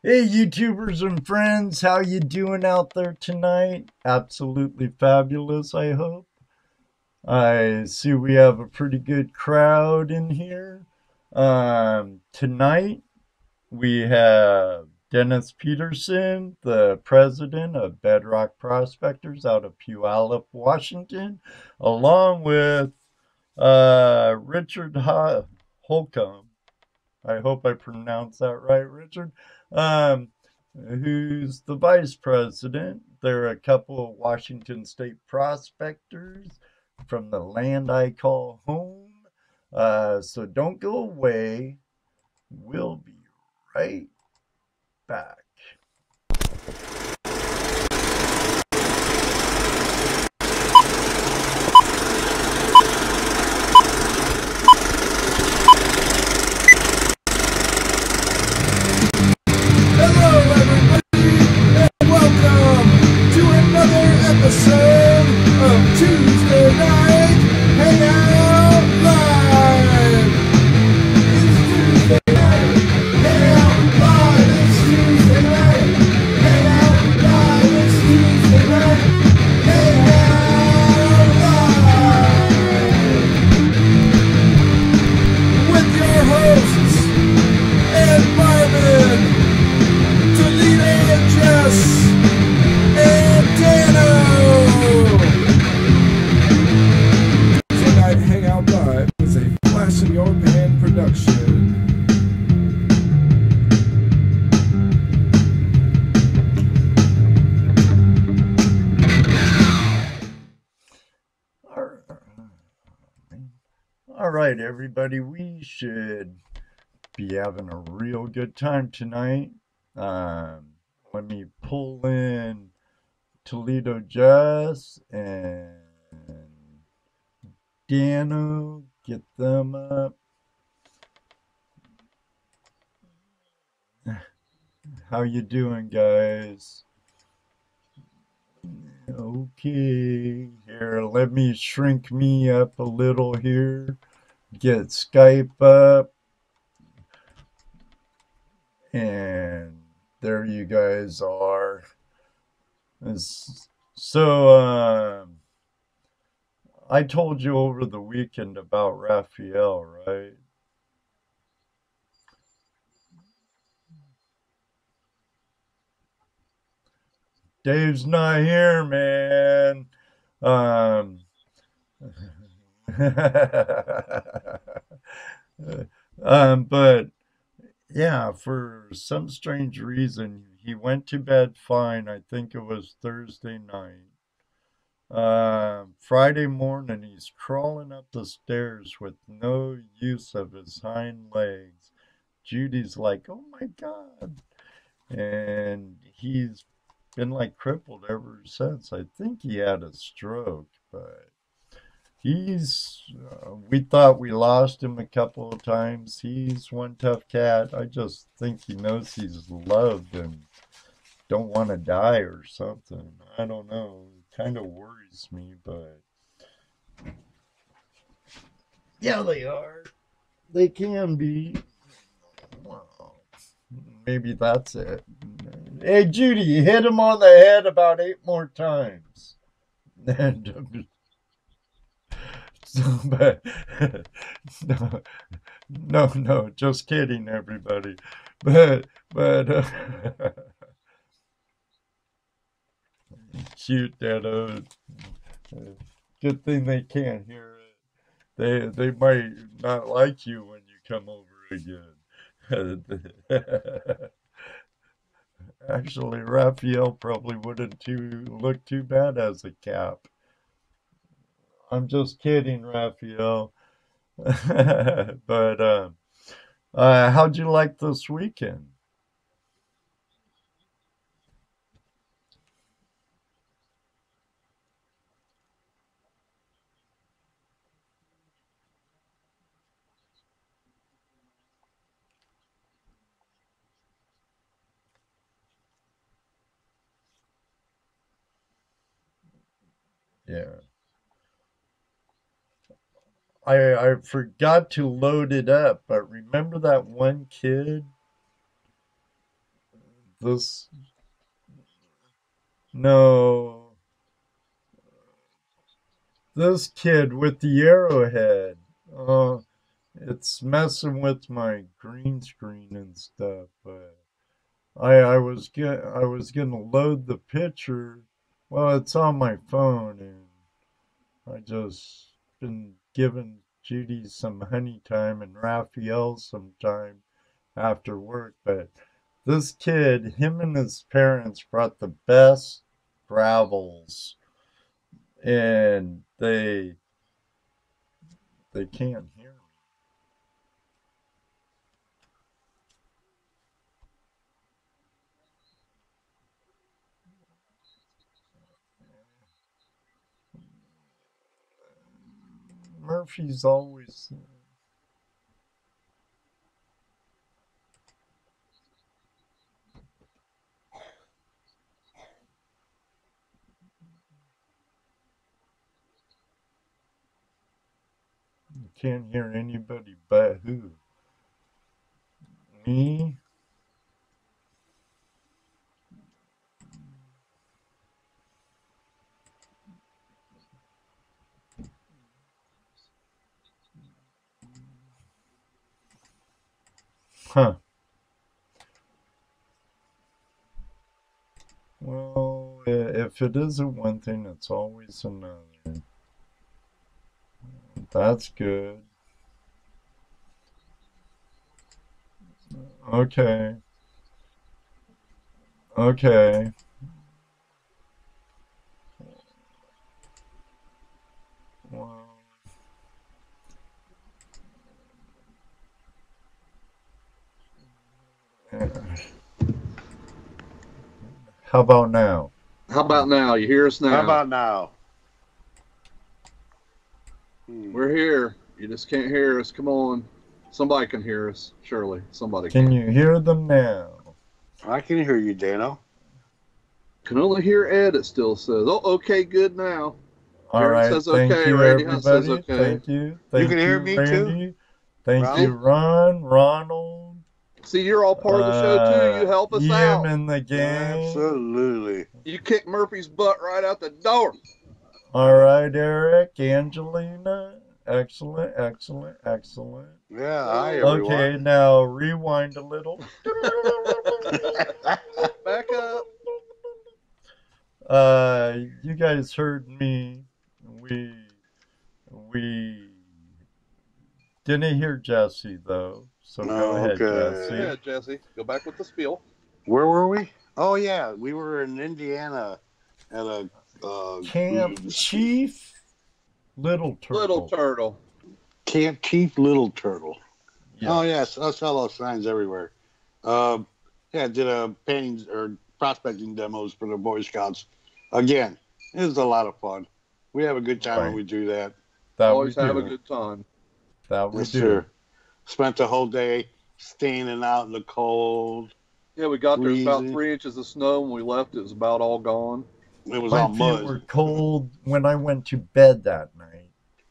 Hey YouTubers and friends, how you doing out there tonight? Absolutely fabulous, I hope. I see we have a pretty good crowd in here. Tonight we have Dennis Peterson, the president of Bedrock Prospectors out of Puyallup, Washington, along with Richard Holcomb. I hope I pronounced that right, Richard. Um, who's the vice president? They're a couple of Washington State prospectors from the land I call home. So don't go away. We'll be right back. Hello, everybody, and welcome to another episode of Tuesday Night Hangout Live. It's Tuesday night Hangout Live. It's Tuesday night Hangout Live. It's Tuesday night Hangout Live with your hosts Ed Marvin, Toledo Jess, and Dano. Tonight Hangout Live is a Flash in Your Pan production. All right, everybody, we should be having a real good time tonight. Let me pull in Toledo Jazz and Dano, get them up. How you doing, guys? Okay, here, let me shrink me up a little here. Get Skype up. And there you guys are. So, I told you over the weekend about Raphael, right? Dave's not here, man. Um, but yeah, for some strange reason, he went to bed fine. I think it was Thursday night. Friday morning, he's crawling up the stairs with no use of his hind legs. Judy's like, "Oh my God." And he's been like crippled ever since. I think he had a stroke, but we thought we lost him a couple of times. He's one tough cat. I just think he knows he's loved and don't want to die or something. I don't know. It kind of worries me, but yeah, they are. They can be. Well, maybe that's it. Hey, Judy, hit him on the head about 8 more times. And so, but no, no, just kidding, everybody. But cute that good thing they can't hear it. They might not like you when you come over again. Actually, Raphael probably wouldn't too look too bad as a cap. I'm just kidding, Raphael. But how'd you like this weekend? Yeah. I forgot to load it up, but remember that one kid this, no, this kid with the arrowhead. It's messing with my green screen and stuff, but I was gonna load the picture. Well, it's on my phone, and I just been giving Judy some honey time and Raphael some time after work. But this kid, him and his parents brought the best gravels, and they can't hear me. Murphy's always. You can't hear anybody but who? Me? Huh. Well, if it isn't one thing, it's always another. That's good. Okay. Okay. Well, how about now? How about now? You hear us now? How about now? We're here. You just can't hear us. Come on. Somebody can hear us. Surely. Somebody Can you hear them now? I can hear you, Dano. Can only hear Ed, it still says. Oh, okay, good now. All Jared right. says Thank okay. you, Randy Hunt says everybody. okay. Thank you. Thank can hear me, too? Randy. Thank Ron? you, Ron, Ronald. See, you're all part of the show, too. You help us Ian out. in the game. Absolutely. You kick Murphy's butt right out the door. All right, Eric, Angelina. Excellent, excellent, excellent. Yeah, hi, everyone. Okay, now rewind a little. Back up. You guys heard me. We didn't hear Jesse though, so go ahead, Okay. Jesse. Yeah, Jesse. Go back with the spiel. Where were we? Oh, yeah, we were in Indiana at a Camp Chief Little Turtle. Little Turtle. Camp Chief Little Turtle. Yes. Oh, yes, I saw those signs everywhere. Yeah, did a painting or prospecting demos for the Boy Scouts. Again, it was a lot of fun. We have a good time when we do that. That Always we have do. a good time. That we Yes, do. sir. Spent the whole day standing out in the cold. Yeah, we got there about Freezing. 3 inches of snow. When we left, it was about all gone. It was My all feet mud. were cold when I went to bed that night.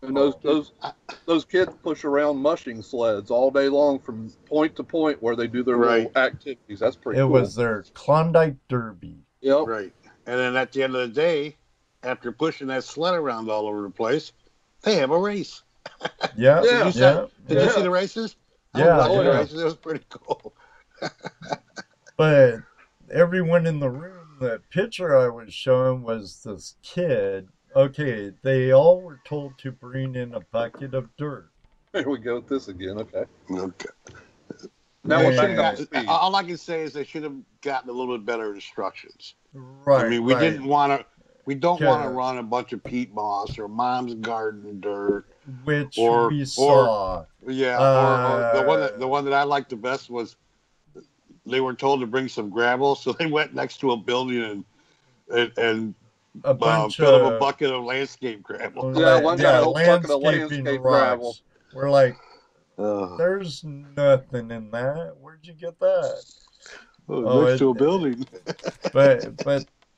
And those kids push around mushing sleds all day long from point to point where they do their little activities. That's pretty It cool. was their Klondike Derby. Yep. Right. And then at the end of the day, after pushing that sled around all over the place, they have a race. Yeah, Yeah. Did you see the races? Yeah, I watched the yeah. races. It was pretty cool. But everyone in the room, the picture I was showing was this kid. Okay, they all were told to bring in a bucket of dirt. Here we go with this again. Okay. Okay. Now we're back Yeah. up to speed. All I can say is they should have gotten a little bit better instructions. Right. I mean, we right. didn't want to. We don't want to Yeah. run a bunch of peat moss or mom's garden dirt. Which or- we saw. Yeah, or the one that I liked the best was they were told to bring some gravel, so they went next to a building and A bunch filled of up a bucket of landscape gravel. Yeah, one got a whole bucket of landscaping landscape rocks. gravel. We're like, Oh, there's nothing in that. Where'd you get that? next to a building. But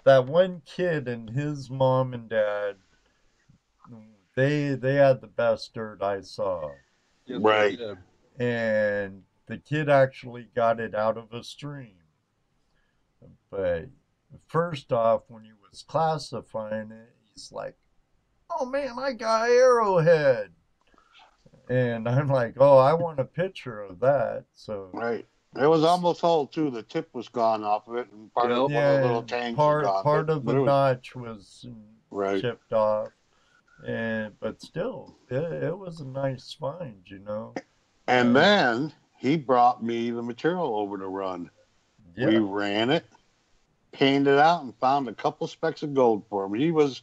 that one kid and his mom and dad, they had the best dirt I saw. Yes, Right. we did. And the kid actually got it out of a stream. But first off, when he was classifying it, he's like, "Oh man, I got arrowhead," and I'm like, "Oh, I want a picture of that." So Right. It was almost whole too. The tip was gone off of it, and part of one of the yeah, little tangs was part gone. part of But the it was notch was right. chipped off, and but still, it was a nice find, you know. And Uh, then he brought me the material over to run. We yeah, ran it, painted it out, and found a couple specks of gold for him. He was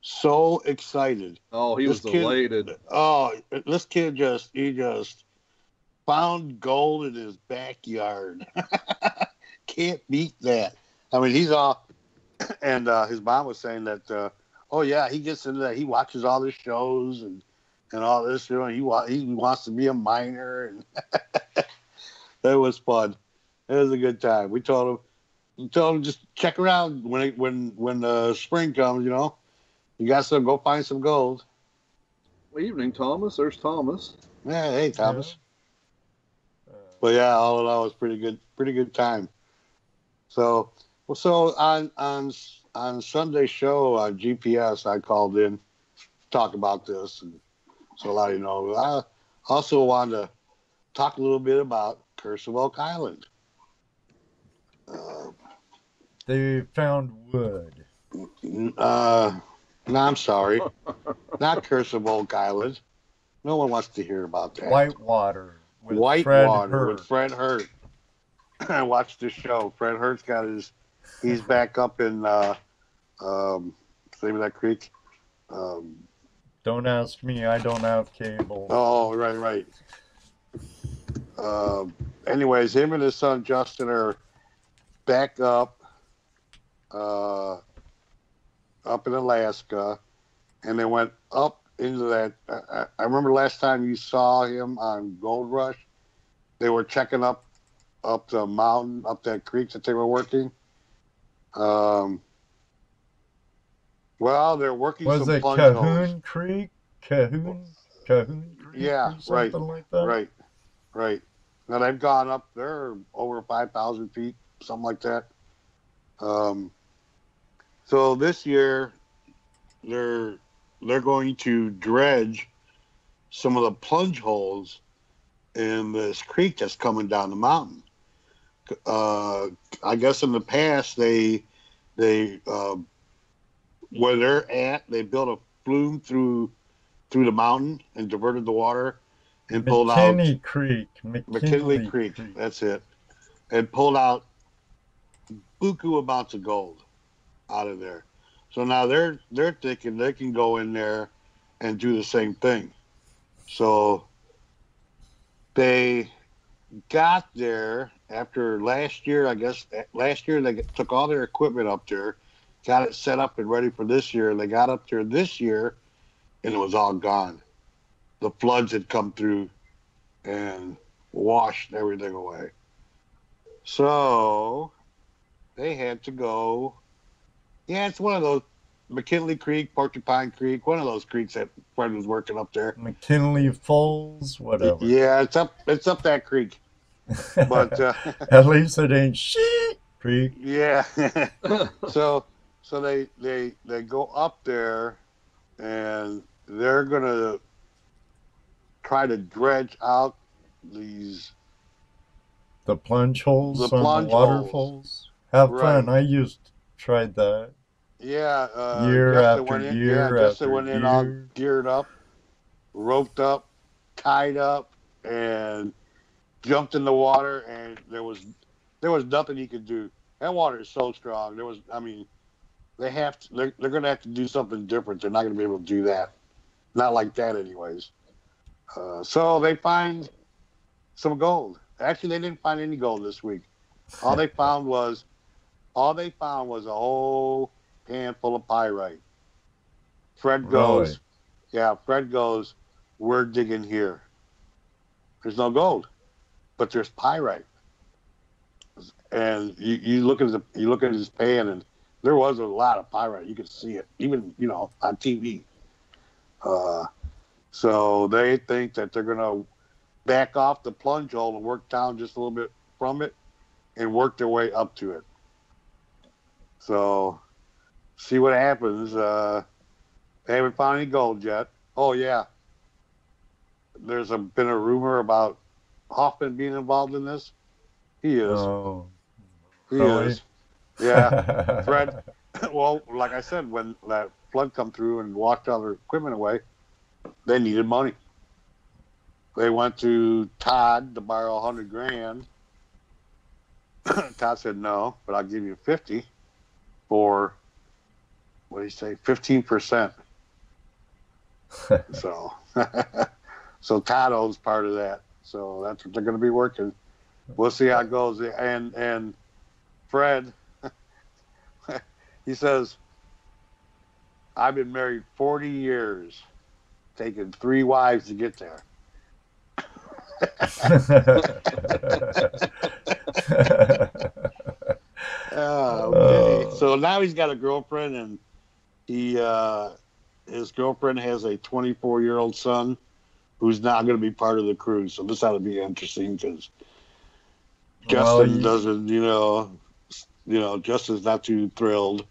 so excited. Oh, he This was kid, elated. this kid just found gold in his backyard. Can't beat that. I mean, he's all, and his mom was saying that, oh yeah, he gets into that. He watches all the shows and all this. You know, he wants to be a miner, and it was fun. It was a good time. We told him just check around when spring comes. You know, you got some. Go find some gold. Well, evening, Thomas. There's Thomas. Yeah, hey yeah. Thomas. But yeah, all in all, it was pretty good time. So, well, so on Sunday's show on GPS, I called in to talk about this, and so a lot of you know. I also wanted to talk a little bit about Curse of Oak Island. They found wood. No, I'm sorry, not Curse of Oak Island. No one wants to hear about that. Whitewater with Fred Whitewater Hurt. with Fred Hurt. I watched the show. Fred Hurt's he's back up in save that creek. Don't ask me, I don't have cable. Oh, right. Anyways, him and his son Justin are back up in Alaska, and they went up into that. I remember last time you saw him on Gold Rush, they were checking up the mountain, up that creek that they were working. Well, they're working Was some it plunge Cahoon holes. Creek? Cahoon Creek Yeah, or something like that? right. Now they've gone up there over 5,000 feet, something like that. So this year they're going to dredge some of the plunge holes in this creek that's coming down the mountain. I guess in the past they where they're at, they built a flume through the mountain and diverted the water and pulled out McKinley Creek. That's it, and pulled out buku amounts of gold out of there. So now they're thinking they can go in there and do the same thing. So they got there after last year. I guess last year they took all their equipment up there, got it set up and ready for this year. They got up there this year, and it was all gone. The floods had come through and washed everything away. So they had to go. Yeah, it's one of those McKinley Creek, Porcupine Creek, one of those creeks that Fred was working up there. McKinley Falls, whatever. Yeah, it's up that creek. But at least it ain't Sheep Creek. Yeah. so they go up there and they're gonna try to dredge out the plunge holes on plunge the waterfalls. Have fun. I tried that. Yeah, year Justin after went in, year yeah, Justin after went in year. all geared up, roped up, tied up, and jumped in the water, and there was nothing he could do. That water is so strong. They're going to have to do something different. They're not going to be able to do that. Not like that, anyways. So they find some gold. Actually, they didn't find any gold this week. All they found was a whole handful of pyrite. Fred goes, we're digging here. There's no gold, but there's pyrite. And you look at his pan, and there was a lot of pyrite. You could see it, even on TV. So they think that they're gonna back off the plunge hole and work down just a little bit from it, and work their way up to it. So, see what happens. They haven't found any gold yet. Oh, yeah. There's been a rumor about Hoffman being involved in this. He is. Oh, He really? is. Yeah. Fred, well, like I said, when that flood come through and washed all their equipment away, they needed money. They went to Todd to borrow 100 grand. Todd said no, but I'll give you 50 for, what do you say, 15%. So, so Todd owns part of that. So that's what they're going to be working. We'll see how it goes. And Fred, he says, I've been married 40 years, taking 3 wives to get there. Okay. So now he's got a girlfriend, and his girlfriend has a 24-year-old son who's not going to be part of the cruise. So this ought to be interesting because Justin doesn't, Justin's not too thrilled.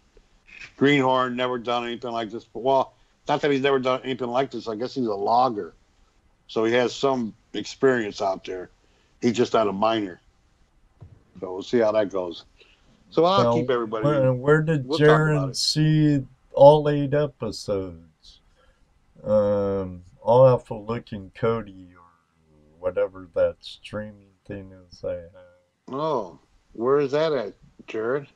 Greenhorn never done anything like this. Well, not that he's never done anything like this. I guess he's a logger, so he has some experience out there. He's just not a miner. So we'll see how that goes. So I'll keep everybody. Where did Jaron see all 8 episodes? I'll have to look in Cody or whatever that streaming thing is I have. Oh, where is that at, Jared?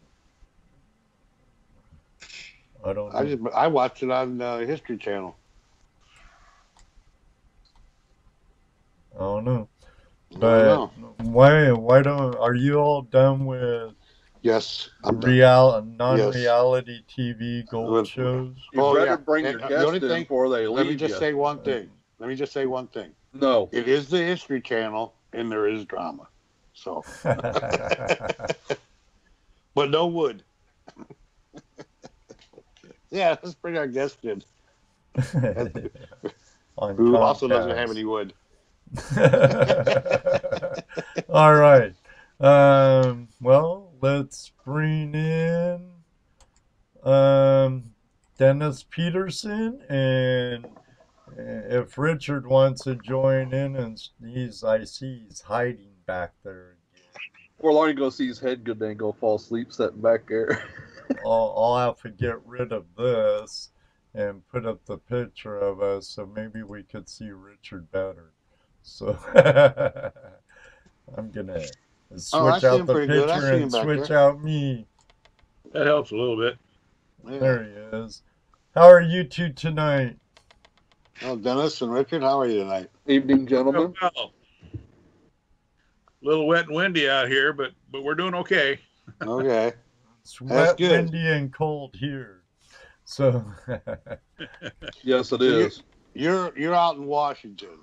I don't know. I watched it on History Channel. I don't know. But why don't, are you all done with Yes, non-reality TV gold shows? You better bring your guests in before they leave. Let me just say one thing. No. It is the History Channel, and there is drama. So, but no wood. Yeah, let's bring our guest in. Who also doesn't have any wood. All right. Well, let's bring in Dennis Peterson, and if Richard wants to join in, and I see he's hiding back there again. We're going to go see his head good and go fall asleep sitting back there. I'll have to get rid of this and put up the picture of us so maybe we could see Richard better. So I'm going to switch out the picture and switch out me. That helps a little bit. Yeah. There he is. How are you two tonight? Oh, Dennis and Richard, how are you tonight? Evening, gentlemen. Well, a little wet and windy out here, but we're doing okay. Okay. It's wet, windy, and cold here. So yes, it is. You're out in Washington,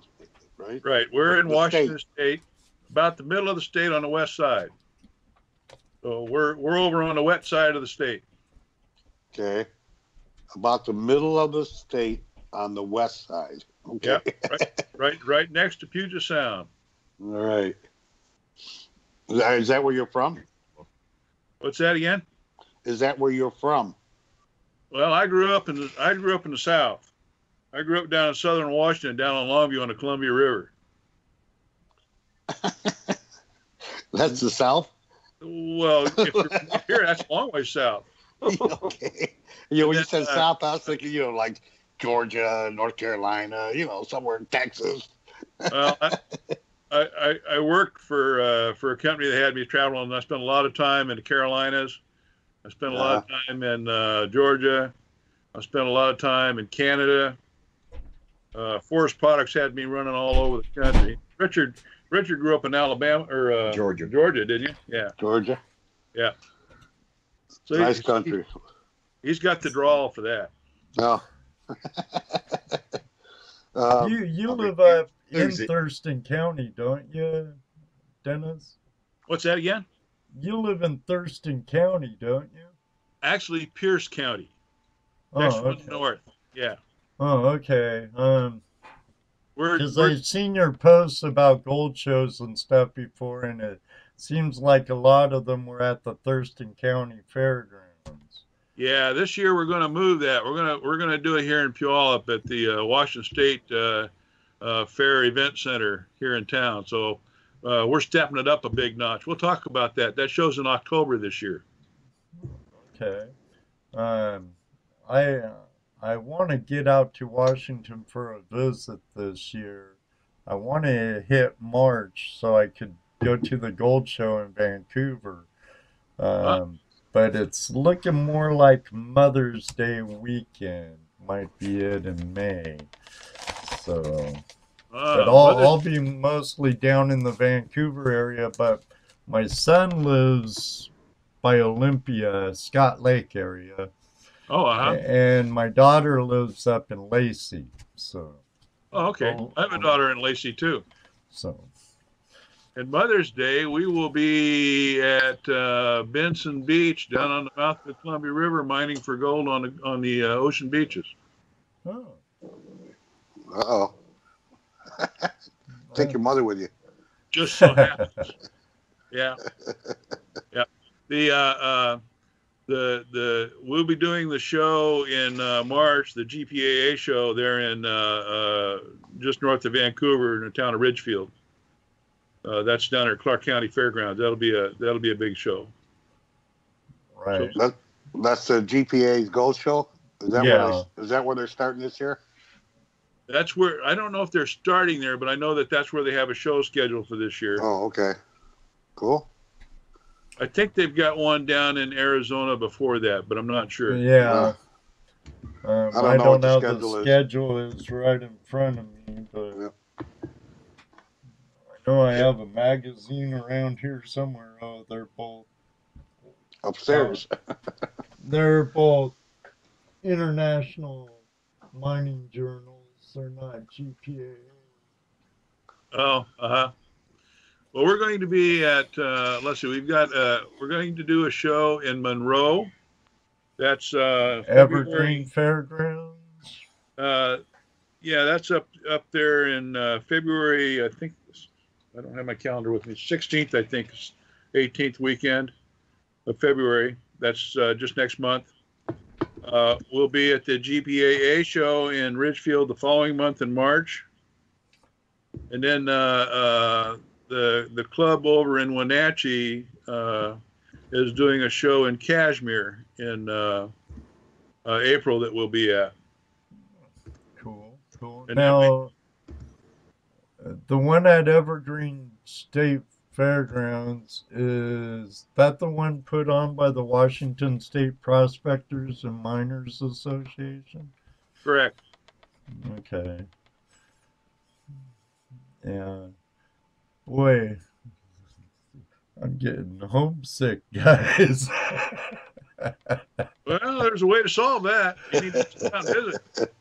right? Right. We're in Washington State, about the middle of the state on the west side. So we're over on the wet side of the state. Okay. About the middle of the state on the west side. Okay. Yep. Right next to Puget Sound. All right. Is that where you're from? What's that again? Is that where you're from? Well, I grew up in the South. I grew up down in southern Washington, down on Longview on the Columbia River. That's the South? Well, if you're here, that's a long way south. Okay. When you said South, I was thinking, like Georgia, North Carolina, somewhere in Texas. Well, I worked for a company that had me traveling, and I spent a lot of time in the Carolinas. I spent a lot of time in Georgia. I spent a lot of time in Canada. Forest Products had me running all over the country. Richard grew up in Alabama or Georgia, didn't you? Yeah, Georgia. Yeah. So nice country. He's got the drawl for that. No. You live up in Thurston County, don't you, Dennis? What's that again? You live in Thurston County, don't you? Actually, Pierce County. Next one north. Yeah. Oh, okay. Because I've seen your posts about gold shows and stuff before, and it seems like a lot of them were at the Thurston County Fairgrounds. Yeah, this year we're going to move that. We're gonna do it here in Puyallup at the Washington State Fair Event Center here in town. So we're stepping it up a big notch. We'll talk about that. That show's in October this year. Okay. Um, I I want to get out to Washington for a visit this year. I want to hit March so I could go to the Gold Show in Vancouver. Huh? But it's looking more like Mother's Day weekend might be it in May. So, but I'll be mostly down in the Vancouver area, but my son lives by Olympia, Scott Lake area. Oh, And my daughter lives up in Lacey. So. Oh, okay. I have a daughter in Lacey too. So. And Mother's Day, we will be at Benson Beach down on the mouth of the Columbia River mining for gold on the ocean beaches. Oh. Uh-oh. Take your mother with you. Just so happens. Yeah. Yeah. We'll be doing the show in March, the GPAA show there in just north of Vancouver in the town of Ridgefield. That's down at Clark County Fairgrounds. That'll be a big show. Right. So, that's the GPA's Gold Show. Is that where they're starting this year? That's where, I don't know if they're starting there, but I know that's where they have a show scheduled for this year. Oh, okay. Cool. I think they've got one down in Arizona before that, but I'm not sure. Yeah. I don't know what the the schedule is right in front of me, but I know I have a magazine around here somewhere. Oh, they're both upstairs. They're both international mining journals. They're not GPA. Oh, well, we're going to be at, let's see, we're going to do a show in Monroe. That's Evergreen Fairgrounds. Yeah, that's up there in February. I think I don't have my calendar with me. 16th, I think, 18th weekend of February. That's just next month. We'll be at the GPAA show in Ridgefield the following month in March, and then the club over in Wenatchee is doing a show in Kashmir in April that we'll be at. Cool. And now, the one at Evergreen State Fairgrounds, is that the one put on by the Washington State Prospectors and Miners Association? Correct. Okay. Yeah. Boy, I'm getting homesick, guys. Well, there's a way to solve that. You need to come out and visit.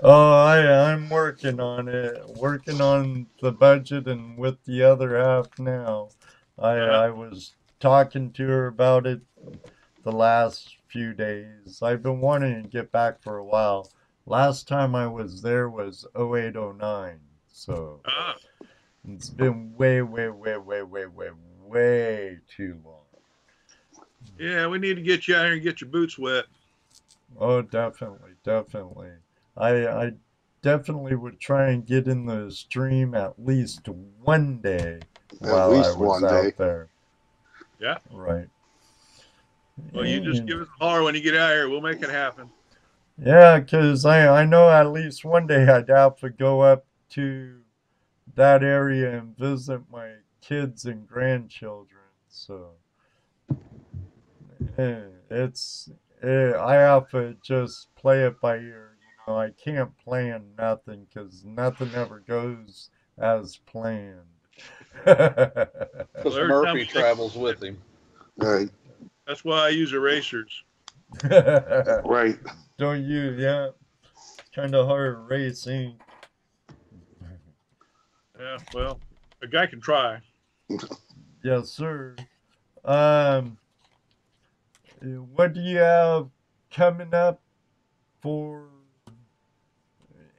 Oh, I'm working on it. Working on the budget and with the other half now. I was talking to her about it the last few days. I've been wanting to get back for a while. Last time I was there was 0809. So it's been way too long. Yeah, we need to get you out here and get your boots wet. Oh, definitely. I definitely would try and get in the stream at least one day while I was out there. Yeah. Right. Well, you just give us a holler when you get out here. We'll make it happen. Yeah, because I know at least one day I'd have to go up to that area and visit my kids and grandchildren. So I have to just play it by ear. I can't plan nothing because nothing ever goes as planned. Because Murphy travels with him. Right. That's why I use erasers. Right. Don't you? Yeah. Kind of hard to erase ink. Yeah, well, a guy can try. Yes, sir. What do you have coming up for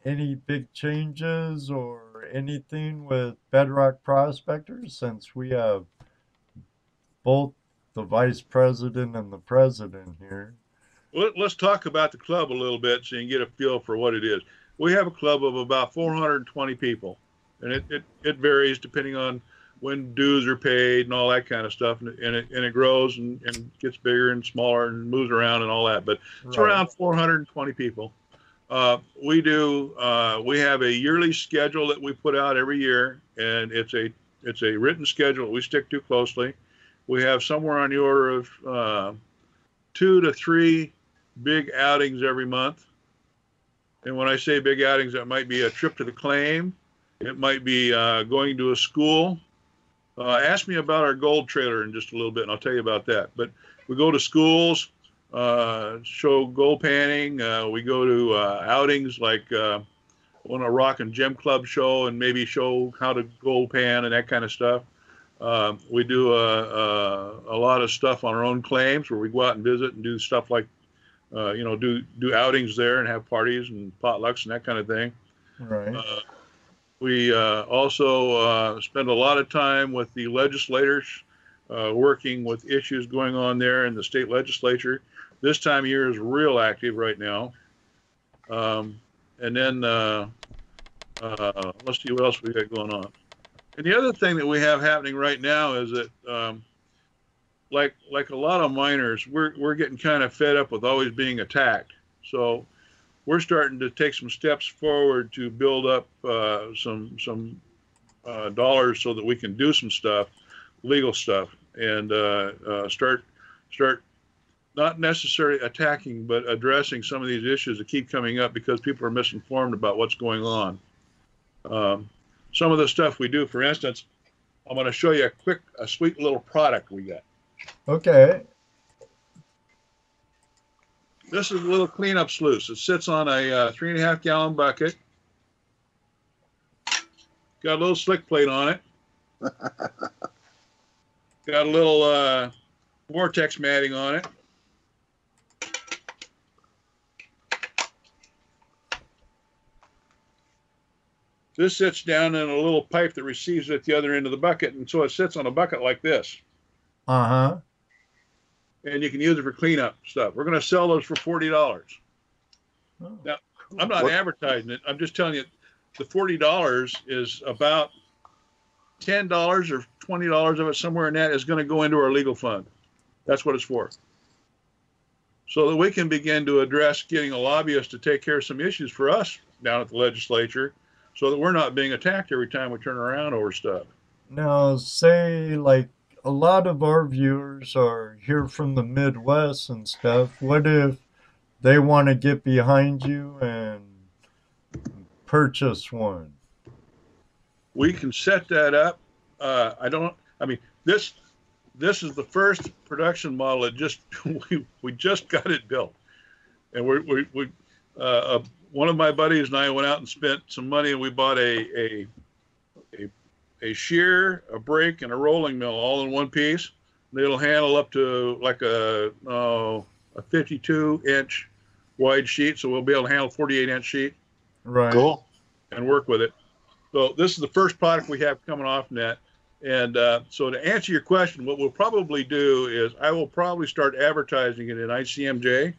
any big changes or anything with Bedrock Prospectors, since we have both the vice president and the president here? let's talk about the club a little bit so you can get a feel for what it is. We have a club of about 420 people, and it varies depending on when dues are paid and all that kind of stuff, and it grows and gets bigger and smaller and moves around and all that. But it's around 420 people. We have a yearly schedule that we put out every year, and it's a written schedule that we stick to closely. We have somewhere on the order of 2 to 3 big outings every month. And when I say big outings, that might be a trip to the claim. It might be going to a school. Ask me about our gold trailer in just a little bit, and I'll tell you about that. But we go to schools, show gold panning. We go to outings like on a rock and gem club show, and maybe show how to gold pan and that kind of stuff. We do a lot of stuff on our own claims where we go out and visit and do stuff like, do outings there and have parties and potlucks and that kind of thing. Right. We also spend a lot of time with the legislators, working with issues going on there in the state legislature. This time of year is real active right now. And then let's see what else we got going on. And the other thing that we have happening right now is that, like a lot of miners, we're getting kind of fed up with always being attacked. So we're starting to take some steps forward to build up some dollars so that we can do some stuff, legal stuff, and start not necessarily attacking, but addressing some of these issues that keep coming up because people are misinformed about what's going on. Some of the stuff we do, for instance, I'm going to show you a sweet little product we got. Okay. This is a little cleanup sluice. It sits on a 3.5 gallon bucket. Got a little slick plate on it. Got a little vortex matting on it. This sits down in a little pipe that receives it at the other end of the bucket, and so it sits on a bucket like this. Uh-huh. And you can use it for cleanup stuff. We're going to sell those for $40. Oh, now, cool. I'm not advertising it. I'm just telling you the $40 is about $10 or $20 of it, somewhere in that, is going to go into our legal fund. That's what it's for. So that we can begin to address getting a lobbyist to take care of some issues for us down at the legislature so that we're not being attacked every time we turn around over stuff. Now, say, like, a lot of our viewers are here from the Midwest and stuff. What if they want to get behind you and purchase one? We can set that up. This is the first production model. We just got it built, and one of my buddies and I went out and spent some money, and we bought a shear, a brake, and a rolling mill all in one piece. It'll handle up to like a 52-inch wide sheet, so we'll be able to handle a 48-inch sheet. Right. Cool. And work with it. So this is the first product we have coming off net. And so to answer your question, what we'll probably do is I will probably start advertising it in ICMJ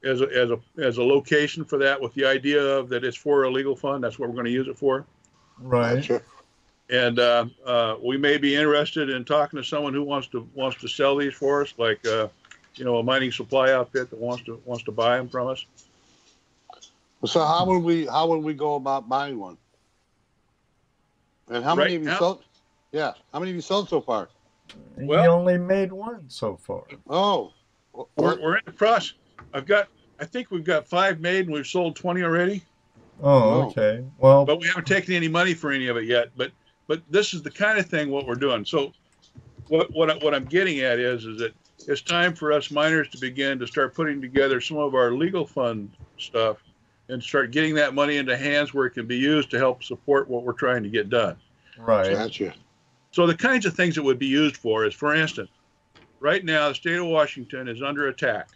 as a location for that, with the idea of that it's for a legal fund. That's what we're going to use it for. Right. Gotcha. And we may be interested in talking to someone who wants to sell these for us, like a mining supply outfit that wants to buy them from us. So how would we go about buying one? And how many have you sold? Yeah, how many have you sold so far? Well, he only made one so far. Oh, we're in the process. I think we've got 5 made, and we've sold 20 already. Oh, okay. Well, but we haven't taken any money for any of it yet. But this is the kind of thing what we're doing. So what I'm getting at is that it's time for us miners to begin to start putting together some of our legal fund stuff and start getting that money into hands where it can be used to help support what we're trying to get done. right. gotcha. So the kinds of things it would be used for is, for instance, right now the state of Washington is under attack.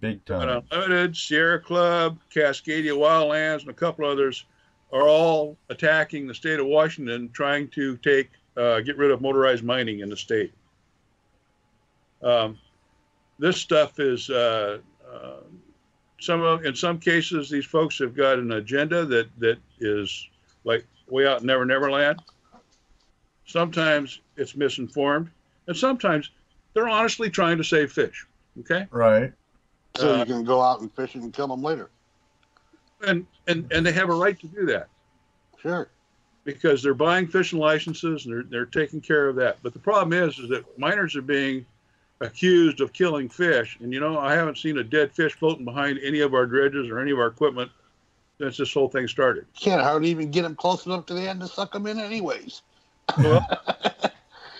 Big time. Unlimited, Sierra Club, Cascadia Wildlands, and a couple others are all attacking the state of Washington, trying to get rid of motorized mining in the state. this stuff is in some cases these folks have got an agenda that is like way out in Never Land. Sometimes it's misinformed, and sometimes they're honestly trying to save fish. Okay. Right. So you can go out and fish and kill them later. And they have a right to do that. Sure. Because they're buying fishing licenses and they're taking care of that. But the problem is that miners are being accused of killing fish. And, I haven't seen a dead fish floating behind any of our dredges or any of our equipment since this whole thing started. Can't hardly even get them close enough to the end to suck them in anyways. Well,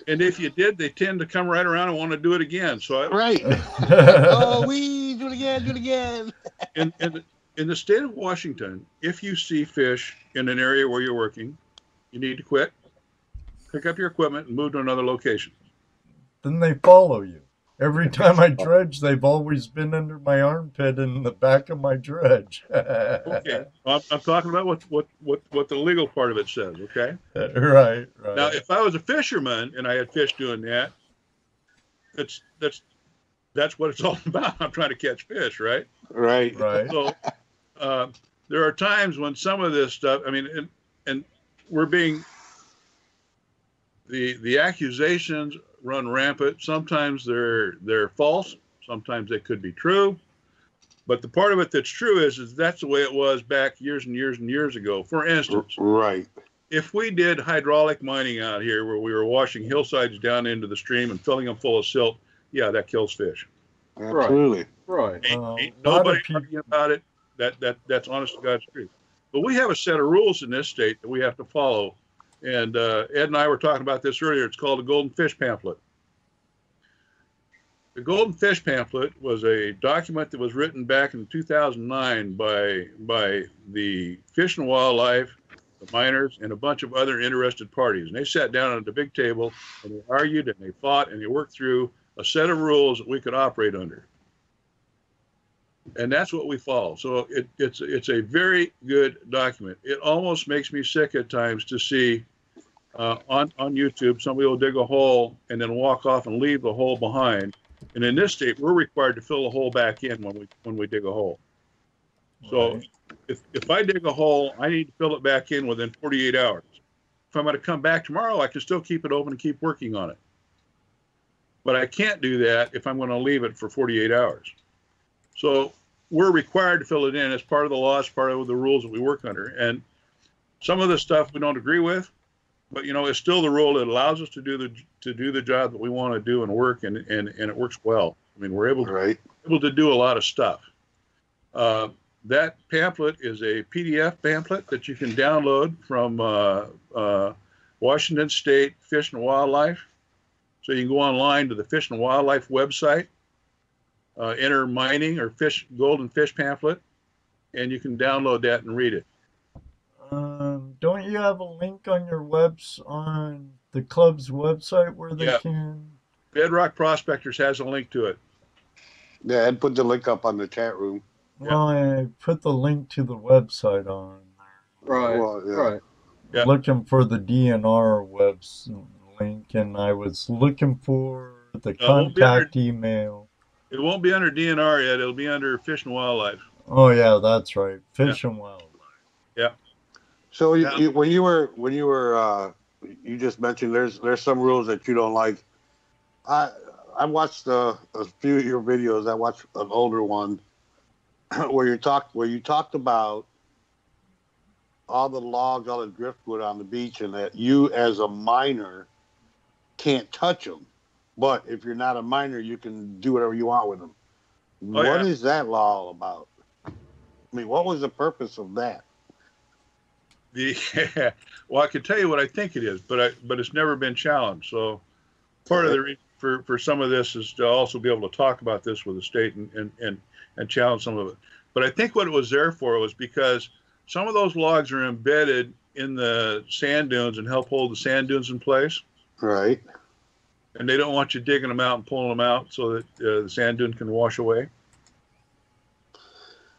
and if you did, they tend to come right around and want to do it again. So right. Oh, we do it again. In the state of Washington, if you see fish in an area where you're working, you need to quit, pick up your equipment, and move to another location. Then they follow you. Every time I dredge, they've always been under my armpit in the back of my dredge. Okay, I'm talking about what the legal part of it says. Okay. Right. Now, if I was a fisherman and I had fish doing that, that's what it's all about. I'm trying to catch fish, right? Right. So there are times when some of this stuff, and we're being the accusations run rampant. Sometimes they're false. Sometimes they could be true. But the part of it that's true is that's the way it was back years and years and years ago. For instance, right. If we did hydraulic mining out here where we were washing hillsides down into the stream and filling them full of silt, yeah, that kills fish. Absolutely. Right. Ain't nobody arguing about it. That's honest to God's truth. But we have a set of rules in this state that we have to follow. And Ed and I were talking about this earlier. It's called the Golden Fish Pamphlet. The Golden Fish Pamphlet was a document that was written back in 2009 by the Fish and Wildlife, the miners, and a bunch of other interested parties. And they sat down at the big table and they argued and they fought and they worked through a set of rules that we could operate under. And that's what we follow. So it's a very good document. It almost makes me sick at times to see on YouTube somebody will dig a hole and then walk off and leave the hole behind. And in this state, we're required to fill the hole back in when we dig a hole. So if I dig a hole, I need to fill it back in within 48 hours. If I'm going to come back tomorrow, I can still keep it open and keep working on it. But I can't do that if I'm going to leave it for 48 hours. So we're required to fill it in as part of the law, as part of the rules that we work under. And some of the stuff we don't agree with, but it's still the rule that allows us to do the job that we want to do and work, and it works well. We're able to do a lot of stuff. That pamphlet is a PDF pamphlet that you can download from Washington State Fish and Wildlife. So you can go online to the Fish and Wildlife website, enter mining or golden fish pamphlet, and you can download that and read it. Don't you have a link on on the club's website where they can? Bedrock Prospectors has a link to it. Yeah, I'd put the link up on the chat room. Well, I put the link to the website on there. Right. Well, yeah. Right. Yeah. Looking for the DNR link, and I was looking for the contact email. It won't be under DNR yet. It'll be under Fish and Wildlife. Oh yeah, that's right. Fish and Wildlife. Yeah. So when you just mentioned there's some rules that you don't like. I watched a few of your videos. I watched an older one where you talked about all the logs, all the driftwood on the beach, and that you as a miner can't touch them. But if you're not a miner, you can do whatever you want with them. What is that law all about? What was the purpose of that? Well, I can tell you what I think it is, but it's never been challenged. So part of the reason for some of this is to also be able to talk about this with the state and challenge some of it. But I think what it was there for was because some of those logs are embedded in the sand dunes and help hold the sand dunes in place. Right. And they don't want you digging them out and pulling them out so that the sand dune can wash away.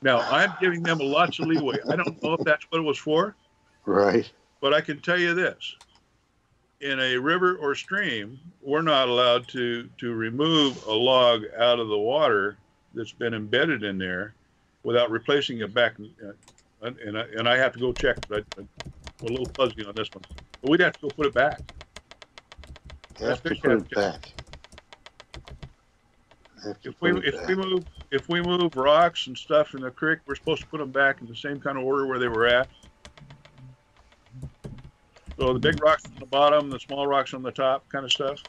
Now, I'm giving them lots of leeway. I don't know if that's what it was for. Right. But I can tell you this. in a river or stream, we're not allowed to remove a log out of the water that's been embedded in there without replacing it back. And I have to go check. I'm a little fuzzy on this one, but we'd have to go put it back. Have to put it back. If we move rocks and stuff in the creek, we're supposed to put them back in the same kind of order where they were at. So the big rocks on the bottom, the small rocks on the top, kind of stuff.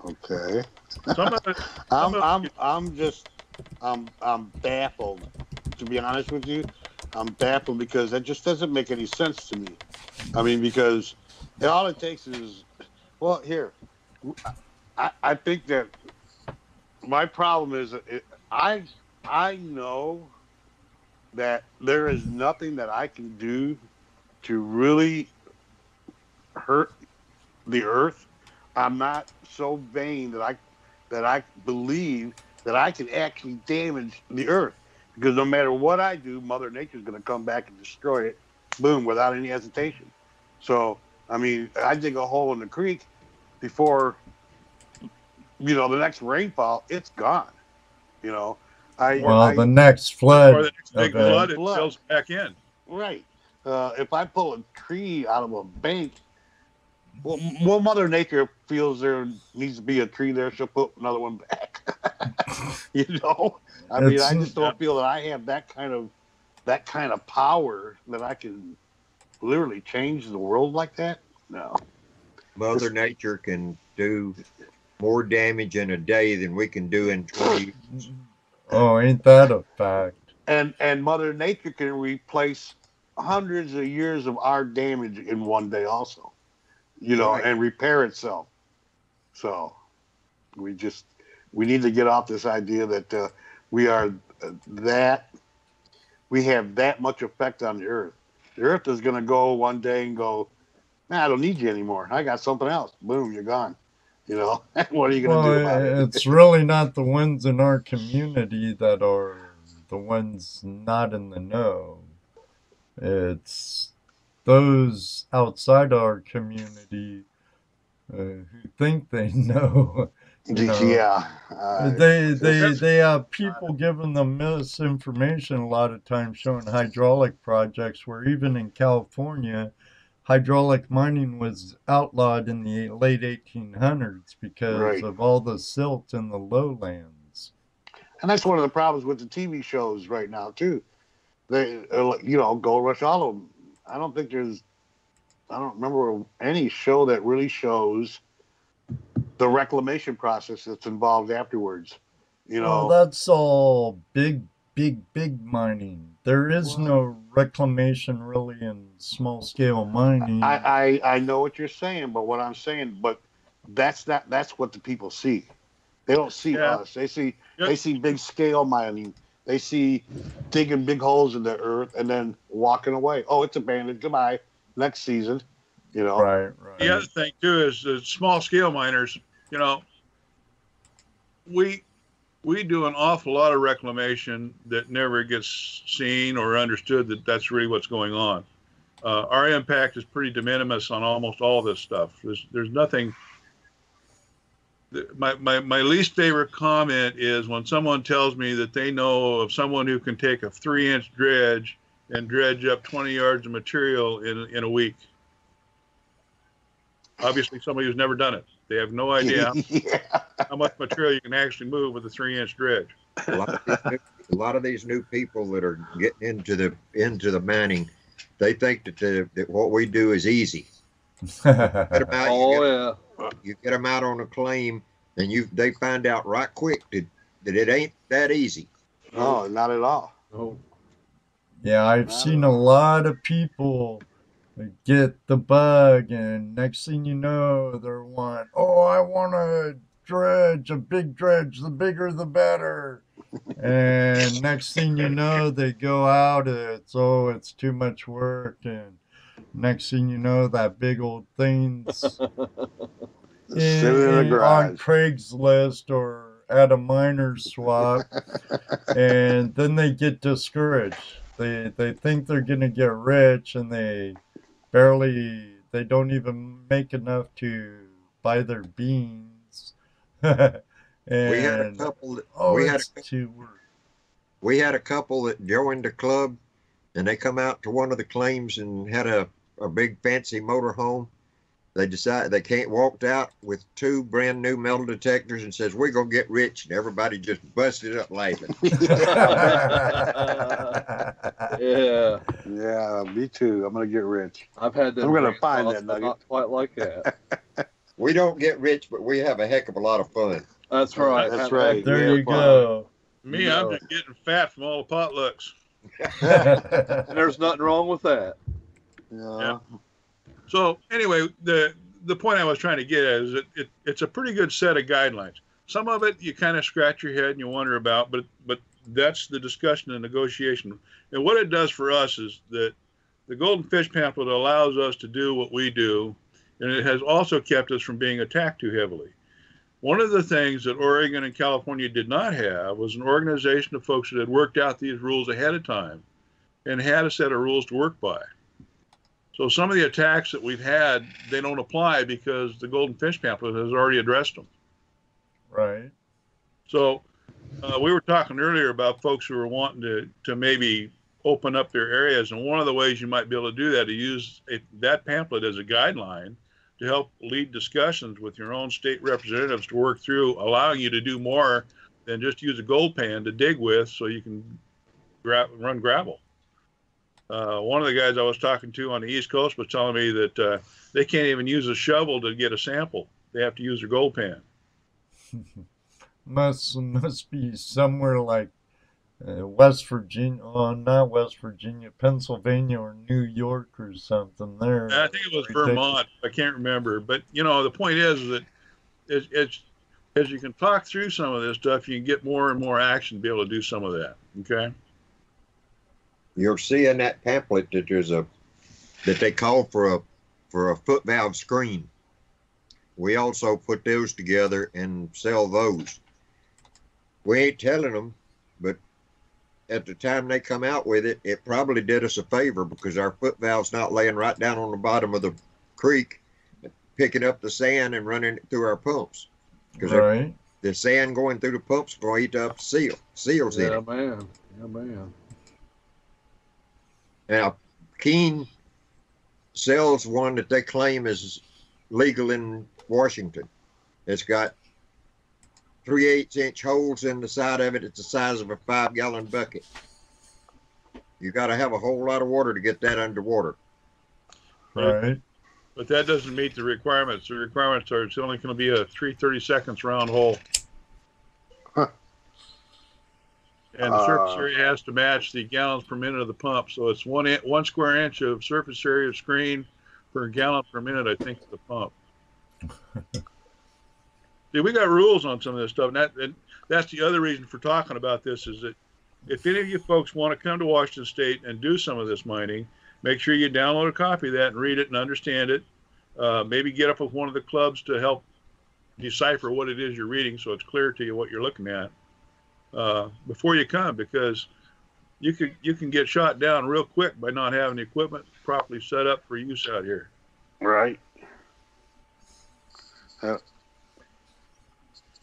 Okay. Some of it, I'm baffled. To be honest with you, I'm baffled because that just doesn't make any sense to me. I mean, because all it takes is, well, here, I think that my problem is I know that there is nothing that I can do to really hurt the earth. I'm not so vain that I believe that I can actually damage the earth, because no matter what I do, Mother Nature's going to come back and destroy it, boom, without any hesitation. So, I mean, I dig a hole in the creek before, the next rainfall, it's gone. The next flood. Or the next big flood, it fills back in. Right. If I pull a tree out of a bank, well, Mother Nature feels there needs to be a tree there, she'll put another one back. I mean, I just don't feel that I have that kind of power that I can literally change the world like that. No. Mother Nature can do more damage in a day than we can do in 20 years. Oh, ain't that a fact? And Mother Nature can replace hundreds of years of our damage in one day also, right, and repair itself. So we need to get off this idea that we have that much effect on the earth. The earth is going to go one day and go, I don't need you anymore. I got something else. Boom, you're gone. What are you going to do about it? It's really not the ones in our community that are the ones not in the know. It's those outside our community who think they know. Yeah. They have people giving them misinformation a lot of times, showing hydraulic projects where even in California, hydraulic mining was outlawed in the late 1800s because of all the silt in the lowlands. And that's one of the problems with the TV shows right now, too. They, Gold Rush, all of them. I don't remember any show that really shows the reclamation process that's involved afterwards. Well, that's all big mining. There is no reclamation really in small scale mining. I know what you're saying, but that's what the people see. They don't see us. They see big scale mining. They see digging big holes in the earth and then walking away. Oh, it's abandoned. Goodbye. Next season. Right. The other thing too is the small scale miners. We do an awful lot of reclamation that never gets seen or understood that that's really what's going on. Our impact is pretty de minimis on almost all this stuff. There's nothing. My least favorite comment is when someone tells me that they know of someone who can take a 3-inch dredge and dredge up 20 yards of material in a week. Obviously, somebody who's never done it. They have no idea how much material you can actually move with a 3-inch dredge. A lot of these new people that are getting into the mining, they think that what we do is easy. You get them out on a claim, and they find out right quick that it ain't that easy. No, not at all. No. Yeah, I've seen a lot of people get the bug, and next thing you know, they're I want a dredge, a big dredge, the bigger the better. And next thing you know, they go out, it's too much work, and next thing you know, that big old thing's on Craigslist or at a miner's swap, and then they get discouraged. They think they're gonna get rich, and they they don't even make enough to buy their beans. And We had a couple. We had a couple that joined the club, and they come out to one of the claims and had a big fancy motorhome. They decided they walked out with 2 brand new metal detectors and says, "We're gonna get rich," and everybody just busted up laughing. Yeah. Yeah, me too. I'm gonna get rich. I've had them. I'm gonna brain find thoughts, that but nugget. not quite like that. We don't get rich, but we have a heck of a lot of fun. That's right. That's Have right. there heck you of fun. go. Me, I'm just getting fat from all the potlucks. And there's nothing wrong with that. Yeah. So anyway, the point I was trying to get at is that it's a pretty good set of guidelines. Some of it you kind of scratch your head and you wonder about, but that's the discussion and negotiation. And what it does for us is that the Golden Fish pamphlet allows us to do what we do, and it has also kept us from being attacked too heavily. One of the things that Oregon and California did not have was an organization of folks that had worked out these rules ahead of time and had a set of rules to work by. So some of the attacks that we've had, they don't apply because the Golden Fish pamphlet has already addressed them. Right. So we were talking earlier about folks who are wanting to maybe open up their areas, and one of the ways you might be able to do that is use that pamphlet as a guideline to help lead discussions with your own state representatives to work through allowing you to do more than just use a gold pan to dig with so you can run gravel. One of the guys I was talking to on the East Coast was telling me that they can't even use a shovel to get a sample. They have to use their gold pan. Must be somewhere like West Virginia, not West Virginia, Pennsylvania or New York or something there. I think it was Vermont. I can't remember. But, the point is that as you can talk through some of this stuff, you can get more and more action to be able to do some of that. Okay? You'll see in that pamphlet that that they call for a foot valve screen. We also put those together and sell those. We ain't telling them, but at the time they come out with it, it probably did us a favor because our foot valve's not laying right down on the bottom of the creek, picking up the sand and running it through our pumps. Because the sand going through the pumps is going to eat up seals in it. Man. Yeah, man. Now, Keene sells one that they claim is legal in Washington. It's got 3/8-inch holes in the side of it. It's the size of a 5-gallon bucket. You got to have a whole lot of water to get that underwater. Right. But that doesn't meet the requirements. The requirements are it's only going to be a 3/32 round hole. Huh. And the surface area has to match the gallons per minute of the pump. So it's 1 square inch of surface area of screen per gallon per minute, I think, of the pump. See, we got rules on some of this stuff, and that's the other reason for talking about this is that if any of you folks want to come to Washington State and do some of this mining, make sure you download a copy of that and read it and understand it. Maybe get up with one of the clubs to help decipher what it is you're reading so it's clear to you what you're looking at before you come, because you can get shot down real quick by not having the equipment properly set up for use out here. Right.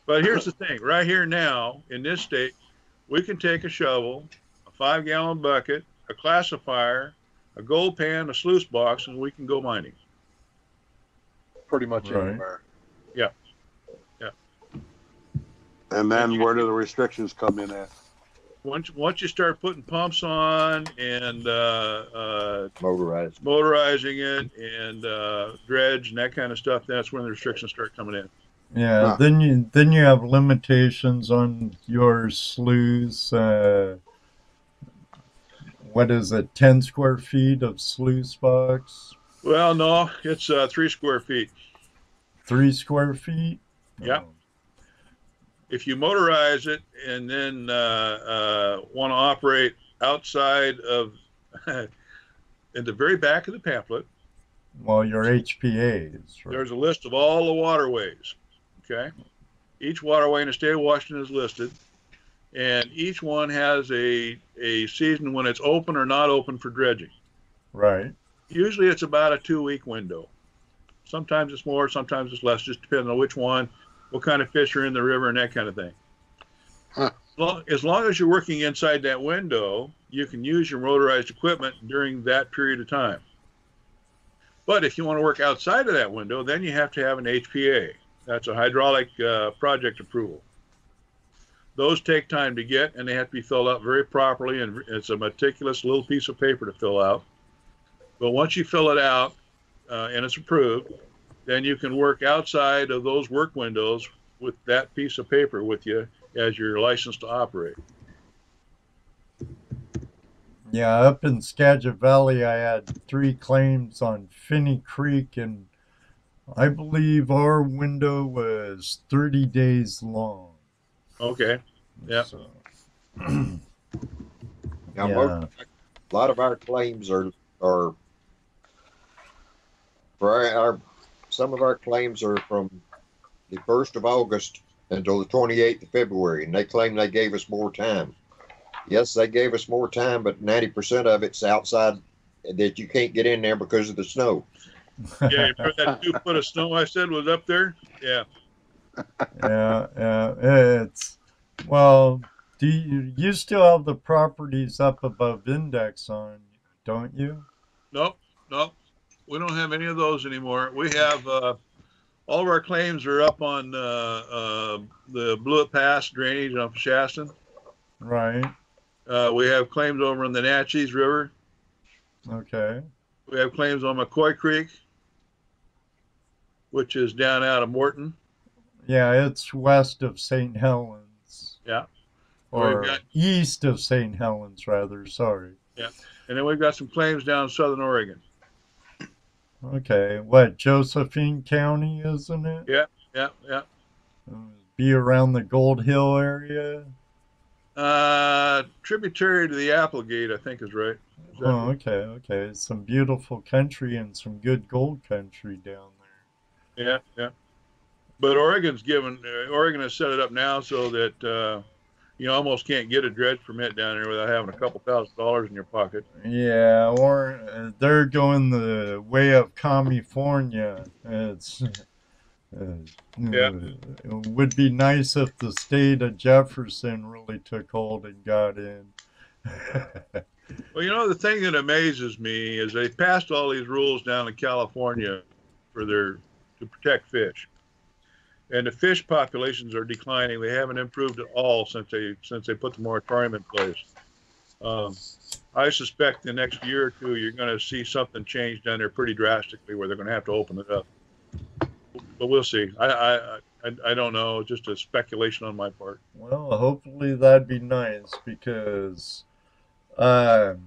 But here's the thing, right here now in this state, we can take a shovel, a 5-gallon bucket, a classifier, a gold pan, a sluice box, and we can go mining. Pretty much anywhere. Yeah. And then where do the restrictions come in at? Once you start putting pumps on and motorizing it and dredge and that kind of stuff, that's when the restrictions start coming in. Yeah, then you have limitations on your sluice. What is it? 10 square feet of sluice box? Well, no, it's 3 square feet. 3 square feet? Yeah. If you motorize it and then want to operate outside of, at the very back of the pamphlet, well, your HPAs. Right? There's a list of all the waterways. Okay, each waterway in the state of Washington is listed, and each one has a season when it's open or not open for dredging. Right. Usually, it's about a 2-week window. Sometimes it's more, sometimes it's less, just depending on which one, what kind of fish are in the river, and that kind of thing. Huh. As long as you're working inside that window, you can use your motorized equipment during that period of time. But if you want to work outside of that window, then you have to have an HPA. That's a hydraulic project approval. Those take time to get, and they have to be filled out very properly, and it's a meticulous little piece of paper to fill out. But once you fill it out and it's approved, then you can work outside of those work windows with that piece of paper with you as your license to operate. Yeah, up in Skagit Valley, I had 3 claims on Finney Creek, and I believe our window was 30 days long. Okay. Yeah. So, Now, yeah. a lot of our claims are for some of our claims are from the 1st of August until the 28th of February, and they claim they gave us more time. Yes, they gave us more time, but 90% of it's outside that you can't get in there because of the snow. Yeah, you remember that 2 foot of snow I said was up there? Yeah. Yeah. It's, well, do you still have the properties up above index on, don't you? Nope. We don't have any of those anymore. We have all of our claims are up on the Blewett Pass drainage off of Shaston. Right. We have claims over in the Natchez River. Okay. We have claims on McCoy Creek, which is down out of Morton. Yeah, it's west of St. Helens. Yeah. Or east of St. Helens, rather. Sorry. Yeah. And then we've got some claims down in Southern Oregon. Okay. What, Josephine County, isn't it? Yeah. Be around the Gold Hill area? Tributary to the Applegate, I think is right. Oh, okay. Some beautiful country and some good gold country down there. Yeah. But Oregon has set it up now so that you almost can't get a dredge permit down there without having a couple $1,000s in your pocket. Yeah, or they're going the way of California. It's it would be nice if the state of Jefferson really took hold and got in. Well, the thing that amazes me is they passed all these rules down in California to protect fish. And the fish populations are declining. They haven't improved at all since they put the moratorium in place. I suspect the next year or two you're going to see something change down there pretty drastically, where they're going to have to open it up. But we'll see. I don't know. Just a speculation on my part. Well, hopefully that'd be nice, because on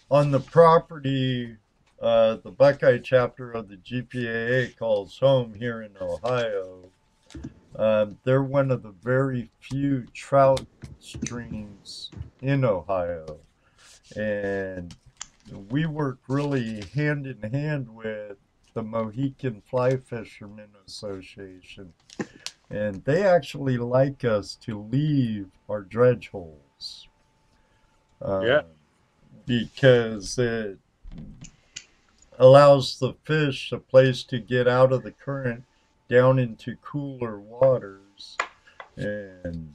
the property the Buckeye chapter of the GPAA calls home here in Ohio, they're one of the very few trout streams in Ohio. And we work really hand in hand with the Mohican Fly Fishermen Association. And they actually like us to leave our dredge holes. Because it allows the fish a place to get out of the current down into cooler waters. And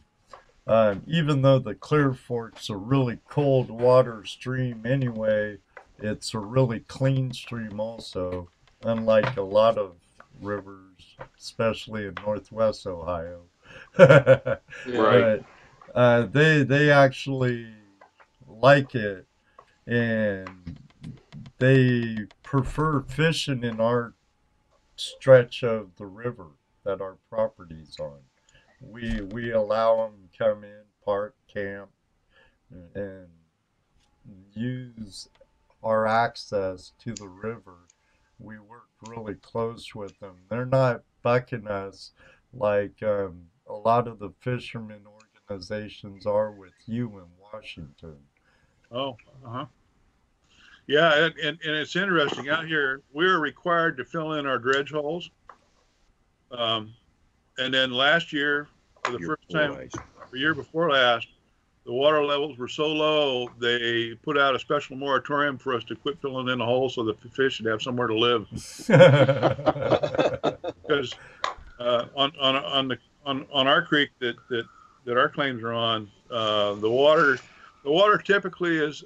even though the Clear Fork's a really cold water stream anyway, it's a really clean stream also, unlike a lot of rivers, especially in northwest Ohio. Right. But they actually like it, and they prefer fishing in our stretch of the river that our property's on. We allow them to come in, park, camp, and use our access to the river. We work really close with them. They're not bucking us like a lot of the fishermen organizations are with you in Washington. Oh, yeah, and it's interesting. Out here, we're required to fill in our dredge holes. And then last year, for the first time, the year before last, the water levels were so low, they put out a special moratorium for us to quit filling in the holes so the fish should have somewhere to live. Because on our creek that our claims are on, the water typically is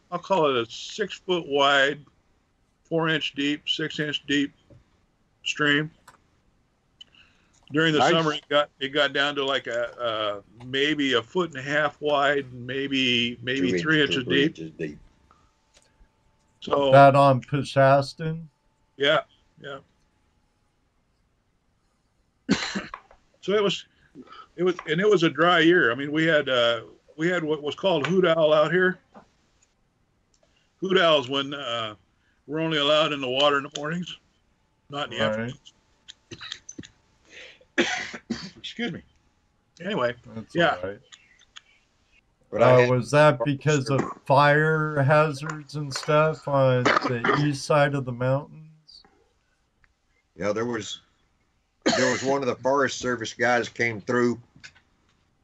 I'll call it a 6 foot wide, 4-inch deep, 6-inch deep stream. During the summer, it got down to like a maybe 1.5 foot wide, maybe 3 inches deep. So that on Peshastin? Yeah. So it was a dry year. I mean, we had what was called hoot owl out here. Hoot owls when we're only allowed in the water in the mornings, not in the afternoons. Excuse me. Anyway, That's yeah. all right. But was that because of fire hazards and stuff on the east side of the mountains? Yeah, there was one of the Forest Service guys came through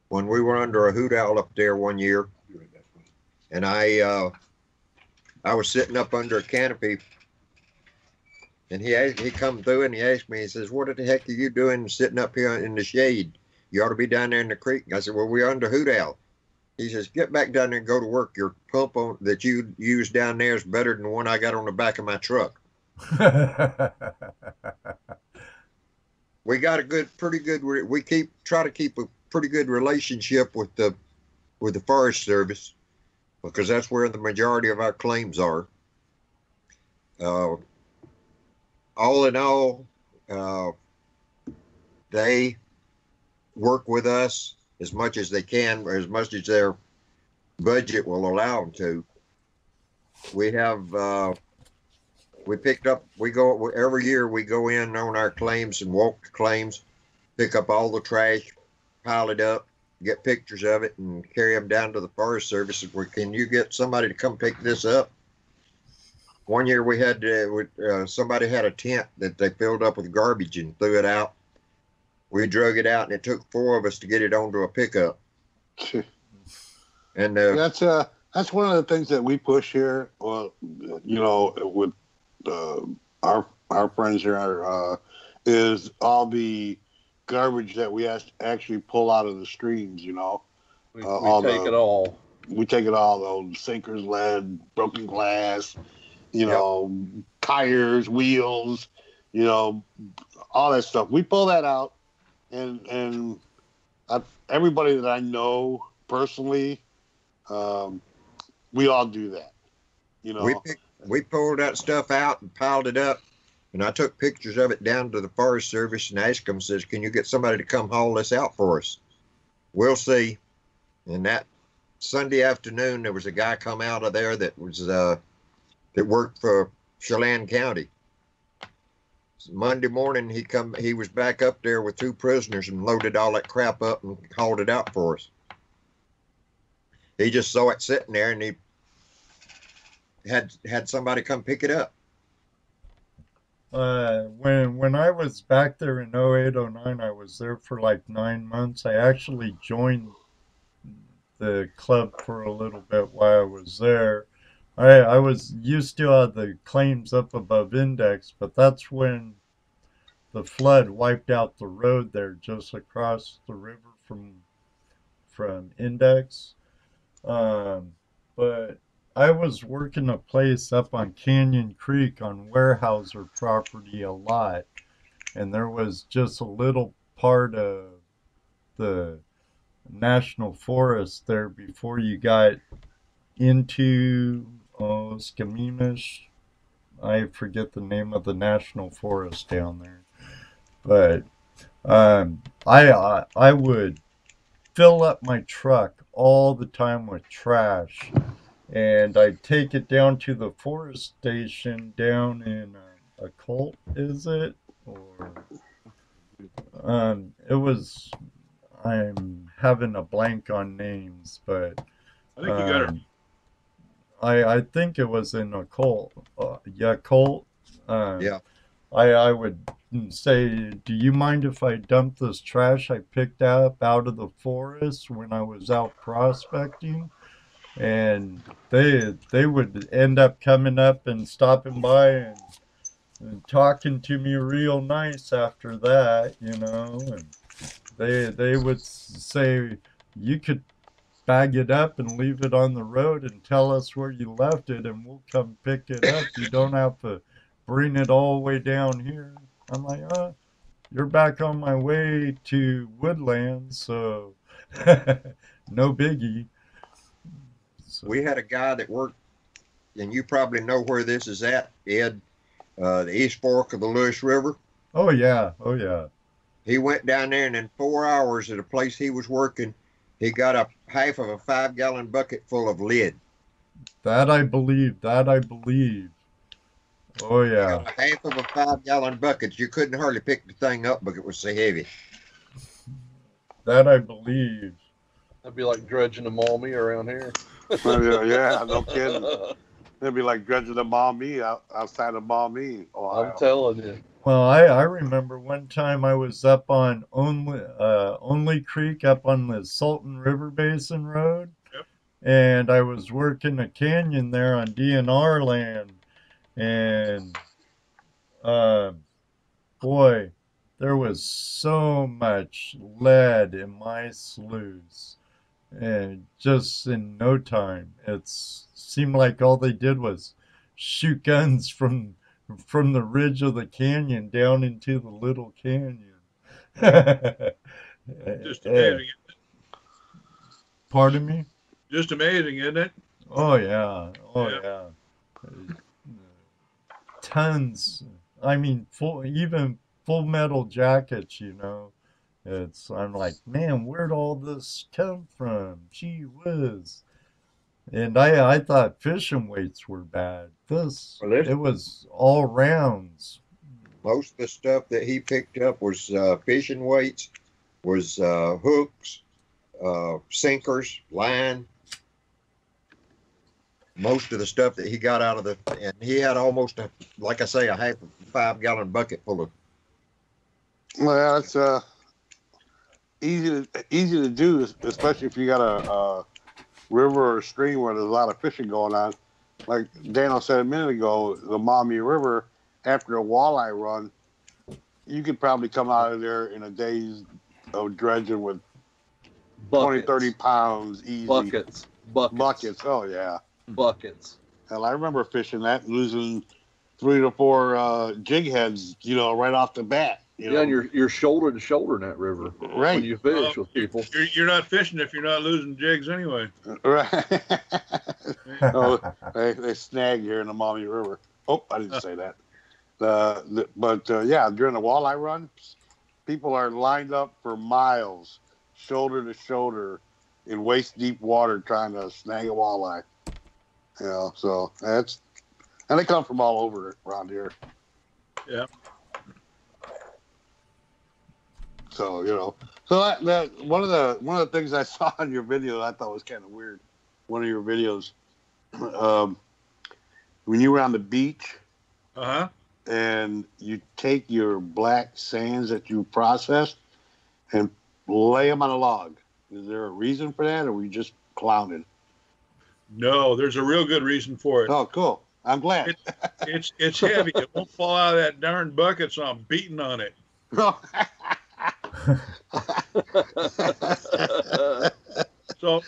when we were under a hoot owl up there one year, and I was sitting up under a canopy, and he come through and he asked me, he says, "What the heck are you doing sitting up here in the shade? You ought to be down there in the creek." I said, "Well, we're under hoot owl." He says, "Get back down there and go to work. Your pump that you use down there is better than the one I got on the back of my truck." We got we try to keep a pretty good relationship with the Forest Service, because that's where the majority of our claims are. All in all, they work with us as much as they can, or as much as their budget will allow them to. We have, every year we go in on our claims and walk the claims, pick up all the trash, pile it up, get pictures of it, and carry them down to the Forest Service. Can you get somebody to come pick this up? One year we had somebody had a tent that they filled up with garbage and threw it out. We drug it out, and it took 4 of us to get it onto a pickup. And that's one of the things that we push here. Well, with our friends here is all the garbage that we actually pull out of the streams. We take it all. We take it all. Those sinkers, lead, broken glass. Tires, wheels, all that stuff. We pull that out, and everybody that I know personally, we all do that. We pulled that stuff out and piled it up, and I took pictures of it down to the Forest Service and asked them, says, "Can you get somebody to come haul this out for us?" We'll see. And that Sunday afternoon, there was a guy come out of there that was that worked for Chelan County. Monday morning, he was back up there with 2 prisoners and loaded all that crap up and hauled it out for us. He just saw it sitting there, and he had somebody come pick it up. When I was back there in 08, 09, I was there for like 9 months. I actually joined the club for a little bit while I was there. I was used to have the claims up above Index, but that's when the flood wiped out the road there just across the river from Index. But I was working a place up on Canyon Creek on Weyerhaeuser property a lot, and there was just a little part of the National Forest there before you got into Skamish. I forget the name of the National Forest down there, but I would fill up my truck all the time with trash, and I'd take it down to the forest station down in a Colt, is it? Or it was, I'm having a blank on names, but I think you got it. I think it was in a Colt. Yeah, Colt. Yeah. I would say, do you mind if I dump this trash I picked up out of the forest when I was out prospecting? And they would end up coming up and stopping by and talking to me real nice after that, you know. And they would say, you could bag it up and leave it on the road and tell us where you left it and we'll come pick it up. You don't have to bring it all the way down here. I'm like, you're back on my way to Woodland, so no biggie. So, We had a guy that worked, and you probably know where this is at, Ed, the East Fork of the Lewis River. oh yeah, oh yeah. He went down there, and in 4 hours at a place he was working, he got a half of a 5-gallon bucket full of lead. That I believe. That I believe. Oh He yeah. got a half of a 5-gallon bucket. You couldn't hardly pick the thing up because it was so heavy. That I believe. That'd be like dredging the Maumee around here. Yeah, no kidding. It'd be like dredging the Maumee outside of Maumee, Ohio. I'm telling you. Well, I remember one time I was up on Only Creek up on the Salton River Basin Road. Yep. And I was working a canyon there on DNR land. And boy, there was so much lead in my sloughs. And just in no time, it seemed like all they did was shoot guns from the ridge of the canyon down into the little canyon. Just amazing. Pardon me? Just amazing, isn't it? Oh yeah. Oh yeah. Tons. I mean, even full metal jackets, you know. I'm like, man, where'd all this come from? Gee whiz. And I thought fishing weights were bad. It was all rounds. Most of the stuff that he picked up was fishing weights, was hooks, sinkers, line. Most of the stuff that he got out of and he had almost, like I say, a half a 5-gallon bucket full of. Well, it's easy to do, especially if you got a river or a stream where there's a lot of fishing going on. Like Daniel said a minute ago, the Maumee River, after a walleye run, you could probably come out of there in a day's of dredging with Buckets. 20, 30 pounds easy. Buckets. Oh, yeah. Buckets. Hell, I remember fishing that, losing 3 to 4 jig heads, right off the bat. Yeah, and you're shoulder to shoulder in that river. Right. When you fish with people. You're not fishing if you're not losing jigs anyway. Right. Oh, they snag here in the Maumee River. Oh, I didn't say that. But during the walleye run, people are lined up for miles, shoulder to shoulder, in waist deep water trying to snag a walleye. So and they come from all over around here. Yeah. So that one of the things I saw in your video that I thought was kind of weird. One of your videos, when you were on the beach, and you take your black sands that you processed and lay them on a log. Is there a reason for that, or were you just clowning? No, there's a real good reason for it. Oh, cool. I'm glad. It's heavy. It won't fall out of that darn bucket, so I'm beating on it. So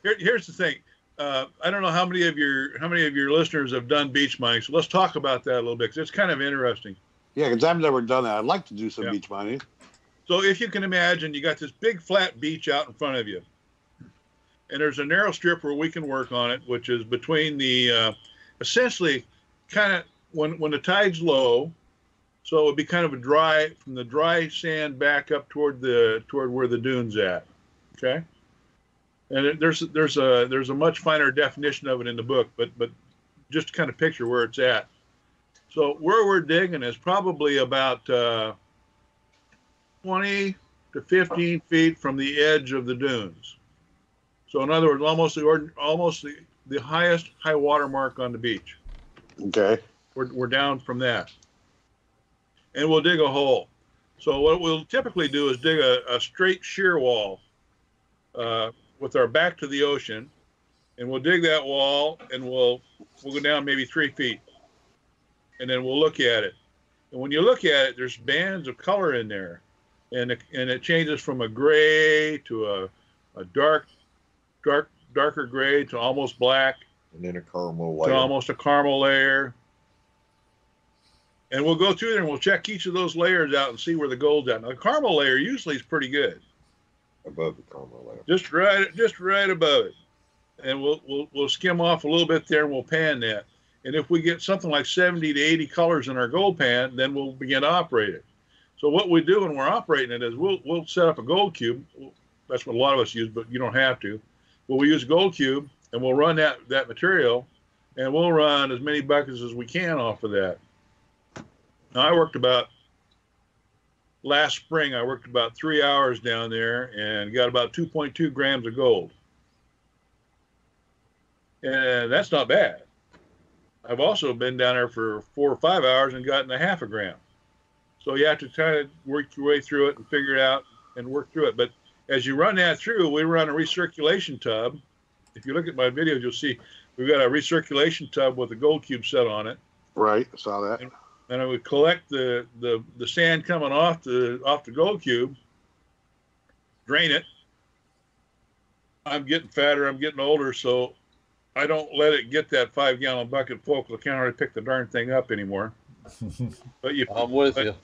here's the thing. I don't know how many of your listeners have done beach mining. So let's talk about that a little bit, because it's kind of interesting. Yeah, because I've never done that. I'd like to do some beach mining. So if you can imagine, you got this big flat beach out in front of you, and there's a narrow strip where we can work on it, which is between the essentially kind of when the tide's low. So it would be kind of from the dry sand back up toward where the dune's at. Okay. And there's a much finer definition of it in the book, but just to kind of picture where it's at. So where we're digging is probably about 20 to 15 feet from the edge of the dunes. So in other words, almost the highest high water mark on the beach. Okay. We're down from that. and we'll dig a hole. So what we'll typically do is dig a straight shear wall with our back to the ocean, and we'll dig that wall, and we'll go down maybe 3 feet, and then we'll look at it. And when you look at it, there's bands of color in there, and it changes from a gray to a darker gray to almost black, and then a caramel layer. to almost a caramel layer. And we'll go through there and we'll check each of those layers out and see where the gold's at. Now, the caramel layer usually is pretty good. Above the caramel layer. Just right above it. And we'll skim off a little bit there, and we'll pan that. And if we get something like 70 to 80 colors in our gold pan, then we'll begin to operate it. So what we do when we're operating it is we'll set up a gold cube. That's what a lot of us use, but you don't have to. Well, we use a gold cube, and we'll run that material, and we'll run as many buckets as we can off of that. Now, last spring, I worked about 3 hours down there and got about 2.2 grams of gold. And that's not bad. I've also been down there for 4 or 5 hours and gotten a half a gram. So you have to try to work your way through it and figure it out and work through it. But as you run that through, we run a recirculation tub. If you look at my videos, you'll see we've got a recirculation tub with a gold cube set on it. Right, I saw that. And I would collect the sand coming off the gold cube, drain it. I'm getting fatter, I'm getting older, so I don't let it get that 5-gallon bucket full because I can't hardly pick the darn thing up anymore. But I'm with you.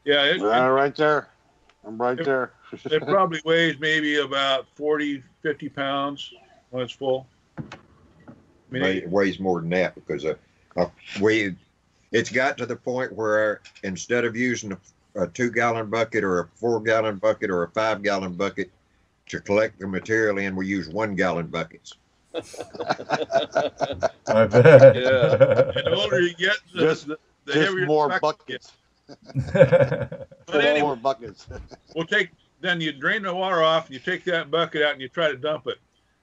Yeah, right there. I'm right there. It probably weighs maybe about 40, 50 pounds when it's full. I mean, It weighs more than that because it's got to the point where instead of using a 2-gallon bucket or a 4-gallon bucket or a 5-gallon bucket to collect the material in, we use 1-gallon buckets. I bet. Yeah. And the older you get, the heavier more the buckets. But anyway, more buckets. Then you drain the water off and you take that bucket out and you try to dump it.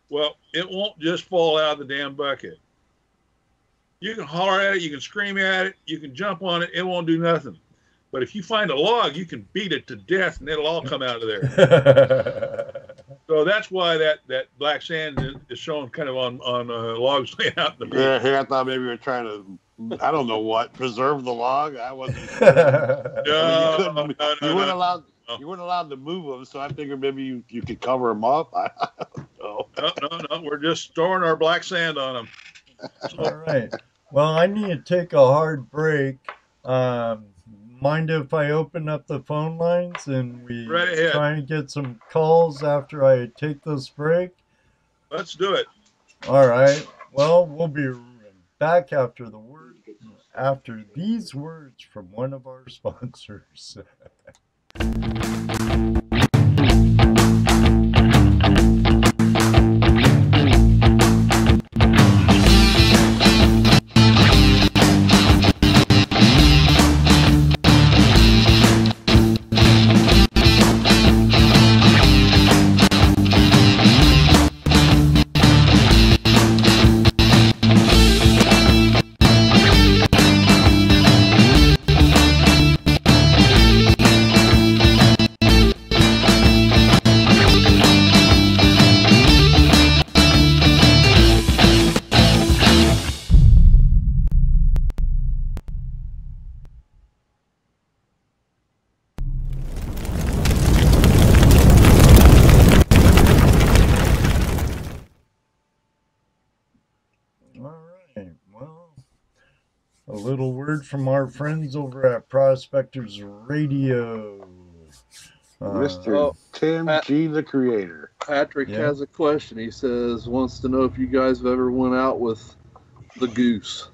Well, it won't just fall out of the damn bucket. You can holler at it, you can scream at it, you can jump on it, it won't do nothing. But if you find a log, you can beat it to death and it'll all come out of there. So that's why that black sand is shown kind of on logs laying out in the beach. Yeah, I thought maybe you were trying to, I don't know what, preserve the log. I wasn't sure. You weren't allowed to move them, so I figured maybe you could cover them up. I don't know. No, we're just storing our black sand on them. All right. Well, I need to take a hard break. Mind if I open up the phone lines and we try and get some calls after I take this break? Let's do it. All right. Well, we'll be back after these words from one of our sponsors. A little word from our friends over at Prospectors Radio. Mr. Tim G, the creator. Patrick has a question. He wants to know if you guys have ever went out with the goose.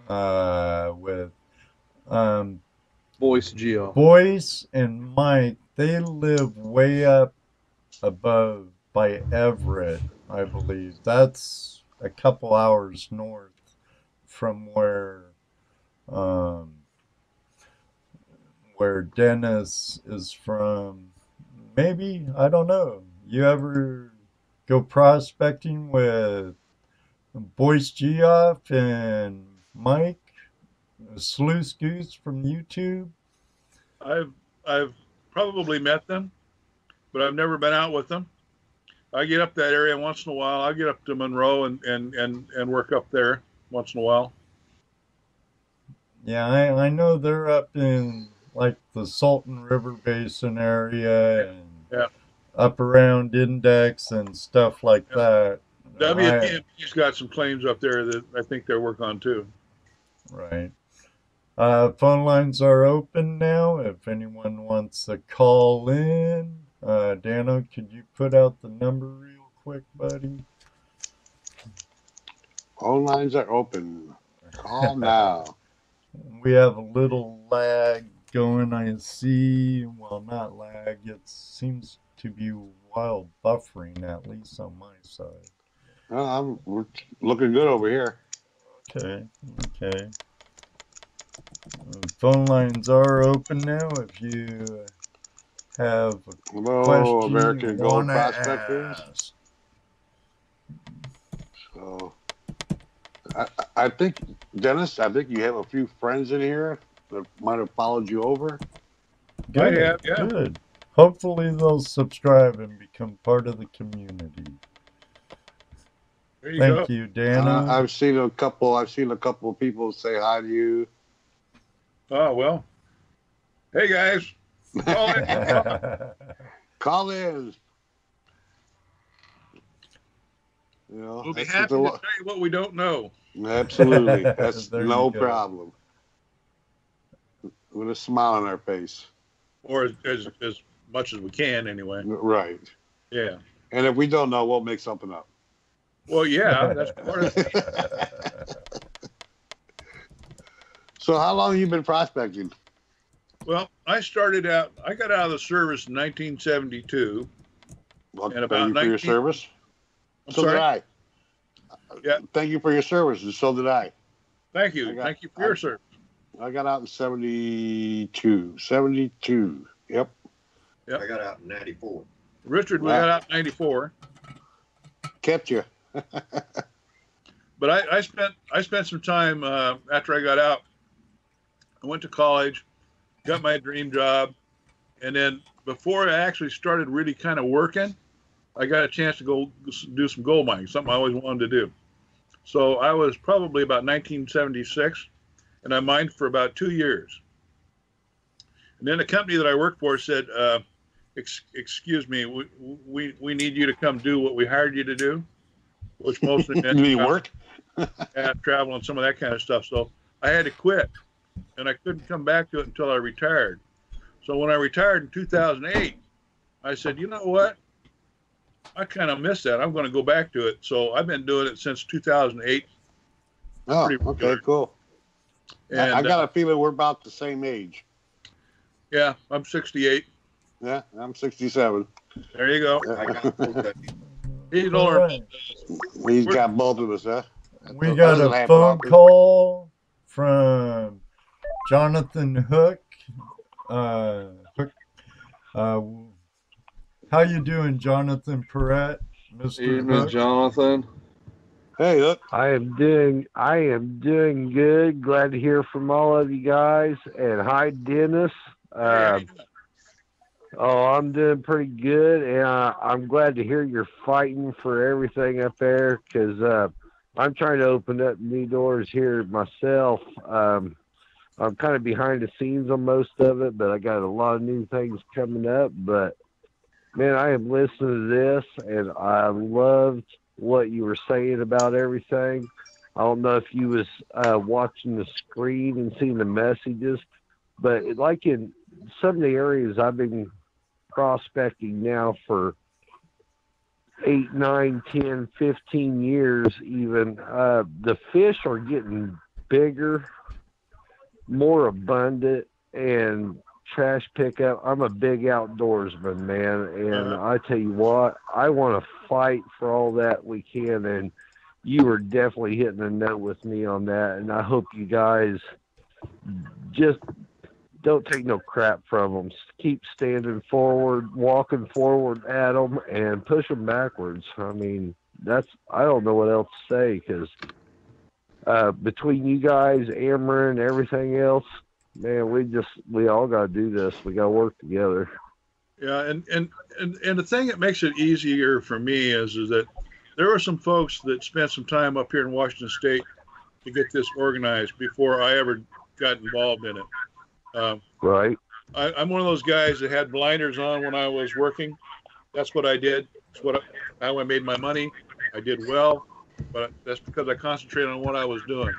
With Boyce Geo. Boyce and Mike, they live way up above by Everett, I believe. That's a couple hours north from where Dennis is from. Maybe, I don't know. You ever go prospecting with Boyce Geoff and Mike? Sluice Goose from YouTube? I've probably met them, but I've never been out with them. I get up that area once in a while. I get up to Monroe and work up there once in a while. Yeah, I know they're up in like the Salton River Basin area and Yeah. up around Index and stuff like Yeah. that. WPMP's got some claims up there that I think they work on too. Right. Phone lines are open now. If anyone wants to call in, Dano, could you put out the number real quick, buddy? Phone lines are open. Call now. We have a little lag going, I see. Well, not lag. It seems to be wild buffering, at least on my side. We're looking good over here. Okay. Phone lines are open now. If you have a Hello, question American you Gold wanna Prospectors. ask. So, I think, Dennis, you have a few friends in here that might have followed you over. Good, I have, yeah. good. Hopefully they'll subscribe and become part of the community. There you Thank go. you, Dana. I've seen a couple of people say hi to you. Oh, well. Hey, guys. Call in. Call in. You know, We'll be happy to tell you what we don't know. Absolutely. That's There no you go. problem. With a smile on our face. Or as much as we can, anyway. Right. Yeah. And if we don't know, we'll make something up. Well, yeah, that's part of it. So how long have you been prospecting? Well, I got out of the service in 1972. Well, And thank about you for your 19 service. I'm So sorry? did I. Yeah. Thank you for your service, and so did I. Thank you. Thank you for your service. I got out in 72. 72. Yep. I got out in 94. Richard, we Wow. got out in 94. Kept you. But I spent some time after I got out. I went to college, got my dream job, and then before I actually started really kind of working, I got a chance to go do some gold mining, something I always wanted to do. So I was probably about 1976, and I mined for about 2 years. And then the company that I worked for said, excuse me, we need you to come do what we hired you to do, which mostly meant You mean work? travel and some of that kind of stuff. So I had to quit, and I couldn't come back to it until I retired. So when I retired in 2008, I said, you know what? I kind of miss that. I'm going to go back to it. So I've been doing it since 2008. Oh, Pretty okay, good. cool. And I got a feeling we're about the same age. yeah, I'm 68. Yeah, I'm 67. There you go. I got both. He's All older. right. He's got both of us, huh? We got Doesn't a happen phone often. call from Jonathan Hook. How you doing, Jonathan Perrette? Mr. Evening, Hook? Jonathan. Hey, look. I am doing good. Glad to hear from all of you guys. And hi, Dennis. I'm doing pretty good, and I'm glad to hear you're fighting for everything up there, because I'm trying to open up new doors here myself. I'm kind of behind the scenes on most of it, but I got a lot of new things coming up. But man, I am listening to this, and I loved what you were saying about everything. I don't know if you was watching the screen and seeing the messages, but like in some of the areas I've been prospecting now for 8, 9, 10, 15 years even, the fish are getting bigger, more abundant, and trash pickup. I'm a big outdoorsman, man, and I tell you what, I want to fight for all that we can, and you were definitely hitting a note with me on that, and I hope you guys just don't take no crap from them. Keep standing forward, walking forward at them, and push them backwards. I mean, I don't know what else to say, because between you guys, Amber, and everything else, man, we all got to do this. We got to work together. Yeah, and the thing that makes it easier for me is that there were some folks that spent some time up here in Washington State to get this organized before I ever got involved in it. Right. I'm one of those guys that had blinders on when I was working. That's what I did. That's what how I made my money. I did well, but that's because I concentrated on what I was doing.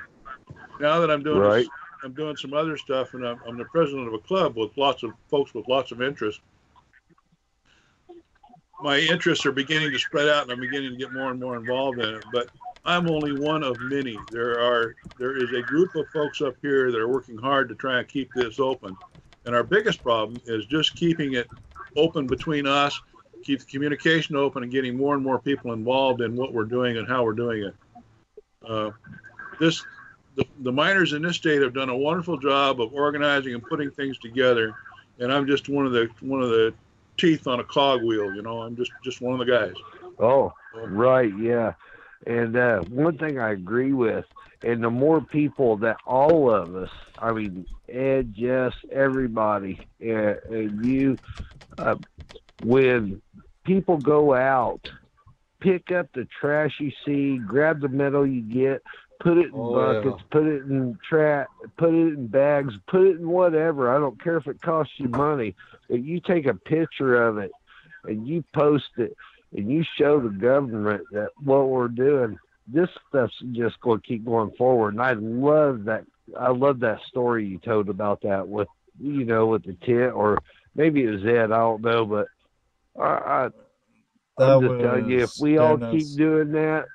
Now that I'm doing Right. I'm doing some other stuff, and I'm the president of a club with lots of folks with lots of interests. My interests are beginning to spread out, and I'm beginning to get more and more involved in it. But I'm only one of many. There is a group of folks up here that are working hard to try and keep this open. And our biggest problem is just keeping it open between us, keep the communication open, and getting more and more people involved in what we're doing and how we're doing it. The miners in this state have done a wonderful job of organizing and putting things together, and I'm just one of the teeth on a cogwheel. You know, I'm just one of the guys. Oh, right, yeah. And one thing I agree with, and the more people that all of us, I mean, Ed, Jess, everybody, and you, when people go out, pick up the trash you see, grab the metal you get, put it in buckets, put it in put it in bags, put it in whatever. I don't care if it costs you money. But you take a picture of it and you post it and you show the government that what we're doing, this stuff's just going to keep going forward. And I love that. I love that story you told about that with, you know, with the tent, or maybe it was Ed, I don't know, but I'm just telling you, if we all keep doing that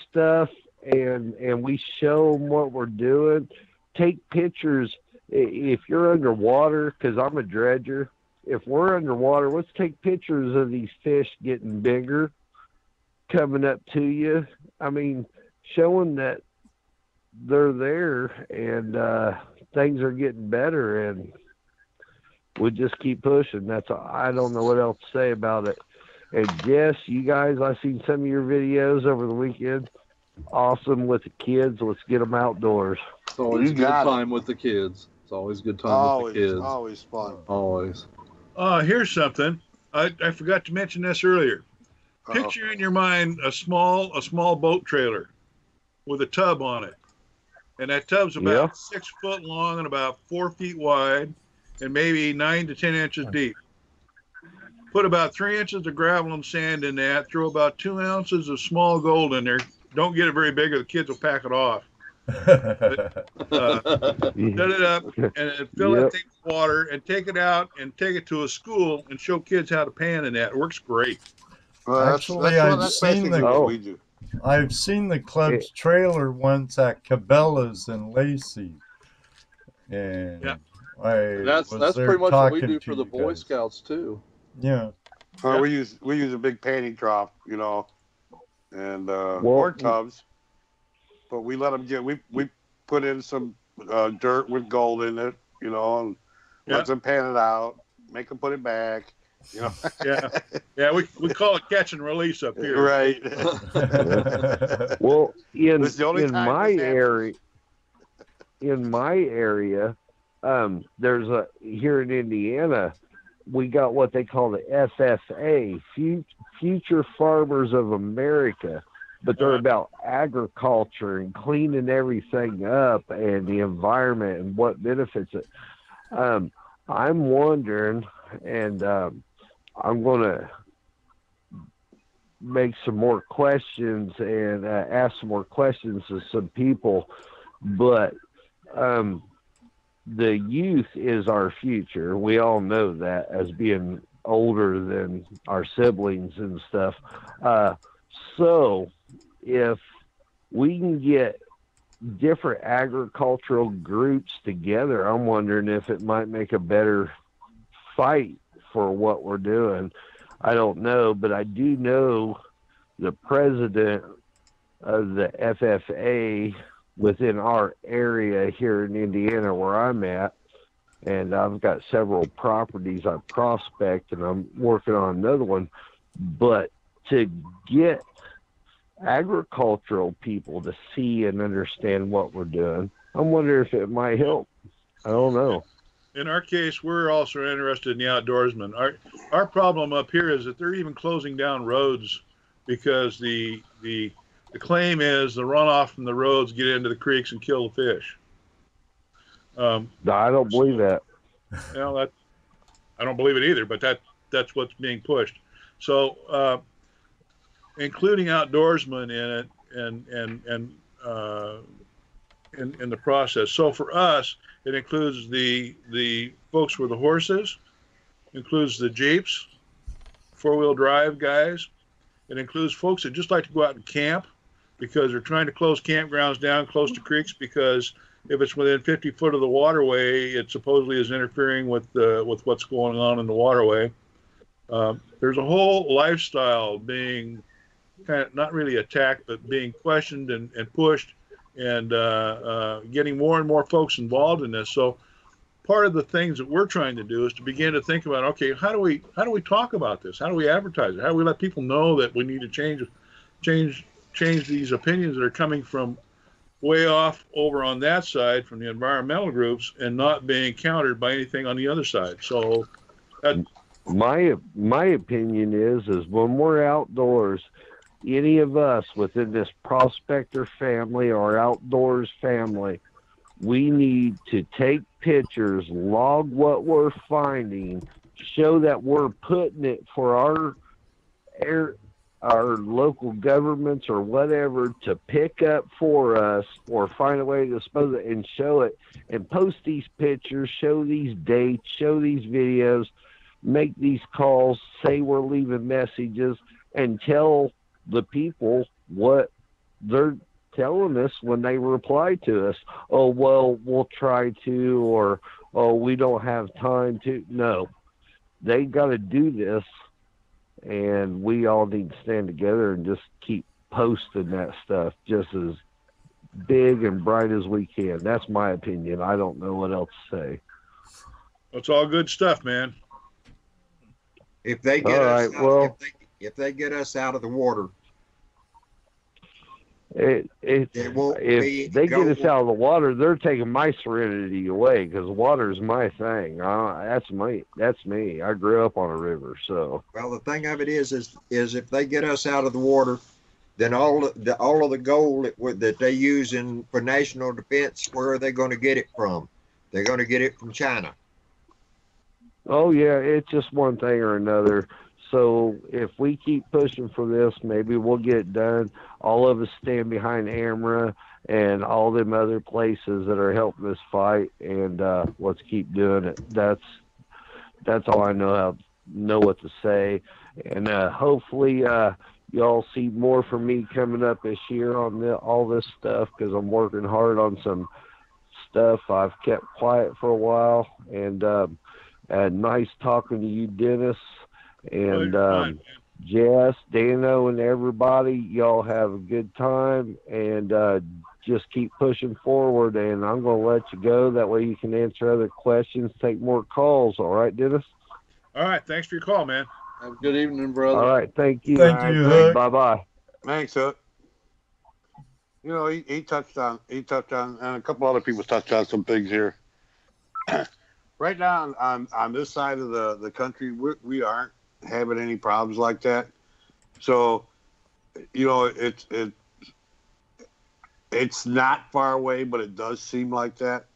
stuff and we show them what we're doing, take pictures. If you're underwater, because I'm a dredger, if we're underwater, let's take pictures of these fish getting bigger, coming up to you. I mean, showing that they're there and things are getting better, and we just keep pushing. That's all. I don't know what else to say about it. And Jess, you guys, I've seen some of your videos over the weekend. Awesome with the kids. Let's get them outdoors. It's always a good time with the kids. It's always a good time with the kids. Always fun. Always. Here's something. I forgot to mention this earlier. Picture in your mind a small boat trailer with a tub on it. And that tub's about 6 foot long and about 4 feet wide and maybe 9 to 10 inches deep. Put about 3 inches of gravel and sand in that. Throw about 2 ounces of small gold in there. Don't get it very big or the kids will pack it off. But, set it up and fill that thing with water and take it out and take it to a school and show kids how to pan in that. It works great. Well, Actually, I've seen the club's trailer once at Cabela's in Lacey, and that's pretty much what we do for the Boy Scouts too. Yeah, we use a big panning trough, you know, and or tubs, but we let them get we put in some dirt with gold in it, you know, and let them pan it out, make them put it back. You know? yeah. We call it catch and release up here. Right. Well, in my area, there's here in Indiana, we got what they call the FFA, Future Farmers of America, but they're about agriculture and cleaning everything up and the environment and what benefits it. I'm wondering, and I'm going to make some more questions and ask some more questions to some people, but the youth is our future. We all know that as being older than our siblings and stuff. So if we can get different agricultural groups together, I'm wondering if it might make a better fight for what we're doing. I don't know, but I do know the president of the FFA within our area here in Indiana where I'm at, and I've got several properties I prospect, and I'm working on another one. But to get agricultural people to see and understand what we're doing. I'm wondering if it might help. I don't know. In our case, we're also interested in the outdoorsmen. Our problem up here is that they're even closing down roads because the claim is the runoff from the roads get into the creeks and kill the fish. I don't believe that. Well, I don't believe it either, but that's what's being pushed. So, including outdoorsmen in it and in the process. So for us, it includes the folks with the horses, includes the Jeeps, four-wheel drive guys. It includes folks that just like to go out and camp because they're trying to close campgrounds down close to creeks because if it's within 50 foot of the waterway, it supposedly is interfering with what's going on in the waterway. There's a whole lifestyle being kind of not really attacked, but being questioned and pushed, and getting more and more folks involved in this. So part of the things that we're trying to do is to begin to think about, okay, how do we talk about this? How do we advertise it? How do we let people know that we need to change these opinions that are coming from way off over on that side from the environmental groups and not being countered by anything on the other side? So my opinion is when we're outdoors, any of us within this prospector family or outdoors family, we need to take pictures, log what we're finding, show that we're putting it for our local governments or whatever to pick up for us, or find a way to dispose it and show it, and post these pictures, show these dates, show these videos, make these calls, say we're leaving messages, and tell the people what they're telling us when they reply to us. Oh, well, we'll try to, or, oh, we don't have time to. No, they got to do this, and we all need to stand together and just keep posting that stuff just as big and bright as we can. That's my opinion. I don't know what else to say. It's all good stuff, man. If they get us out, if they get us out of the water, if they get us out of the water, they're taking my serenity away, because water is my thing. That's me. I grew up on a river, so. Well, the thing of it is if they get us out of the water, then all of the gold that they use for national defense, where are they going to get it from? They're going to get it from China. Oh yeah, it's just one thing or another. So if we keep pushing for this, maybe we'll get it done. All of us stand behind AMRA and all them other places that are helping us fight, and let's keep doing it. That's all I know what to say. And hopefully y'all see more from me coming up this year on all this stuff, because I'm working hard on some stuff. I've kept quiet for a while, and nice talking to you, Dennis. And Jess, Dano, and everybody, y'all have a good time, and just keep pushing forward. And I'm going to let you go. That way you can answer other questions, take more calls. All right, Dennis? All right. Thanks for your call, man. Have a good evening, brother. All right. Thank you. Thank you, Hook. Bye-bye. Thanks, Hook. You know, he touched on, and a couple other people touched on some things here. Right now on this side of the country, we aren't having any problems like that. So, you know, it's not far away, but it does seem like that.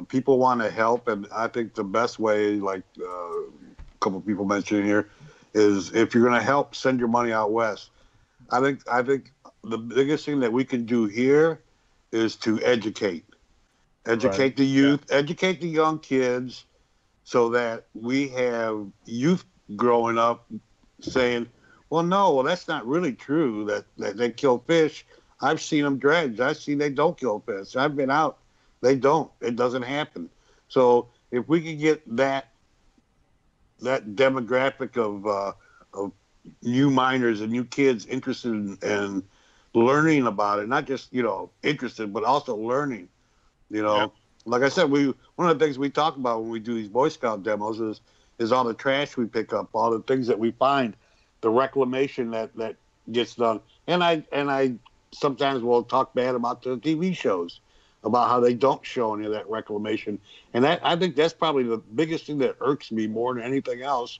People want to help, and I think the best way, like a couple of people mentioned here, is if you're going to help, send your money out west. I think the biggest thing that we can do here is to educate right. The youth, educate the young kids, so that we have youth growing up saying, well, that's not really true that they kill fish. I've seen them dredge. I've seen they don't kill fish. I've been out. They don't. It doesn't happen. So if we could get that demographic of new miners and new kids interested in learning about it, not just, interested, but also learning, Yeah. Like I said, one of the things we talk about when we do these Boy Scout demos is all the trash we pick up, all the things that we find, the reclamation that gets done. And I sometimes will talk bad about the TV shows, about how they don't show any of that reclamation. And I think that's probably the biggest thing that irks me more than anything else,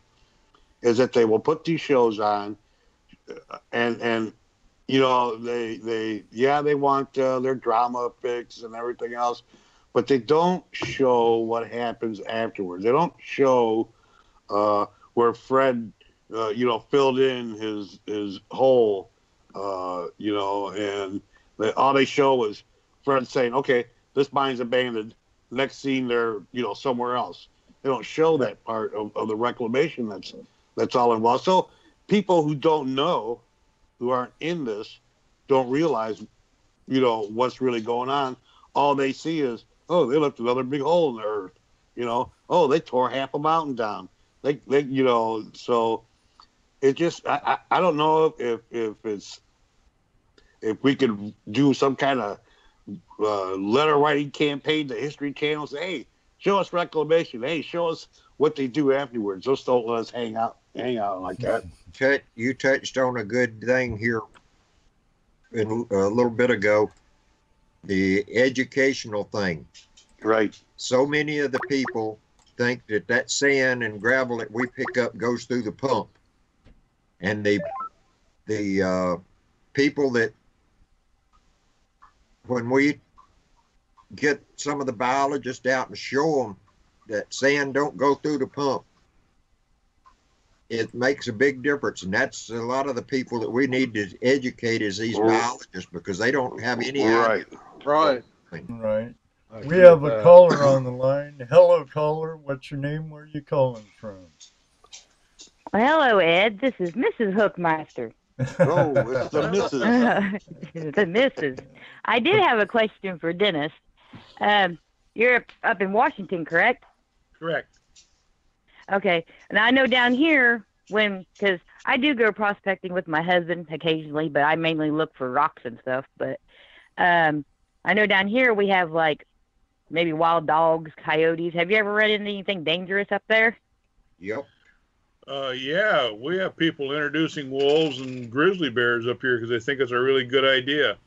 is that they will put these shows on, and you know, they want their drama fix and everything else, but they don't show what happens afterwards. They don't show where Fred, filled in his hole, and all they show was Fred saying, "Okay, this mine's abandoned." Next scene, they're somewhere else. They don't show that part of the reclamation that's all involved. So people who don't know, who aren't in this, don't realize, what's really going on. All they see is, oh, they left another big hole in the earth. Oh, they tore half a mountain down. They so it just, I don't know if we could do some kind of letter writing campaign to History Channel, say, hey, show us reclamation. Hey, show us what they do afterwards. Just don't let us hang out like that. You touched on a good thing here a little bit ago, the educational thing. Right. So many of the people think that sand and gravel that we pick up goes through the pump, and the people that, when we get some of the biologists out and show them that sand don't go through the pump, it makes a big difference. And that's a lot of the people that we need to educate is these biologists, because they don't have any idea. Right. We have a caller on the line. Hello, caller. What's your name? Where are you calling from? Well, hello, Ed. This is Mrs. Hookmeister. Oh, it's the Mrs. The Mrs. I did have a question for Dennis. You're up in Washington, correct? Correct. Okay. And I know down here, because I do go prospecting with my husband occasionally, but I mainly look for rocks and stuff. But I know down here we have maybe wild dogs, coyotes. Have you ever run into anything dangerous up there? Yep. Yeah, we have people introducing wolves and grizzly bears up here because they think it's a really good idea.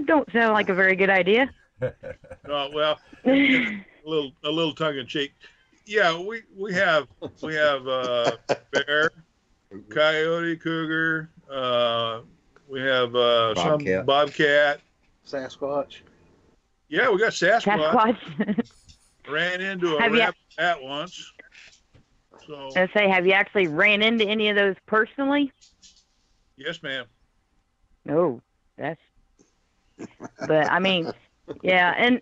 Don't sound like a very good idea. Well, a little tongue in cheek. Yeah, we have bear, coyote, cougar. We have some bobcat, Sasquatch. Yeah, we got Sasquatch. Ran into a rabbit at once. So I say, have you actually ran into any of those personally? Yes, ma'am. No, but I mean, yeah, and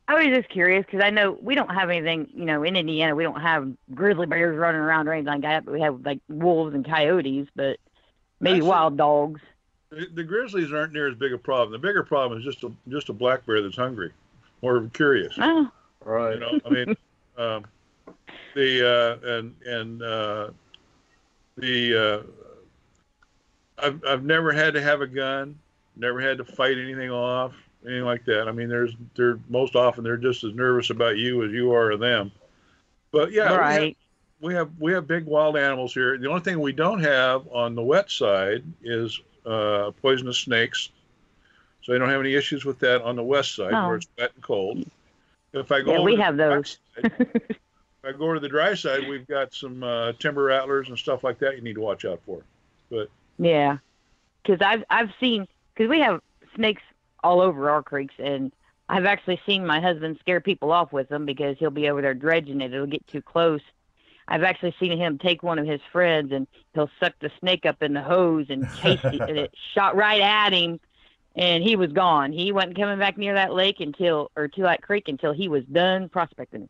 I was just curious because I know we don't have anything, in Indiana, we don't have grizzly bears running around or anything like that, but we have wolves and coyotes, but maybe actually, wild dogs. The grizzlies aren't near as big a problem. The bigger problem is just a black bear that's hungry or curious. Oh. Right. I mean, I've never had to have a gun, never had to fight anything off, anything like that. I mean, they're most often they're just as nervous about you as you are of them. But yeah, right. we have big wild animals here. The only thing we don't have on the wet side is poisonous snakes. So I don't have any issues with that on the west side where it's wet and cold. If I go we have those. If I go to the dry side, we've got some timber rattlers and stuff like that you need to watch out for. But yeah, because I've seen, because we have snakes all over our creeks, and I've actually seen my husband scare people off with them because he'll be over there dredging it. It'll get too close. I've actually seen him take one of his friends and he'll suck the snake up in the hose and chase it, and it shot right at him, and he was gone. He wasn't coming back near that lake to that creek until he was done prospecting.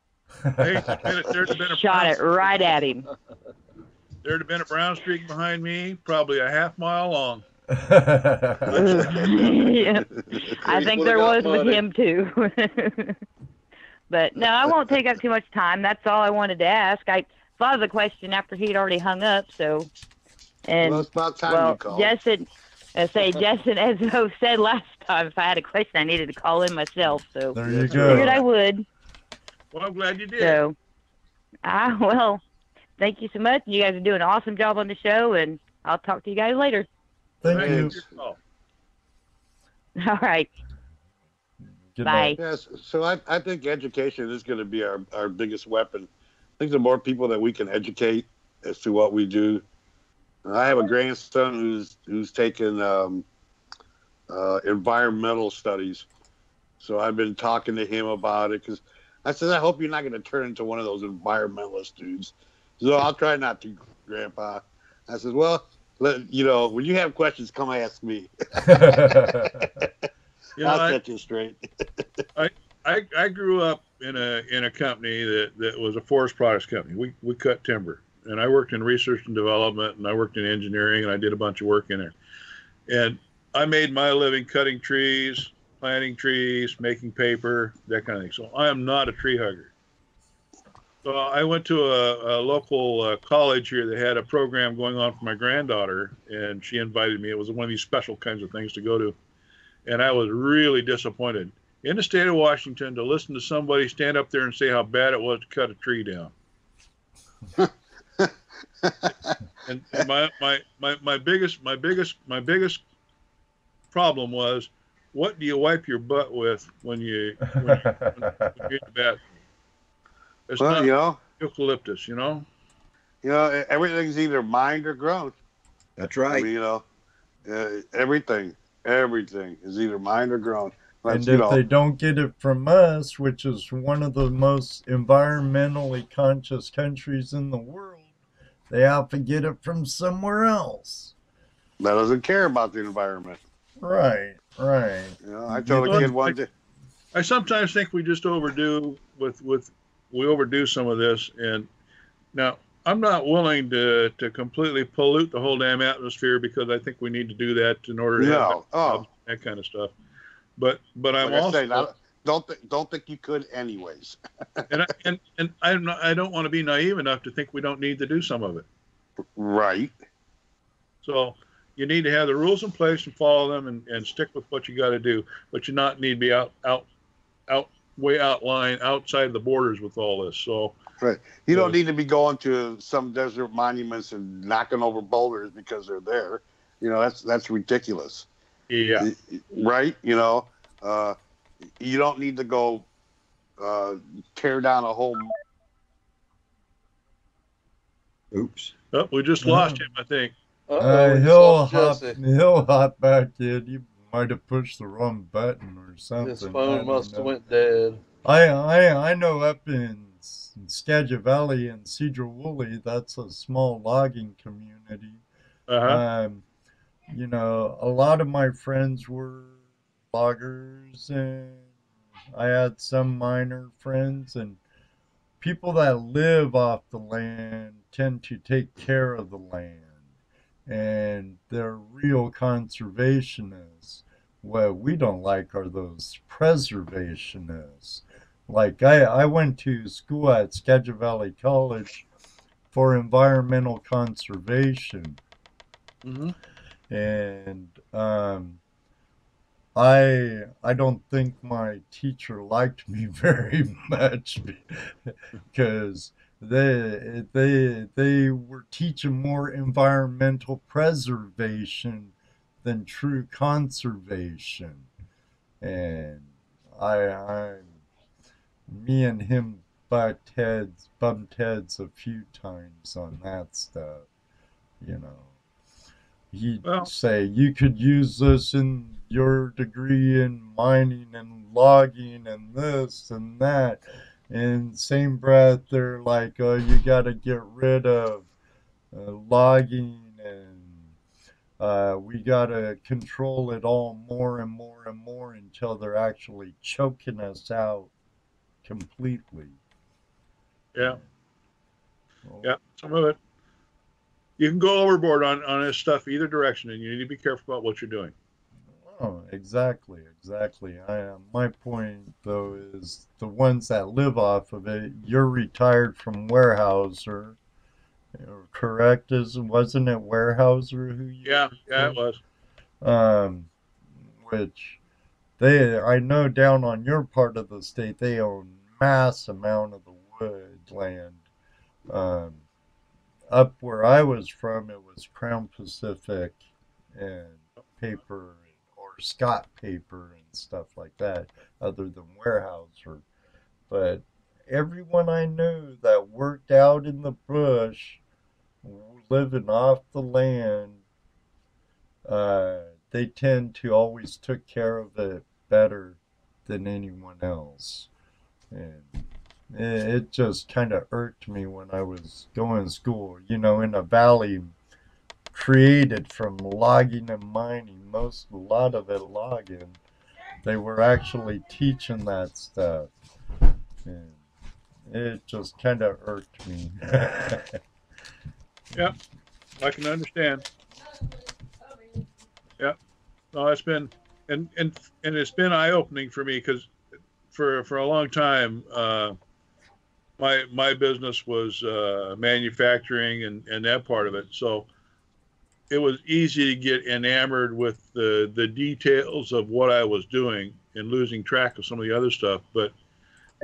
Hey, shot it right at him. There'd have been a brown streak behind me, probably a half mile long. Yeah. I think there was with him too. But no, I won't take up too much time. That's all I wanted to ask. I thought of the question after he'd already hung up. So, and it's about time you called. Justin, as Ezzo said last time, if I had a question, I needed to call in myself. So there you go. Figured I would. Well, I'm glad you did. So, well, thank you so much. You guys are doing an awesome job on the show, and I'll talk to you guys later. Thank you. All right. Good Bye. night. Yes, so I think education is going to be our biggest weapon. I think the more people that we can educate as to what we do. I have a grandson who's taken environmental studies, so I've been talking to him about it because I said, I hope you're not going to turn into one of those environmentalist dudes. So I'll try not to, Grandpa. I said, well, when you have questions, come ask me. I'll set you straight. I grew up in a company that was a forest products company. We cut timber, and I worked in research and development, and I worked in engineering, and I did a bunch of work in there. And I made my living cutting trees, planting trees, making paper, that kind of thing. So I am not a tree hugger. So I went to a local college here that had a program going on for my granddaughter, and she invited me. It was one of these special kinds of things to go to. And I was really disappointed in the state of Washington to listen to somebody stand up there and say how bad it was to cut a tree down. and my biggest problem was, what do you wipe your butt with when you're in the bathroom? It's not eucalyptus, everything's either mined or grown. That's right. Everything is either mined or grown. And if they don't get it from us, which is one of the most environmentally conscious countries in the world, they have to get it from somewhere else. That doesn't care about the environment. Right. I told a kid one day. I sometimes think we just overdo we overdo some of this, and now I'm not willing to completely pollute the whole damn atmosphere, because I think we need to do that in order to have that kind of stuff. But I'm also don't think you could anyways. and I don't want to be naive enough to think we don't need to do some of it. Right. So you need to have the rules in place and follow them and stick with what you got to do, but you not need to be way outlying outside the borders with all this. So right. You don't need to be going to some desert monuments and knocking over boulders because they're there. That's ridiculous. Yeah. Right. You don't need to go tear down a whole. Oops. Oh, we just lost him, I think. He'll hop back in. You might have pushed the wrong button or something. His phone must have went dead. I know up in Skagit Valley and Cedar Woolley, that's a small logging community. Uh-huh. A lot of my friends were loggers, and I had some minor friends, and people that live off the land tend to take care of the land, and they're real conservationists. What we don't like are those preservationists. Like I went to school at Skagit Valley College for environmental conservation. Mm-hmm. And I don't think my teacher liked me very much, because they were teaching more environmental preservation than true conservation. And me and him bumped heads a few times on that stuff. He'd say, you could use this in your degree in mining and logging and this and that. In the same breath, they're like, oh, you got to get rid of logging, and we got to control it all more and more and more until they're actually choking us out completely. Yeah. Yeah, some of it. You can go overboard on this stuff either direction, and you need to be careful about what you're doing. Oh, exactly. My point, though, is the ones that live off of it, you're retired from Weyerhaeuser, correct? Wasn't it Weyerhaeuser who you... Yeah, it was. Which I know down on your part of the state, they own mass amount of the wood land. up where I was from, it was Crown Pacific and paper or Scott paper and stuff like that, other than Weyerhaeuser. But everyone I knew that worked out in the bush, living off the land, uh, they tend to always took care of it better than anyone else. And it just kind of irked me when I was going to school, in a valley created from logging and mining, a lot of it logging. They were actually teaching that stuff. And it just kind of irked me. Yep, I can understand. Yeah, no, it's been and it's been eye opening for me because for a long time, my business was manufacturing and that part of it. So it was easy to get enamored with the details of what I was doing and losing track of some of the other stuff. But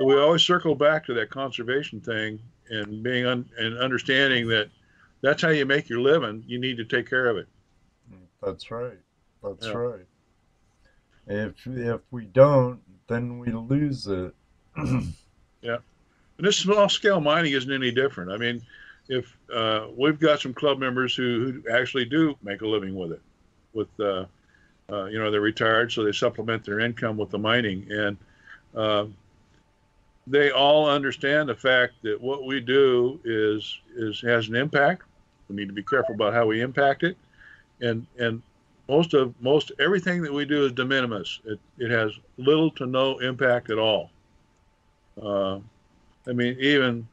we always circle back to that conservation thing and being and understanding that that's how you make your living. You need to take care of it. That's right. That's right. If we don't, then we lose it. Yeah. And this small scale mining isn't any different. I mean, if we've got some club members who actually do make a living with it, with they're retired, so they supplement their income with the mining, and they all understand the fact that what we do has an impact. We need to be careful about how we impact it, and most everything that we do is de minimis. It has little to no impact at all. I mean, even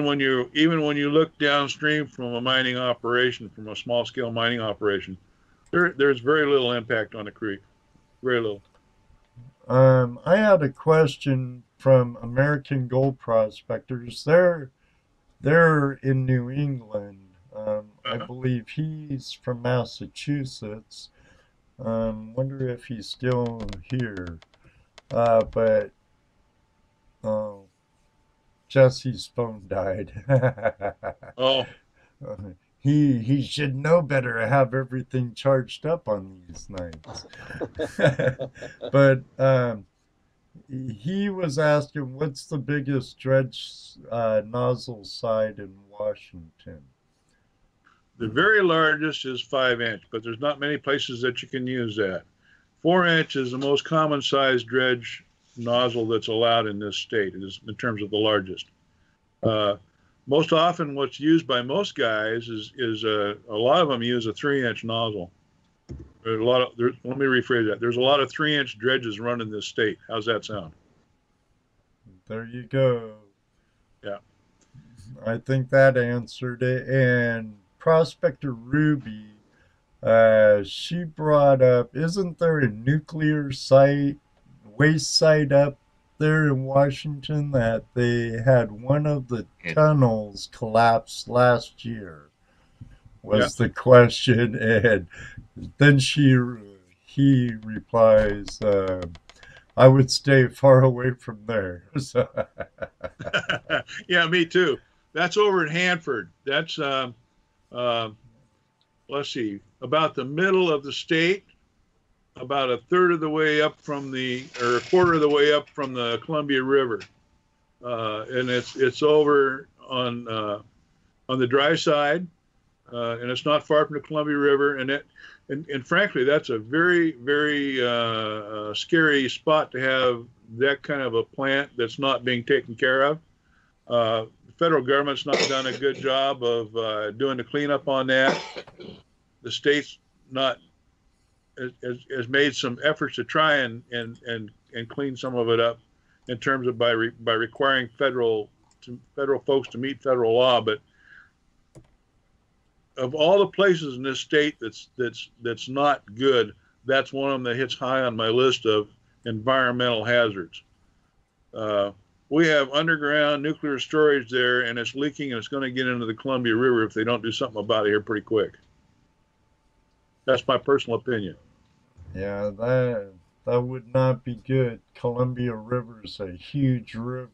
when you look downstream from a mining operation, from a small scale mining operation, there's very little impact on the creek, very little. I had a question from American Gold Prospectors. They're in New England. I believe he's from Massachusetts. Wonder if he's still here. But Jesse's phone died. Oh. He should know better to have everything charged up on these nights. But he was asking, what's the biggest dredge nozzle side in Washington? The very largest is 5-inch, but there's not many places that you can use that. 4-inch is the most common size dredge nozzle that's allowed in this state, in terms of the largest. Most often what's used by most guys is a lot of them use a 3-inch nozzle. Let me rephrase that. There's a lot of 3-inch dredges run in this state. How's that sound? There you go. Yeah. I think that answered it. And Prospector Ruby, she brought up, isn't there a nuclear waste site up there in Washington that they had one of the tunnels collapsed last year? Was the question, and then he replies, I would stay far away from there. So. Yeah, me too. That's over at Hanford. That's let's see, about the middle of the state, about a third of the way up or a quarter of the way up from the Columbia River, and it's over on the dry side, and it's not far from the Columbia River, and frankly, that's a very, very scary spot to have that kind of a plant that's not being taken care of. The federal government's not done a good job of doing the cleanup on that. The state's has made some efforts to try and clean some of it up in terms of by requiring federal folks to meet federal law. But of all the places in this state that's not good, that's one of them that hits high on my list of environmental hazards. We have underground nuclear storage there, and it's leaking, and it's going to get into the Columbia River if they don't do something about it here pretty quick. That's my personal opinion. Yeah, that would not be good. Columbia River is a huge river.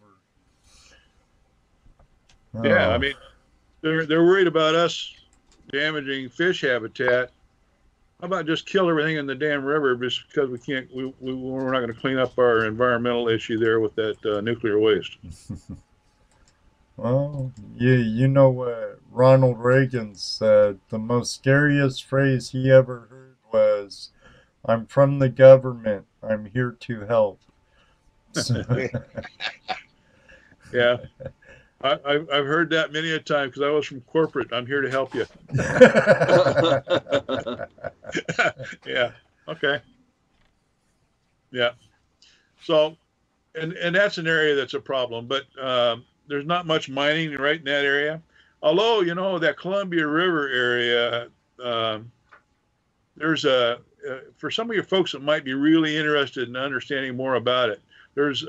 Yeah, I mean, they're worried about us damaging fish habitat. How about just kill everything in the damn river just because we're not going to clean up our environmental issue there with that nuclear waste? Well, you know what Ronald Reagan said? The most scariest phrase he ever heard was, "I'm from the government. I'm here to help." Yeah, I've heard that many a time because I was from corporate. I'm here to help you. Yeah. Okay. Yeah. So, and that's an area that's a problem, but there's not much mining right in that area. Although, you know, that Columbia River area, there's for some of your folks that might be really interested in understanding more about it, there's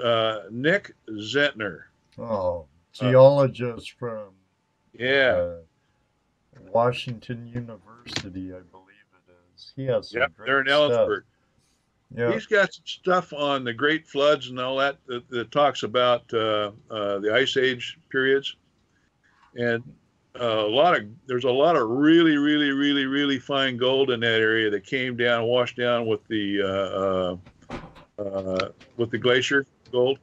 Nick Zentner. Oh, geologist from yeah, Washington University, I believe it is. He has some great they're in stuff. Ellensburg. Yeah. He's got some stuff on the Great Floods and all that that talks about the Ice Age periods, and there's a lot of really, really, really, really fine gold in that area that came down, washed down with the glacier gold.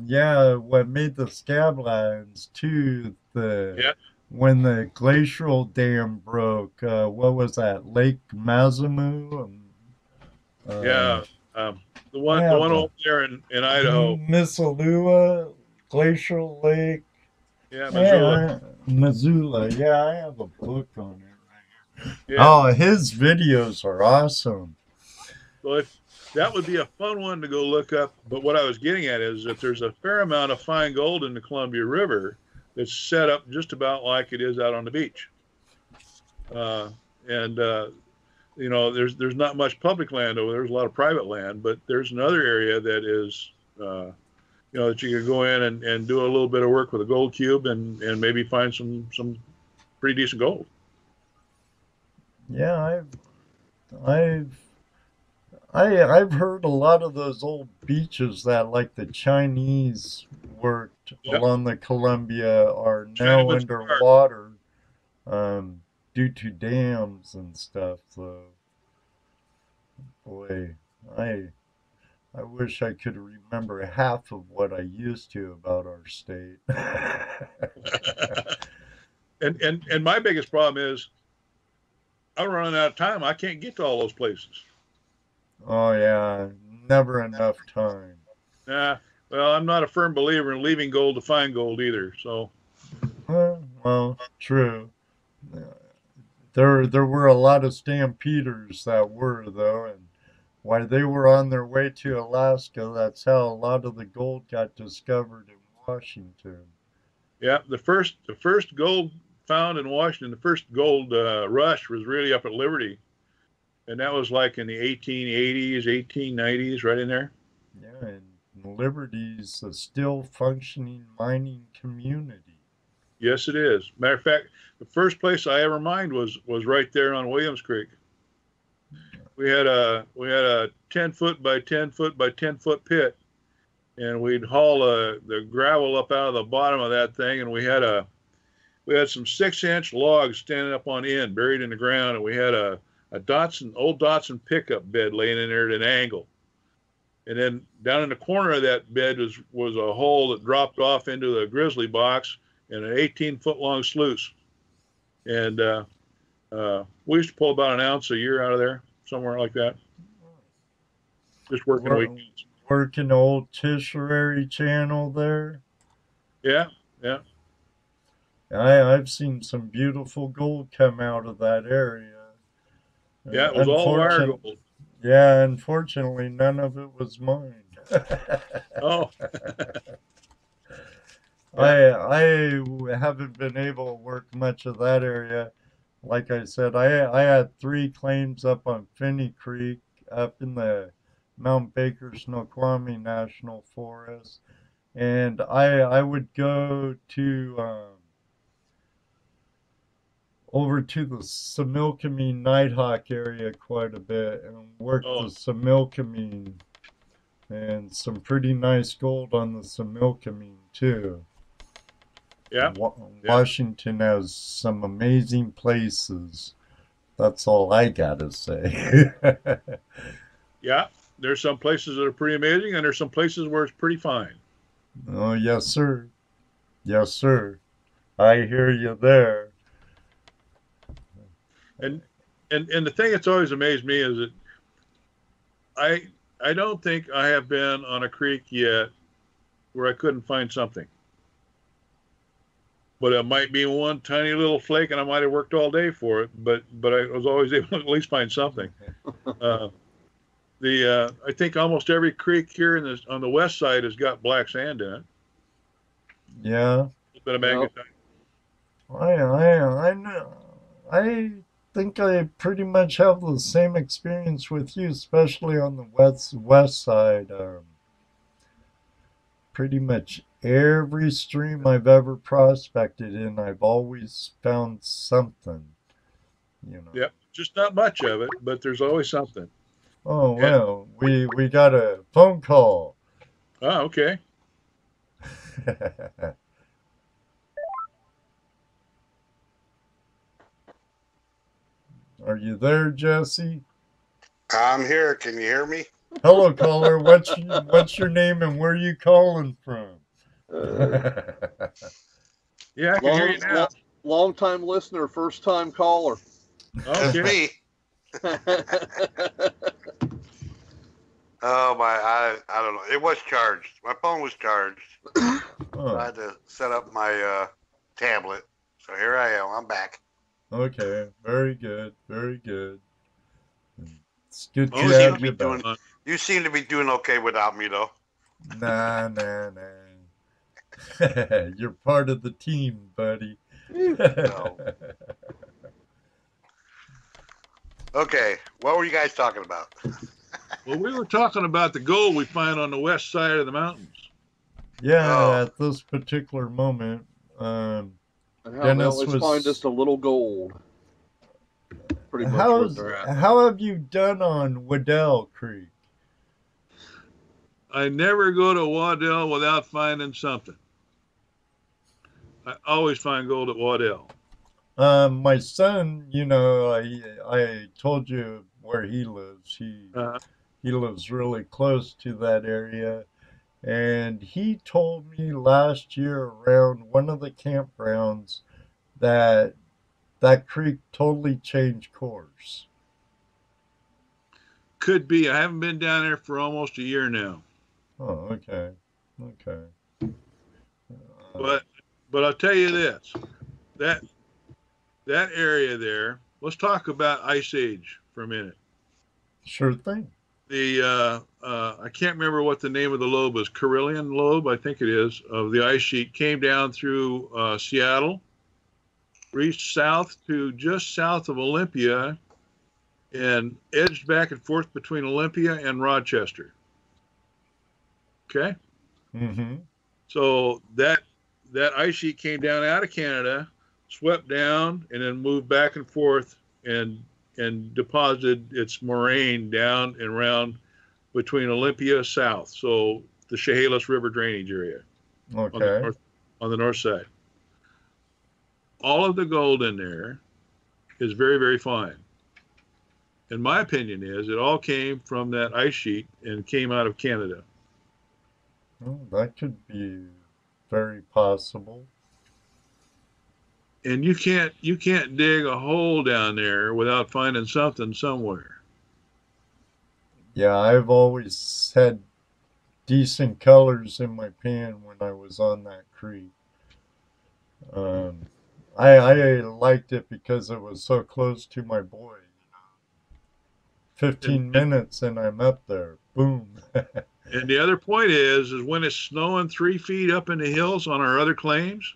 Yeah, what made the scab lines too? When the glacial dam broke, what was that? Lake Mazamu? The one over there in Idaho. Missoula Glacial Lake. Yeah, Missoula. Missoula. Yeah, I have a book on it right here. Yeah. Oh, his videos are awesome. Well, that would be a fun one to go look up. But what I was getting at is that there's a fair amount of fine gold in the Columbia River that's set up just about like it is out on the beach. You know, there's not much public land over there. There's a lot of private land, but there's another area that is, you know, that you could go in and do a little bit of work with a gold cube and maybe find some pretty decent gold. Yeah, I've heard a lot of those old beaches that like the Chinese worked along the Columbia are now underwater due to dams and stuff. So, boy, I wish I could remember half of what I used to about our state. and my biggest problem is I'm running out of time. I can't get to all those places. Oh yeah, never enough time. Yeah, well, I'm not a firm believer in leaving gold to find gold either. So, well, true. There were a lot of stampeders that were though, and while they were on their way to Alaska, that's how a lot of the gold got discovered in Washington. Yeah, the first gold found in Washington, the first gold rush was really up at Liberty. And that was like in the 1880s, 1890s, right in there. Yeah, and Liberty's a still functioning mining community. Yes, it is. Matter of fact, the first place I ever mined was right there on Williams Creek. We had a 10-foot by 10-foot by 10-foot pit, and we'd haul the gravel up out of the bottom of that thing, and we had some 6-inch logs standing up on end, buried in the ground, and we had a old Datsun pickup bed laying in there at an angle. And then down in the corner of that bed was a hole that dropped off into the grizzly box and an 18-foot long sluice. And we used to pull about an ounce a year out of there, somewhere like that. Just working weekends. Working old Tertiary channel there. Yeah. I've seen some beautiful gold come out of that area. Yeah, it was all wire gold. Yeah, unfortunately, none of it was mine. Oh. I haven't been able to work much of that area. Like I said, I had 3 claims up on Finney Creek, up in the Mount Baker Snoqualmie National Forest, and I would go to over to the Similkameen Nighthawk area quite a bit and worked the Similkameen, and some pretty nice gold on the Similkameen too. Yeah. Washington has some amazing places. That's all I gotta say. Yeah. There's some places that are pretty amazing, and there's some places where it's pretty fine. Oh, yes, sir. Yes, sir. I hear you there. And the thing that's always amazed me is that I don't think I have been on a creek yet where I couldn't find something. But it might be one tiny little flake, and I might have worked all day for it. But I was always able to at least find something. I think almost every creek here on the west side has got black sand in it. Yeah. A bit of magnetite. I know. I think I pretty much have the same experience with you, especially on the west side. Pretty much every stream I've ever prospected in, I've always found something. Yep, just not much of it, but there's always something. Oh well, we got a phone call. Oh, okay. Are you there, Jesse? I'm here. Can you hear me? Hello, caller. What's your name and where are you calling from? Yeah, I can hear you now. Long-time listener, first-time caller. That's me. Oh my! I don't know. It was charged. My phone was charged. Oh. I had to set up my tablet. So here I am. I'm back. Okay, very good, very good. It's good to You have you back. You seem to be doing okay without me, though. Nah. You're part of the team, buddy. No. Okay, what were you guys talking about? Well, we were talking about the gold we find on the west side of the mountains. Yeah, at this particular moment, and how Dennis they always find just a little gold. Pretty much where they're at. How have you done on Waddell Creek? I never go to Waddell without finding something. I always find gold at Waddell. My son, I told you where he lives. He lives really close to that area. And he told me last year around one of the campgrounds that creek totally changed course. Could be. I haven't been down there for almost a year now. Oh, okay. But I'll tell you this, that area there. Let's talk about Ice Age for a minute. Sure thing. I can't remember what the name of the lobe is. Carillion lobe, I think it is, of the ice sheet came down through Seattle, reached south to just south of Olympia, and edged back and forth between Olympia and Rochester. Okay. Mm-hmm. So that ice sheet came down out of Canada, swept down, and then moved back and forth and deposited its moraine down and around between Olympia south. So the Chehalis River drainage area. Okay. On the north side. All of the gold in there is very, very fine. And my opinion is it all came from that ice sheet and came out of Canada. Well, that could be very possible. And you can't dig a hole down there without finding something somewhere. Yeah, I've always had decent colors in my pan when I was on that creek. I liked it because it was so close to my boy. 15 minutes and I'm up there. Boom. And the other point is when it's snowing 3 feet up in the hills on our other claims,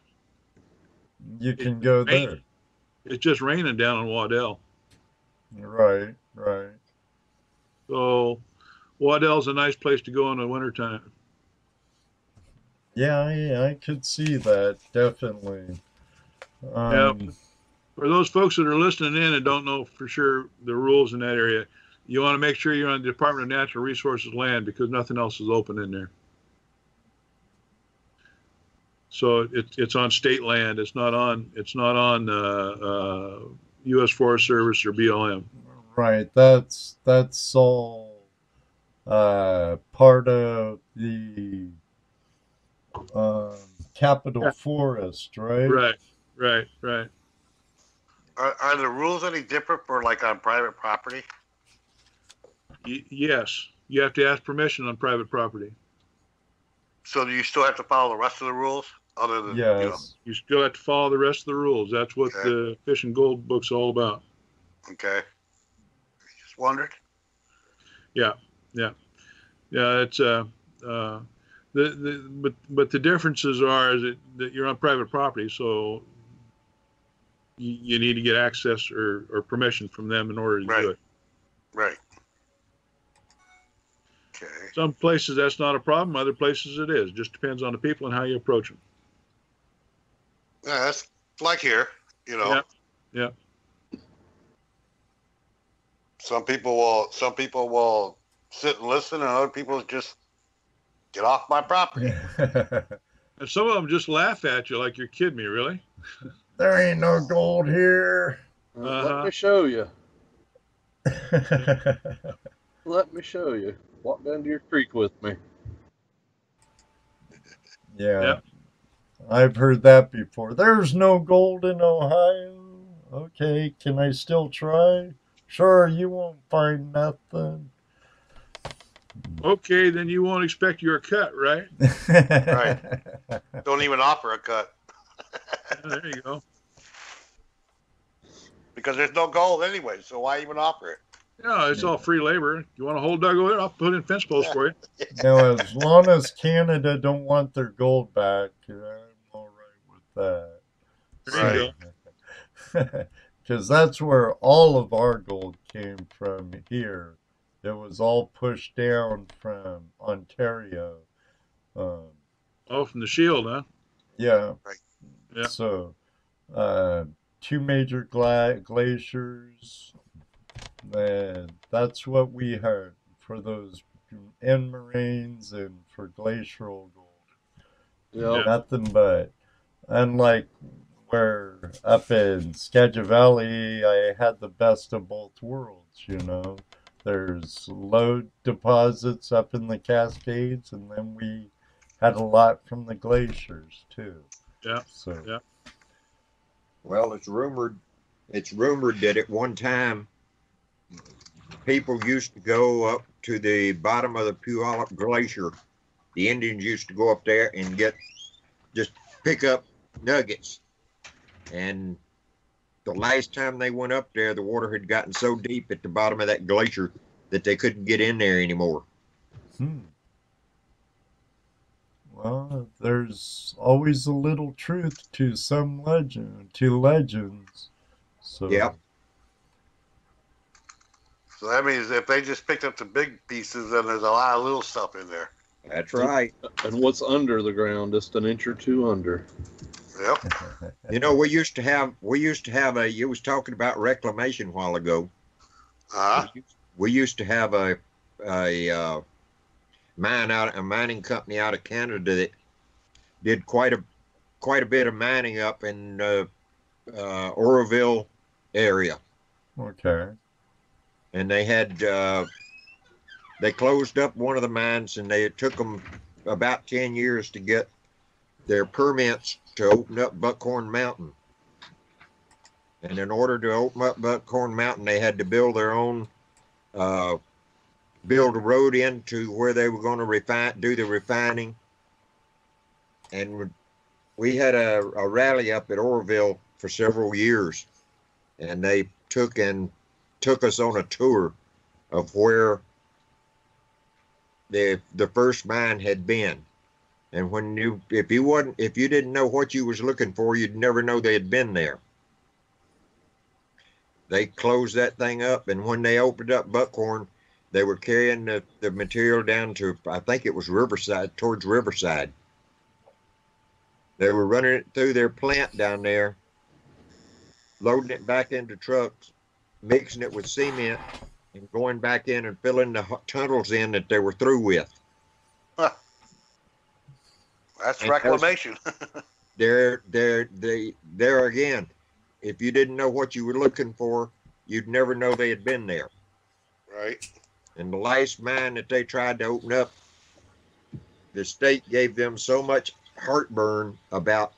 you can go there. It's just raining down on Waddell. Right. So Waddell's a nice place to go in the wintertime. Yeah, I could see that, definitely. For those folks that are listening in and don't know for sure the rules in that area, you want to make sure you're on the Department of Natural Resources land because nothing else is open in there. So it's on state land. It's not on U.S. Forest Service or BLM. Right. That's all part of the Capitol Forest, right? Right. Are the rules any different for like on private property? Yes, you have to ask permission on private property. So do you still have to follow the rest of the rules? Other than, Yes. You still have to follow the rest of the rules. That's what the Fish and Gold book's all about. Okay. Just wondered. Yeah. It's but the differences are that you're on private property, so you need to get access or permission from them in order to do it. Right. Okay. Some places that's not a problem. Other places it is. Just depends on the people and how you approach them. Yeah, that's like here. Yeah. Some people will sit and listen, and other people just get off my property. And some of them just laugh at you like you're kidding me, really. There ain't no gold here. Let me show you. Let me show you. Walk down to your creek with me. Yeah. Yep. I've heard that before. There's no gold in Ohio. Okay, can I still try? Sure, you won't find nothing. Okay, then you won't expect your cut, right? Right. Don't even offer a cut. There you go. Because there's no gold anyway, so why even offer it? Yeah, it's all free labor. You want a whole dug over there? I'll put in fence posts for you. Now, as long as Canada don't want their gold back, I'm all right with that. There you go. Because that's where all of our gold came from here. It was all pushed down from Ontario. Oh, from the Shield, huh? Yeah. Right. Yeah. So, two major glaciers. And that's what we had for those end moraines and for glacial gold. Yep. Nothing but. Unlike where up in Skagit Valley, I had the best of both worlds, There's low deposits up in the Cascades, and then we had a lot from the glaciers, too. Yeah. So. Yeah. Well, it's rumored that at one time, people used to go up to the bottom of the Puyallup Glacier. The Indians used to go up there and just pick up nuggets. And the last time they went up there, the water had gotten so deep at the bottom of that glacier that they couldn't get in there anymore. Well, there's always a little truth to legends. So. Yep. So that means if they just picked up the big pieces, then there's a lot of little stuff in there. That's right. And what's under the ground, just an inch or two under. Yep. We used to have you was talking about reclamation a while ago. We used to have a mining company out of Canada that did quite a bit of mining up in Oroville area. Okay. And they had they closed up one of the mines, and it took them about 10 years to get their permits to open up Buckhorn Mountain. And in order to open up Buckhorn Mountain, they had to build their own, build a road into where they were going to do the refining. And we had a rally up at Oroville for several years, and they took us on a tour of where the first mine had been. And if you didn't know what you was looking for, you'd never know they had been there. They closed that thing up, and when they opened up Buckhorn, they were carrying the material down to, I think it was Riverside, towards Riverside. They were running it through their plant down there, loading it back into trucks, mixing it with cement, and going back in and filling the tunnels in that they were through with. That's And reclamation. There again. If you didn't know what you were looking for, you'd never know they had been there. Right. And the last mine that they tried to open up, the state gave them so much heartburn about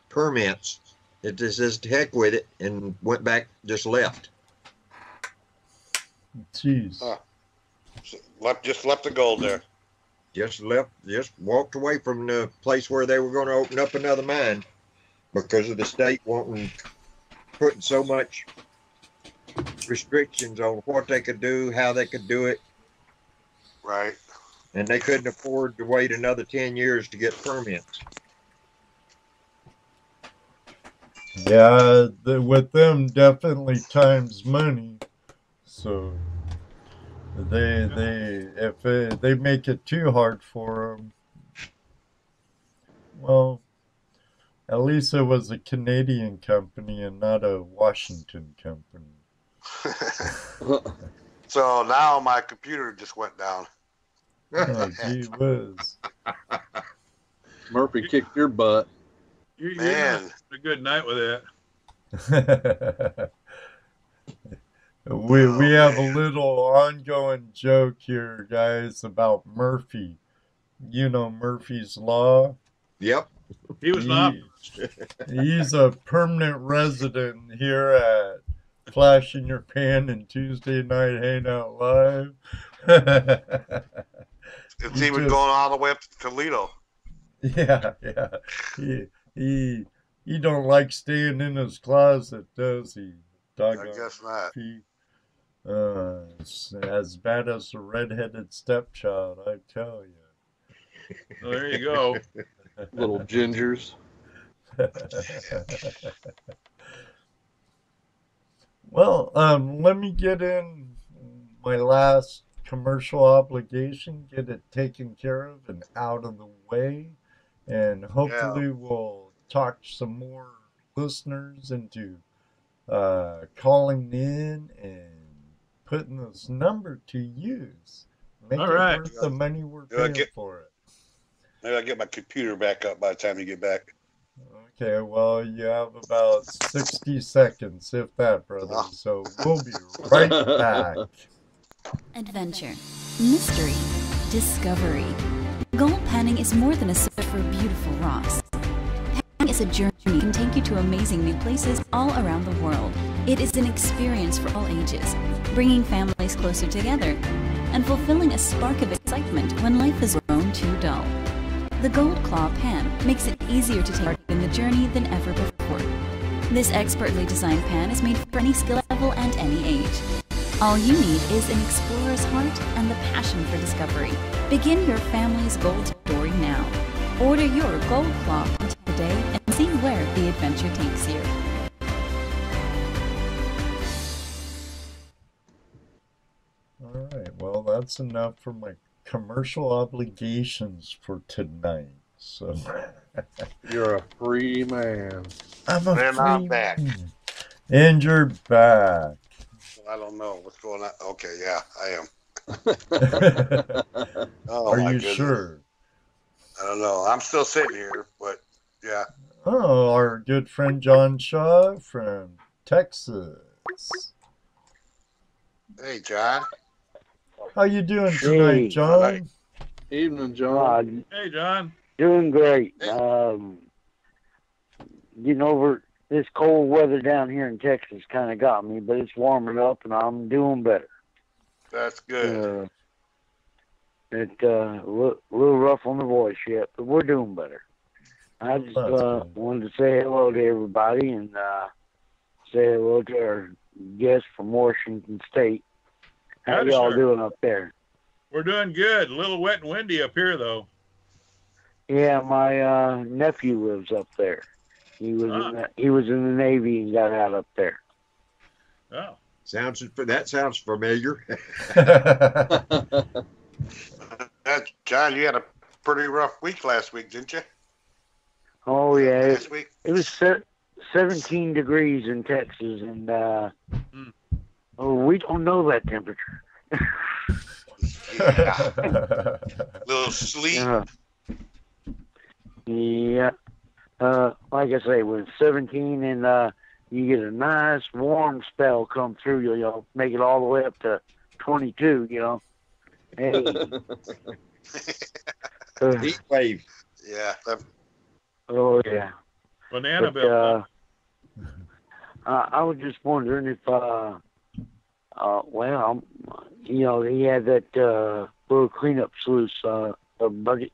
permits that they says to heck with it and went back, just left. Jeez. Just left the gold there. Just walked away from the place where they were going to open up another mine because of the state putting so much restrictions on what they could do, how they could do it. Right. And they couldn't afford to wait another 10 years to get permits. Yeah, with them, definitely time's money. So they make it too hard for them. Well, at least it was a Canadian company and not a Washington company. So now my computer just went down. Oh, gee whiz. Murphy kicked your butt. You're Man. having a good night with that. We have a little ongoing joke here, guys, about Murphy. You know Murphy's Law? Yep. He was not. He's a permanent resident here at Flash in Your Pan and Tuesday Night Hangout Live. It's even going all the way up to Toledo. Yeah. He don't like staying in his closet, does he? I guess not. It's as bad as a redheaded stepchild, I tell you. Well, there you go. Little gingers. Well, let me get in my last commercial obligation, get it taken care of and out of the way, and hopefully we'll talk some more listeners into calling in and putting this number to use. Make All it right. worth the money we're paying for it. Maybe I'll get my computer back up by the time you get back. Okay, well, you have about 60 seconds, if that, brother. So we'll be right back. Adventure, mystery, discovery. Gold panning is more than a search for beautiful rocks. Panning is a journey that can take you to amazing new places all around the world. It is an experience for all ages, bringing families closer together and fulfilling a spark of excitement when life has grown too dull. The Gold Claw pan makes it easier to take part in the journey than ever before. This expertly designed pan is made for any skill level and any age. All you need is an explorer's heart and the passion for discovery. Begin your family's gold story now. Order your Gold Claw today and see where the adventure takes you. All right, well, that's enough for my commercial obligations for tonight. So You're a free man. I'm a And free I'm back. man. And you're back. I don't know what's going on. Okay, yeah, I am. Are you sure? I don't know. I'm still sitting here, but yeah. Oh, our good friend John Shaw from Texas. Hey, John. How you doing tonight, Hey. John? Evening, John. Hey, John. Doing great. Getting over this cold weather down here in Texas kind of got me, but it's warming up and I'm doing better. That's good. It's a little rough on the voice yet, but we're doing better. I just wanted to say hello to everybody and say hello to our guest from Washington State. How Howdy, y'all sir. doing up there? We're doing good. A little wet and windy up here, though. Yeah, my nephew lives up there. He was in the Navy and got out up there. Oh. That sounds familiar. John, you had a pretty rough week last week, didn't you? Oh yeah, Last week? it was 17 degrees in Texas, and we don't know that temperature. Yeah. Little sleep. Yeah. Like I say, when 17 and you get a nice warm spell come through, you'll make it all the way up to 22, Hey. Heat wave. Yeah. Oh, yeah. Banana But, bill. I was just wondering if, he had that little cleanup sluice, a bucket,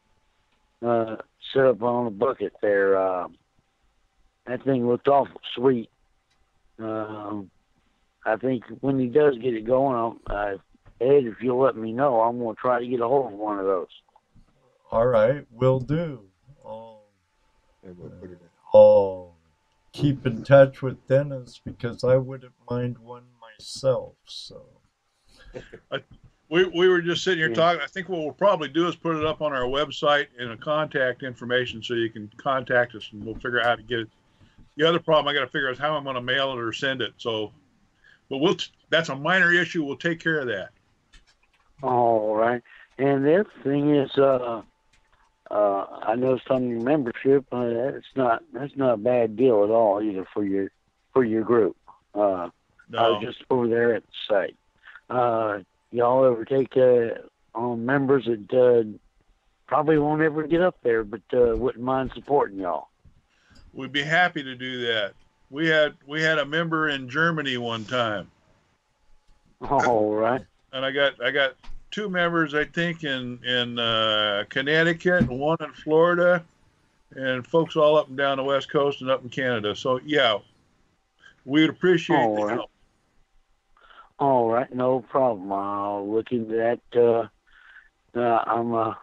set up on a bucket there. That thing looked awful sweet. I think when he does get it going, Ed, if you'll let me know, I'm going to try to get a hold of one of those. All right, will do. And we'll put it in. I'll keep in touch with Dennis because I wouldn't mind one myself. So We were just sitting here talking. I think what we'll probably do is put it up on our website in a contact information so you can contact us and we'll figure out how to get it. The other problem I got to figure out is how I'm going to mail it or send it. So, but that's a minor issue. We'll take care of that. All right. And the other thing is, I noticed on your membership, that's not a bad deal at all either for your group. No. I was just over there at the site. Y'all ever take on members that probably won't ever get up there, but wouldn't mind supporting y'all? We'd be happy to do that. We had a member in Germany one time. All right. And I got two members, I think, in Connecticut and one in Florida, and folks all up and down the West Coast and up in Canada. So yeah, we'd appreciate the help. All right, no problem. I'll look into that. I'm a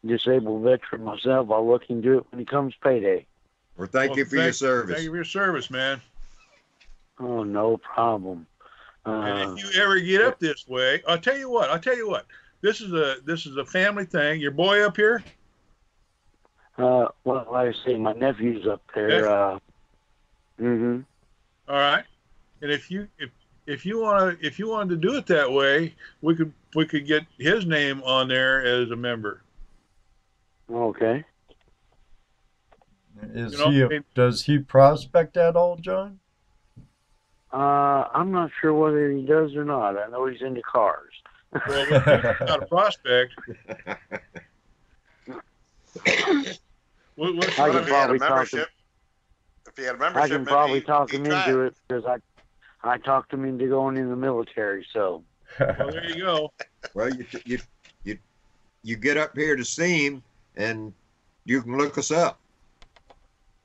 disabled veteran myself. I'll look into it when it comes payday. Well, thank you for your service. Thank you for your service, man. Oh, no problem. And if you ever get up this way, I'll tell you what. This is a family thing. Your boy up here? Well, like I say, my nephew's up there. Yeah. All right. And if you wanted to do it that way, we could get his name on there as a member. Okay. Does he prospect at all, John? I'm not sure whether he does or not. I know he's into cars. Well, he's not a prospect. If he had a membership, I can probably talk him into it because I talked him into going in the military. So. Well, there you go. Well, you get up here to see him, and you can look us up.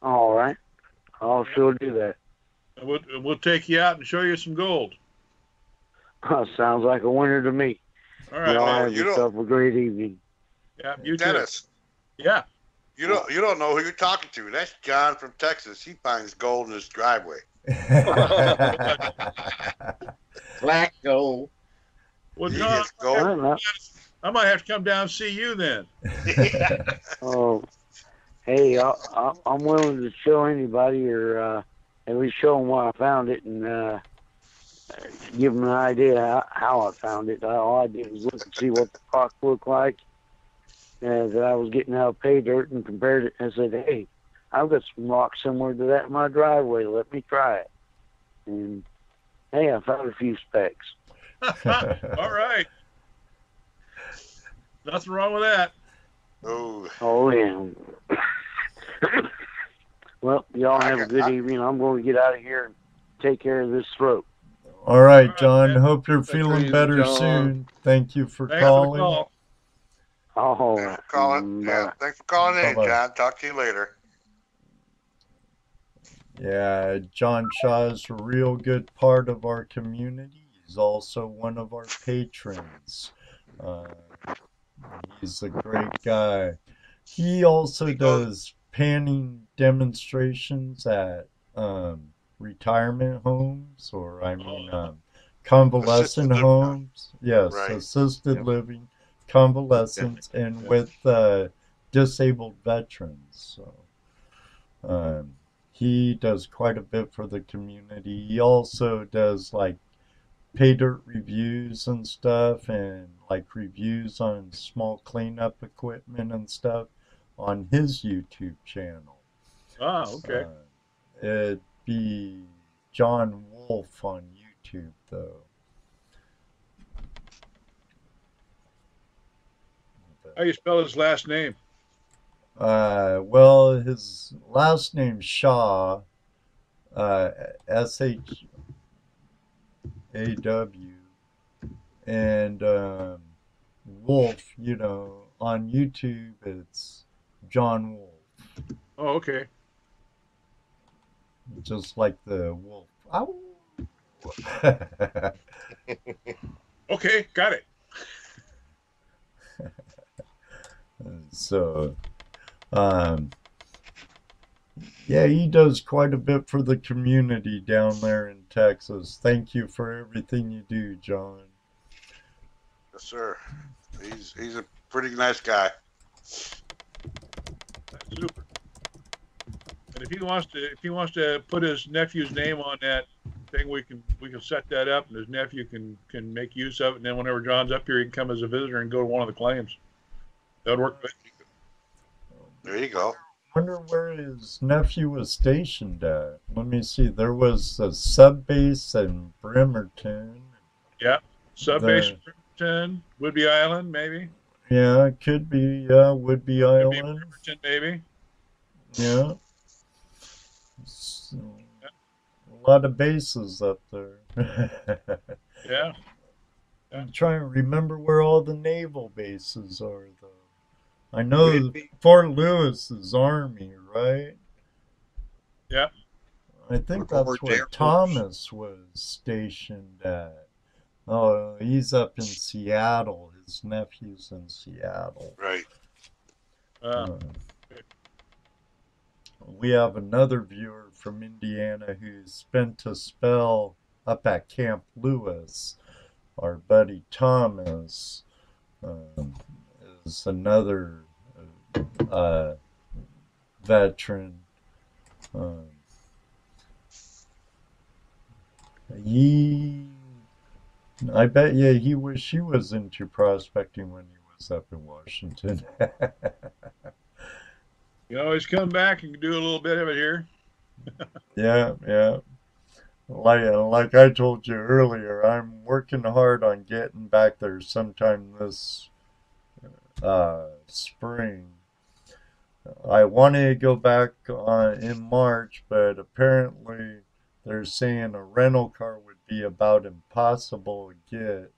All right, I'll sure do that. We'll take you out and show you some gold. Sounds like a winner to me. All right. Y'all have yourself a great evening. Yeah, you Dennis. too. Yeah. You don't know who you're talking to. That's John from Texas. He finds gold in his driveway. Black gold. Well, John, I might have to come down and see you then. Oh, hey, I'm willing to show anybody, or at least show them where I found it, and give them an idea how I found it. All I did was look and see what the rock looked like that I was getting out of pay dirt, and compared it and said, hey, I've got some rock similar to that in my driveway. Let me try it. And, hey, I found a few specks. All right. Nothing wrong with that. Oh yeah. Well, y'all have a good evening. I'm going to get out of here and take care of this throat. All right, John. Hope you're feeling better soon. Thank you for calling. All right. Thanks for calling in, John. Talk to you later. Yeah, John Shaw's a real good part of our community. He's also one of our patrons. He's a great guy. He also does panning demonstrations at retirement homes, or convalescent homes. Yes, right. Assisted living, convalescents, and with disabled veterans. So he does quite a bit for the community. He also does like pay dirt reviews and stuff, and like reviews on small cleanup equipment and stuff. on his YouTube channel. Ah, okay. It'd be John Wolf on YouTube, though. How do you spell his last name? Well, his last name's Shaw, SHAW, and Wolf, on YouTube it's John Wolf. Oh, okay. Just like the wolf. Ow. Okay, got it. So, yeah, he does quite a bit for the community down there in Texas. Thank you for everything you do, John. Yes, sir. He's a pretty nice guy. That's super. And if he wants to put his nephew's name on that thing, we can set that up, and his nephew can make use of it. And then whenever John's up here, he can come as a visitor and go to one of the claims. That'd work. There you go. I wonder where his nephew was stationed at. Let me see. There was a sub base in Bremerton. Yeah, sub base in Bremerton, Woodby Island, maybe. Yeah, it could be. Yeah, Woodby Island. Bremerton, maybe. Yeah. So, a lot of bases up there. Yeah. I'm trying to remember where all the naval bases are, though. I know Fort Lewis is Army, right? Yeah. I think that's where Thomas was stationed at. Oh, he's up in Seattle. His nephew's in Seattle. Right. We have another viewer from Indiana who spent a spell up at Camp Lewis. Our buddy Thomas is another veteran. I bet she was into prospecting when he was up in Washington. You always come back and do a little bit of it here. Yeah. Like I told you earlier, I'm working hard on getting back there sometime this spring. I wanted to go back in March, but apparently they're saying a rental car would be about impossible to get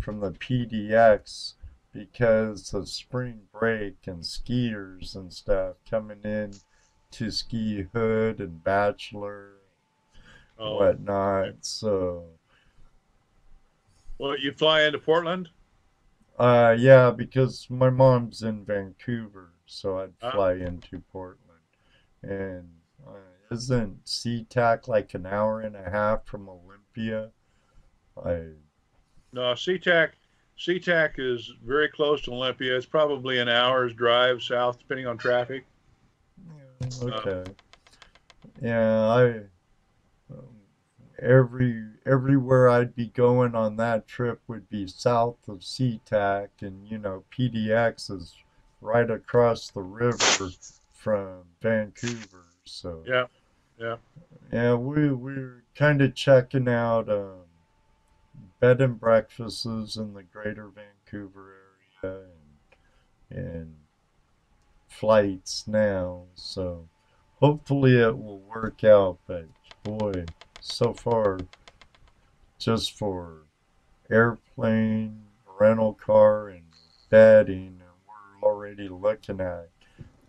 from the PDX because of spring break and skiers and stuff coming in to Ski Hood and Bachelor and whatnot. So, well, you fly into Portland? Yeah, because my mom's in Vancouver, so I'd fly into Portland. And isn't SeaTac like an hour and a half from Olympia? No, SeaTac is very close to Olympia. It's probably an hour's drive south, depending on traffic. Okay. Yeah, everywhere I'd be going on that trip would be south of SeaTac, and PDX is right across the river from Vancouver. So yeah, we're kind of checking out bed and breakfasts in the greater Vancouver area and flights now. So hopefully it will work out. But boy, so far, just for airplane, rental car, and bedding, we're already looking at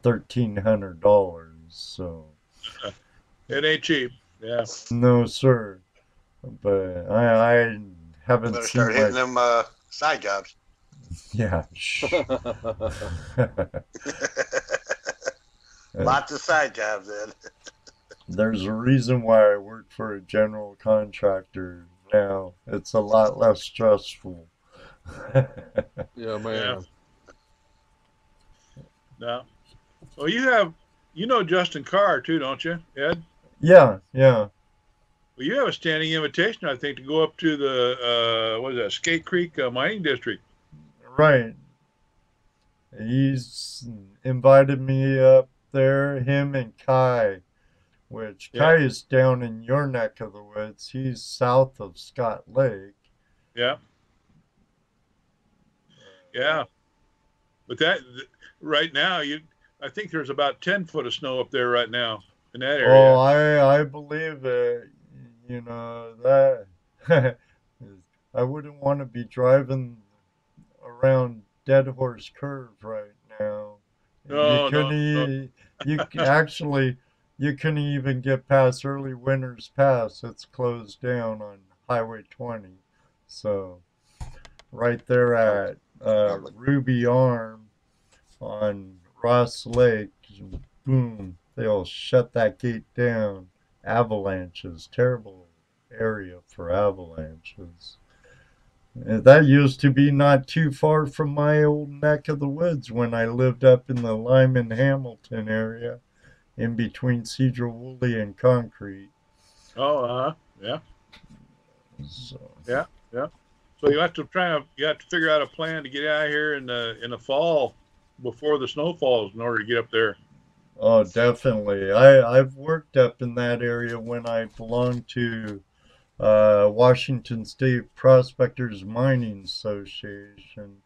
$1,300. So it ain't cheap. Yeah. No, sir. But I haven't better seen start hitting them side jobs. Yeah. Lots of side jobs then. There's a reason why I work for a general contractor now. It's a lot less stressful. Yeah, man. No. Well, you know Justin Carr too, don't you, Ed? Yeah. Well, you have a standing invitation, I think, to go up to the Skate Creek mining district. Right. He's invited me up there, him and Kai, which Kai is down in your neck of the woods. He's south of Scott Lake. Yeah. Yeah. But that right now, I think there's about 10 foot of snow up there right now in that area. Oh, I believe it. You know, that I wouldn't want to be driving around Dead Horse Curve right now. No, You actually, you couldn't even get past Early Winter's Pass. It's closed down on Highway 20. So, right there at Ruby Arm on Ross Lake, boom, they'll shut that gate down. Avalanches, terrible area for avalanches. That used to be not too far from my old neck of the woods when I lived up in the Lyman Hamilton area, in between Cedar Woolley and Concrete. Oh, yeah. So. Yeah. So you have to figure out a plan to get out of here in the fall before the snow falls in order to get up there. Oh, definitely. I've worked up in that area when I belonged to Washington State Prospectors Mining Association.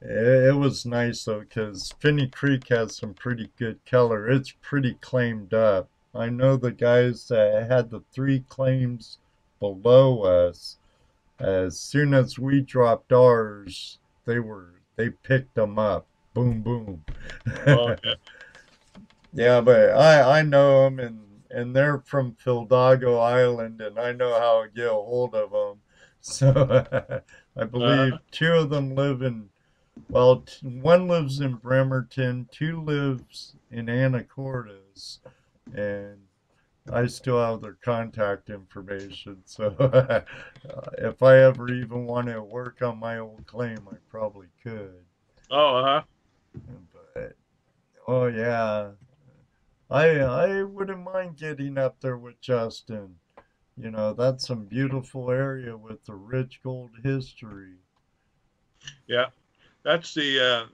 It was nice though, because Finney Creek has some pretty good color. It's pretty claimed up. I know the guys that had the 3 claims below us, as soon as we dropped ours, they picked them up. Boom, boom. Oh, yeah. Yeah, but I know them, and they're from Fildago Island, and I know how to get a hold of them. So I believe 2 of them live in, well, 1 lives in Bremerton, 2 lives in Anacortes, and I still have their contact information. So if I ever even want to work on my old claim, I probably could. Oh, But, oh yeah, I wouldn't mind getting up there with Justin. You know, that's some beautiful area with the rich gold history. Yeah, that's the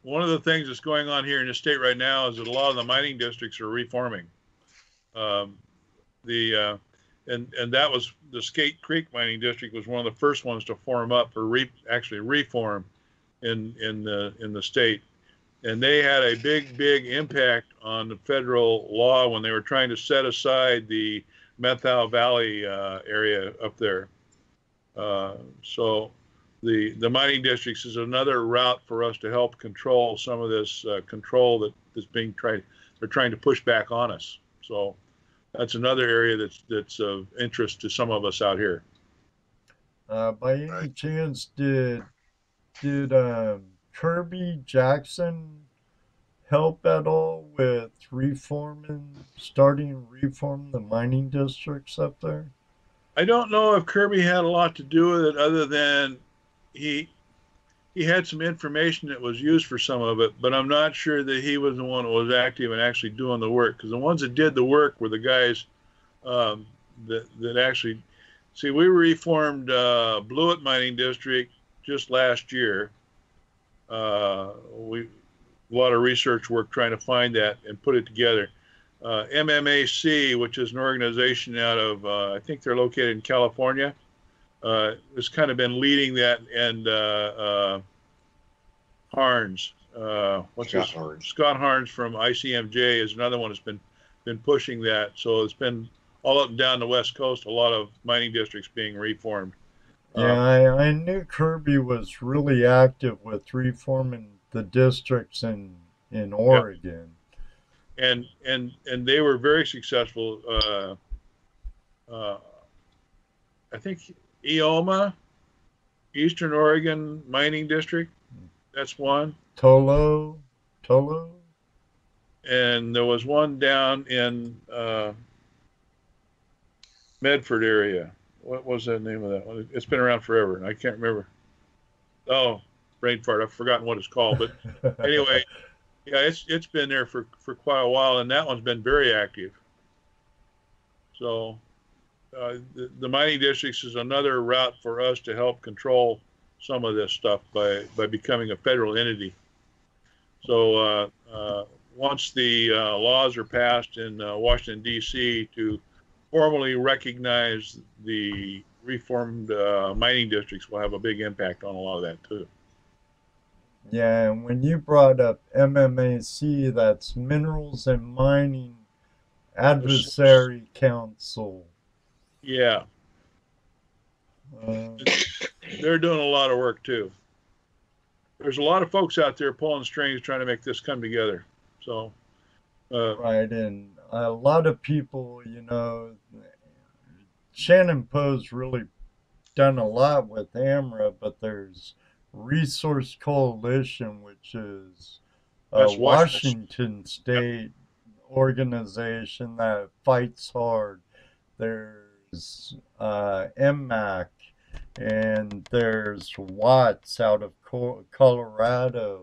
one of the things that's going on here in the state right now is that a lot of the mining districts are reforming. And that was the Skate Creek Mining District was one of the first ones to form up or actually reform in the state, and they had a big impact on the federal law when they were trying to set aside the Methau Valley area up there. So the mining districts is another route for us to help control some of this control that is being they're trying to push back on us. So that's another area that's of interest to some of us out here. By any chance, did Kirby Jackson help at all with starting to reform the mining districts up there? I don't know if Kirby had a lot to do with it, other than he had some information that was used for some of it, but I'm not sure that he was the one that was active and actually doing the work, because the ones that did the work were the guys that actually, see, we reformed Blewett Mining District just last year. A lot of research work trying to find that and put it together. MMAC, which is an organization out of, I think they're located in California, has kind of been leading that, and Harns, Scott Harns from ICMJ is another one that's been pushing that. So it's been all up and down the West Coast, a lot of mining districts being reformed. Yeah, I knew Kirby was really active with reforming the districts in Oregon. And they were very successful. I think EOMA, Eastern Oregon Mining District, that's one. Tolo. And there was one down in Medford area. What was the name of that one? It's been around forever, and I can't remember. Oh, brain fart. I've forgotten what it's called. But anyway, yeah, it's been there for quite a while, and that one's been very active. So the mining districts is another route for us to help control some of this stuff by becoming a federal entity. So once the laws are passed in Washington, D.C. to formally recognize the reformed mining districts, will have a big impact on a lot of that too. Yeah, and when you brought up MMAC, that's Minerals and Mining Advocacy Council. Yeah. They're doing a lot of work too. There's a lot of folks out there pulling strings trying to make this come together. So, right, and a lot of people, you know, Shannon Poe's really done a lot with AMRA, but there's Resource Coalition, which is a Washington State organization that fights hard. There's MMAC, and there's WWATS out of Colorado,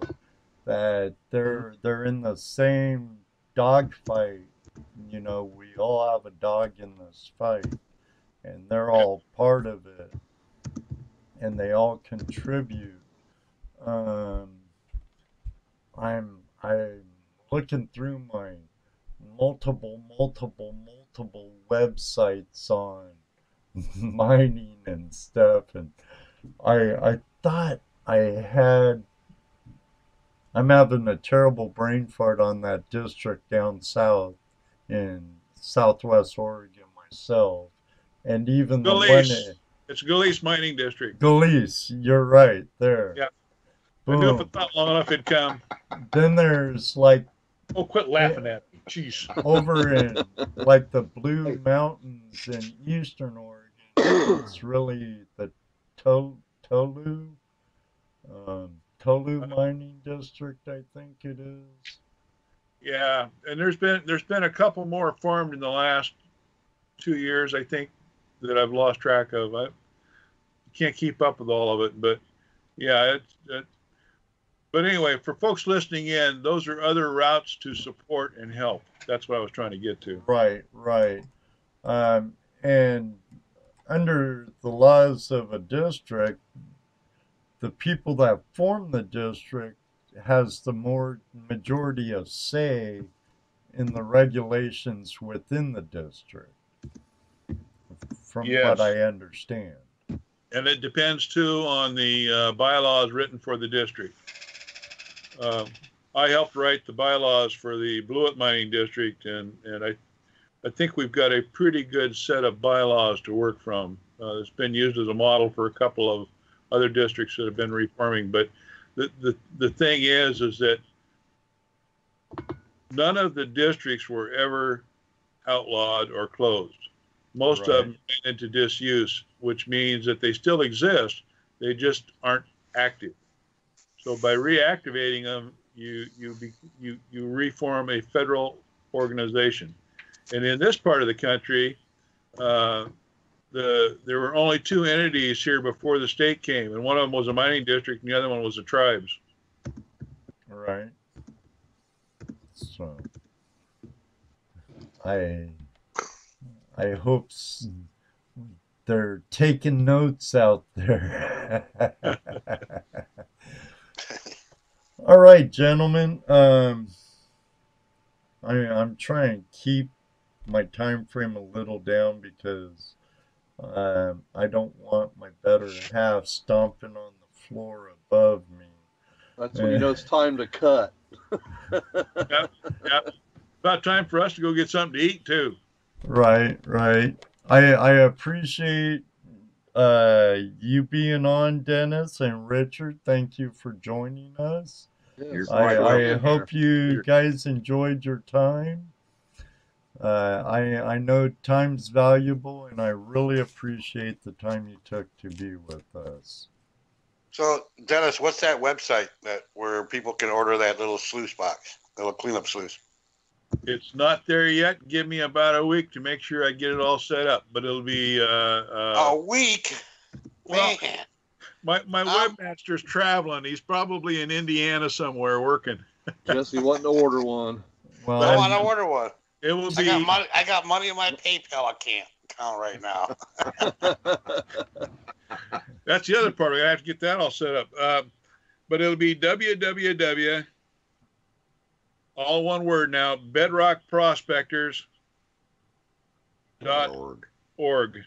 that they're in the same dogfight. You know, we all have a dog in this fight, and they're all part of it, and they all contribute. I'm looking through my multiple websites on mining and stuff, and I thought I'm having a terrible brain fart on that district down south in Southwest Oregon myself, and even it's Gulese Mining District. Gulese, you're right there. Yeah. I knew if it thought long enough it'd come. Then there's like, oh, quit laughing at me. Jeez. Over in like the Blue Mountains in eastern Oregon, it's really the Tolu Mining District, I think it is. Yeah, and there's been a couple more formed in the last 2 years, I think, that I've lost track of. I can't keep up with all of it, but yeah, but anyway, for folks listening in, those are other routes to support and help. That's what I was trying to get to. Right. And under the laws of a district, the people that form the district has the majority of say in the regulations within the district, from what I understand. And it depends too on the bylaws written for the district. I helped write the bylaws for the Blewett Mining District, and I think we've got a pretty good set of bylaws to work from. It's been used as a model for a couple of other districts that have been reforming. But the thing is that none of the districts were ever outlawed or closed. Most of them went into disuse, which means that they still exist. They just aren't active. So by reactivating them, you reform a federal organization. And in this part of the country, there were only two entities here before the state came, and one of them was a mining district, and the other one was the tribes. Right. So I hope they're taking notes out there. All right, gentlemen. I'm trying to keep my time frame a little down because I don't want my better half stomping on the floor above me. That's when you know it's time to cut. Yep. About time for us to go get something to eat too. Right. I appreciate you being on, Dennis and Richard. Thank you for joining us. Yes. I hope you guys enjoyed your time. I know time's valuable, and I really appreciate the time you took to be with us. So, Dennis, what's that website where people can order that little sluice box, little cleanup sluice? It's not there yet. Give me about a week to make sure I get it all set up, but it'll be a week. Well, my webmaster's traveling. He's probably in Indiana somewhere working. Jesse wanting to order one. Well, I want to order one. It will be. I got money in my PayPal account right now. That's the other part. I have to get that all set up. But it'll be www, all one word now, Bedrock Prospectors .org.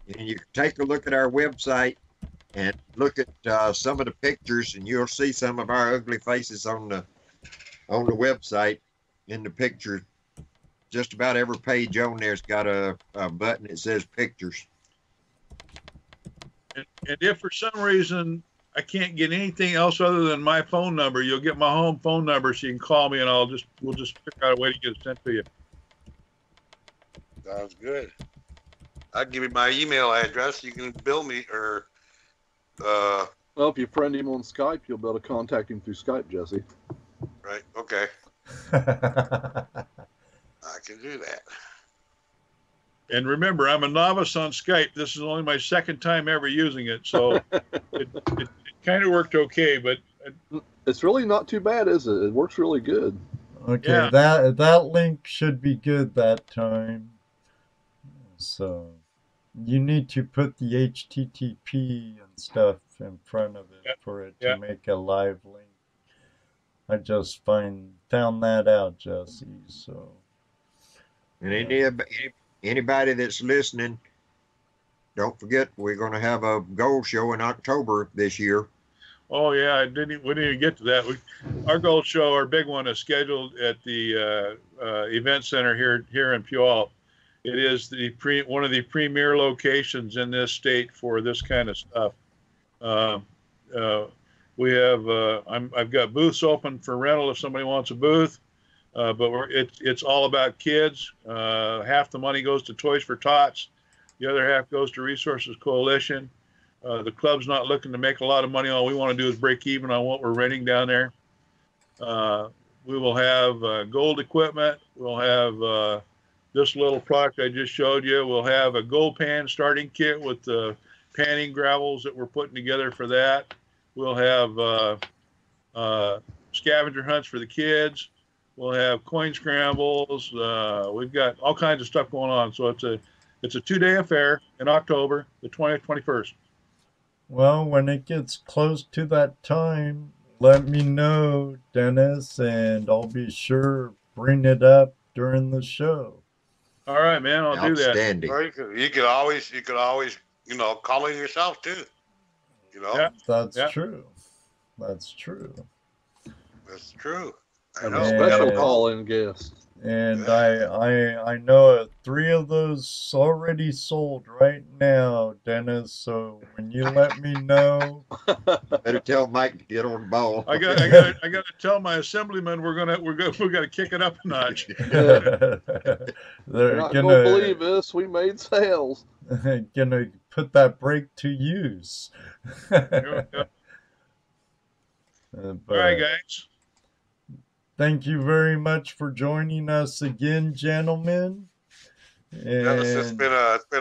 And you can take a look at our website and look at some of the pictures, and you'll see some of our ugly faces on the website in the picture. Just about every page on there's got a button that says pictures. And if for some reason I can't get anything else other than my phone number, you'll get my home phone number so you can call me, and we'll just figure out a way to get it sent to you. Sounds good. I'll give you my email address. You can bill me or. Well, if you friend him on Skype, you'll be able to contact him through Skype, Jesse. Right. Okay. I can do that. And remember, I'm a novice on Skype. This is only my second time ever using it, so it kind of worked okay, but it's really not too bad, is it? It works really good. Okay, Yeah. that link should be good that time. So you need to put the HTTP and stuff in front of it for it to make a live link. I just found that out, Jesse. So, and anybody that's listening, don't forget we're going to have a gold show in October this year. Oh yeah, we didn't even get to that. Our gold show, our big one, is scheduled at the event center here in Puyallup. It is one of the premier locations in this state for this kind of stuff. We have I've got booths open for rental if somebody wants a booth, but it's all about kids. Half the money goes to Toys for Tots, the other half goes to Resources Coalition. The club's not looking to make a lot of money. All we want to do is break even on what we're renting down there. We will have gold equipment. We'll have this little product I just showed you. We'll have a gold pan starting kit with the panning gravels that we're putting together for that. We'll have scavenger hunts for the kids. We'll have coin scrambles. We've got all kinds of stuff going on. So it's a 2-day affair in October, the 20th, 21st. Well, when it gets close to that time, let me know, Dennis, and I'll be sure bring it up during the show. All right, man, I'll do that. Outstanding. Or you could always, call in yourself too. Yeah. That's true. That's true. That's true. And a special call-in guest. And I know 3 of those already sold right now, Dennis. So when you let me know, better tell Mike to get on the ball. I got to tell my assemblyman we got to kick it up a notch. They're not gonna believe us. We made sales. Gonna put that brake to use. All right, guys. Thank you very much for joining us again, gentlemen. It's been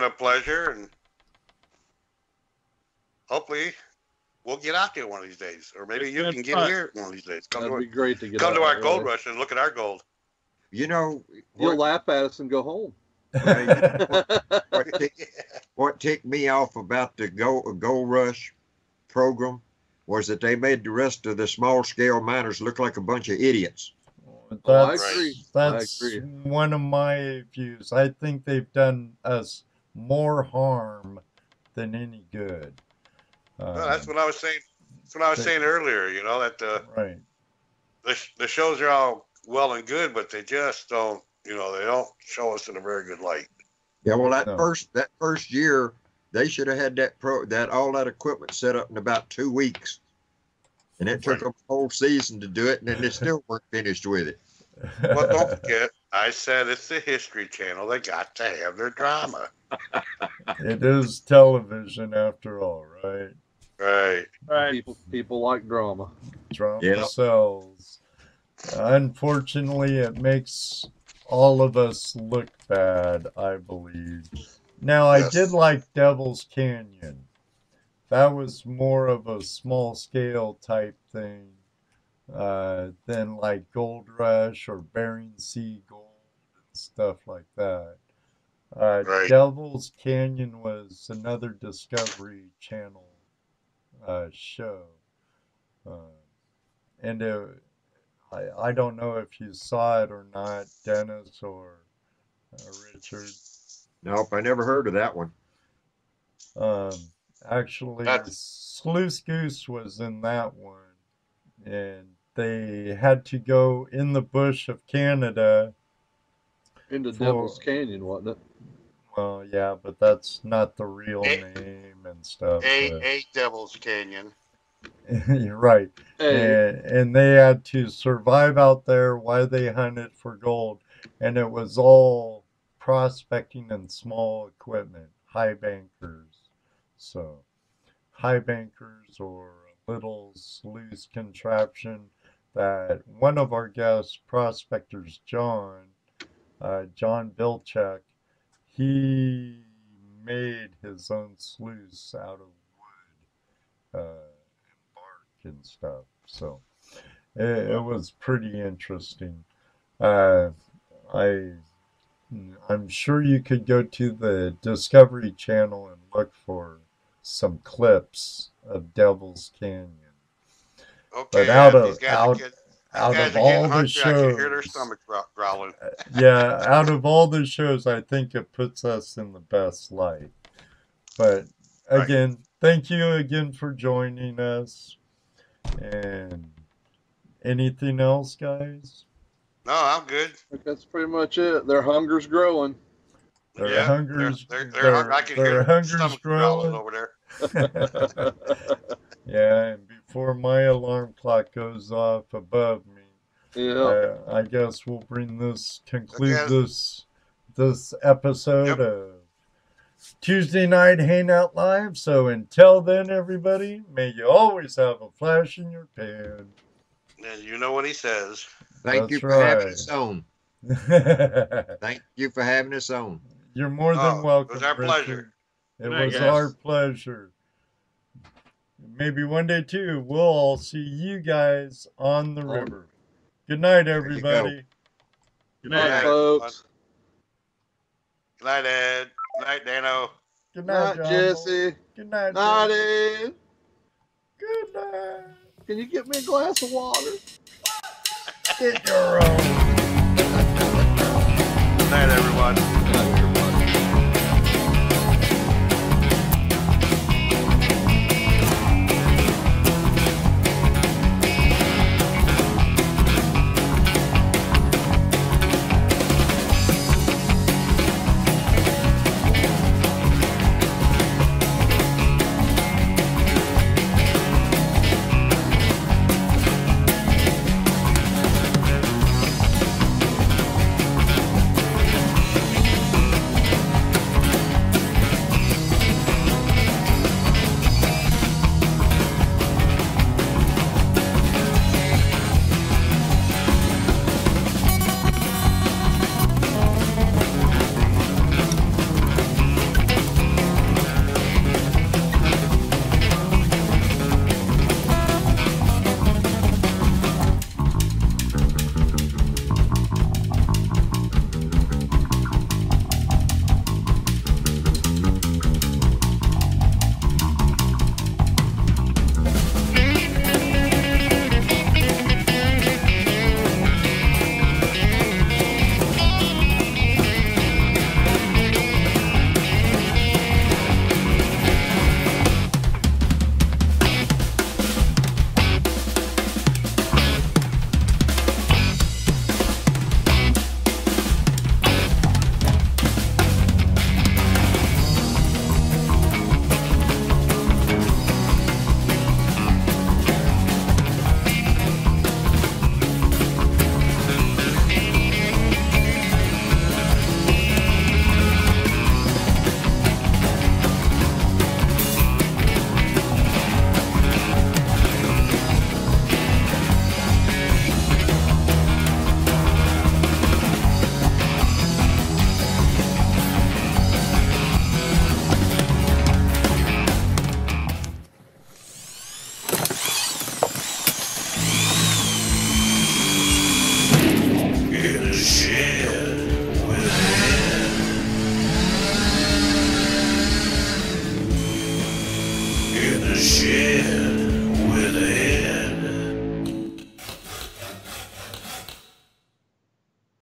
a pleasure, and hopefully we'll get out there one of these days, or maybe you can get here one of these days. That'd be great to get come out to our there, gold rush and look at our gold. You'll laugh at us and go home. What ticked me off about the Gold Rush program was that they made the rest of the small scale miners look like a bunch of idiots. I agree. That's one of my views. I think they've done us more harm than any good. Well, that's what I was saying. That's what I was saying earlier. That the shows are all well and good, but they just don't. They don't show us in a very good light. Yeah, well, that first year, they should have had all that equipment set up in about 2 weeks, and it took them a whole season to do it, and then they still weren't finished with it. Well, don't forget, I said it's the History Channel. They got to have their drama. It is television after all, right? Right. People like drama. Drama sells. Unfortunately, it makes all of us look bad, I believe. Now, I did like Devil's Canyon. That was more of a small scale type thing than like Gold Rush or Bering Sea Gold and stuff like that. Right. Devil's Canyon was another Discovery Channel show. And I don't know if you saw it or not, Dennis or Richard. Nope, I never heard of that one. Actually, Sluice Goose was in that one. And they had to go in the bush of Canada. Into Devil's Canyon, wasn't it? Well, yeah, but that's not the real name and stuff. A Devil's Canyon. You're right. And they had to survive out there while they hunted for gold. And it was all prospecting and small equipment, high bankers. So, high bankers or a little sluice contraption that one of our guest prospectors, John Bilchek, he made his own sluice out of wood and bark and stuff. So it was pretty interesting. I'm sure you could go to the Discovery Channel and look for some clips of Devil's Canyon. Okay, but out of all the shows, I can hear their stomachs growling. Yeah, out of all the shows, I think it puts us in the best light. But again, thank you again for joining us. And anything else, guys? No, I'm good. I think that's pretty much it. Their hunger's growing. Their hunger's I can hear their stomach growling over there. Yeah, and before my alarm clock goes off above me, I guess we'll conclude this episode of Tuesday Night Hangout Live. So until then, everybody, may you always have a flash in your pan. And you know what he says. Thank you for having us on. Thank you for having us on. You're more than welcome. It was our pleasure. It was our pleasure. Maybe one day, too, we'll all see you guys on the river. Good night, everybody. Good night, folks. Good night, Ed. Good night, Dano. Good night, Jesse. Good night, Ed. Good night. Can you get me a glass of water? Get your own. Good night, everyone. the shed.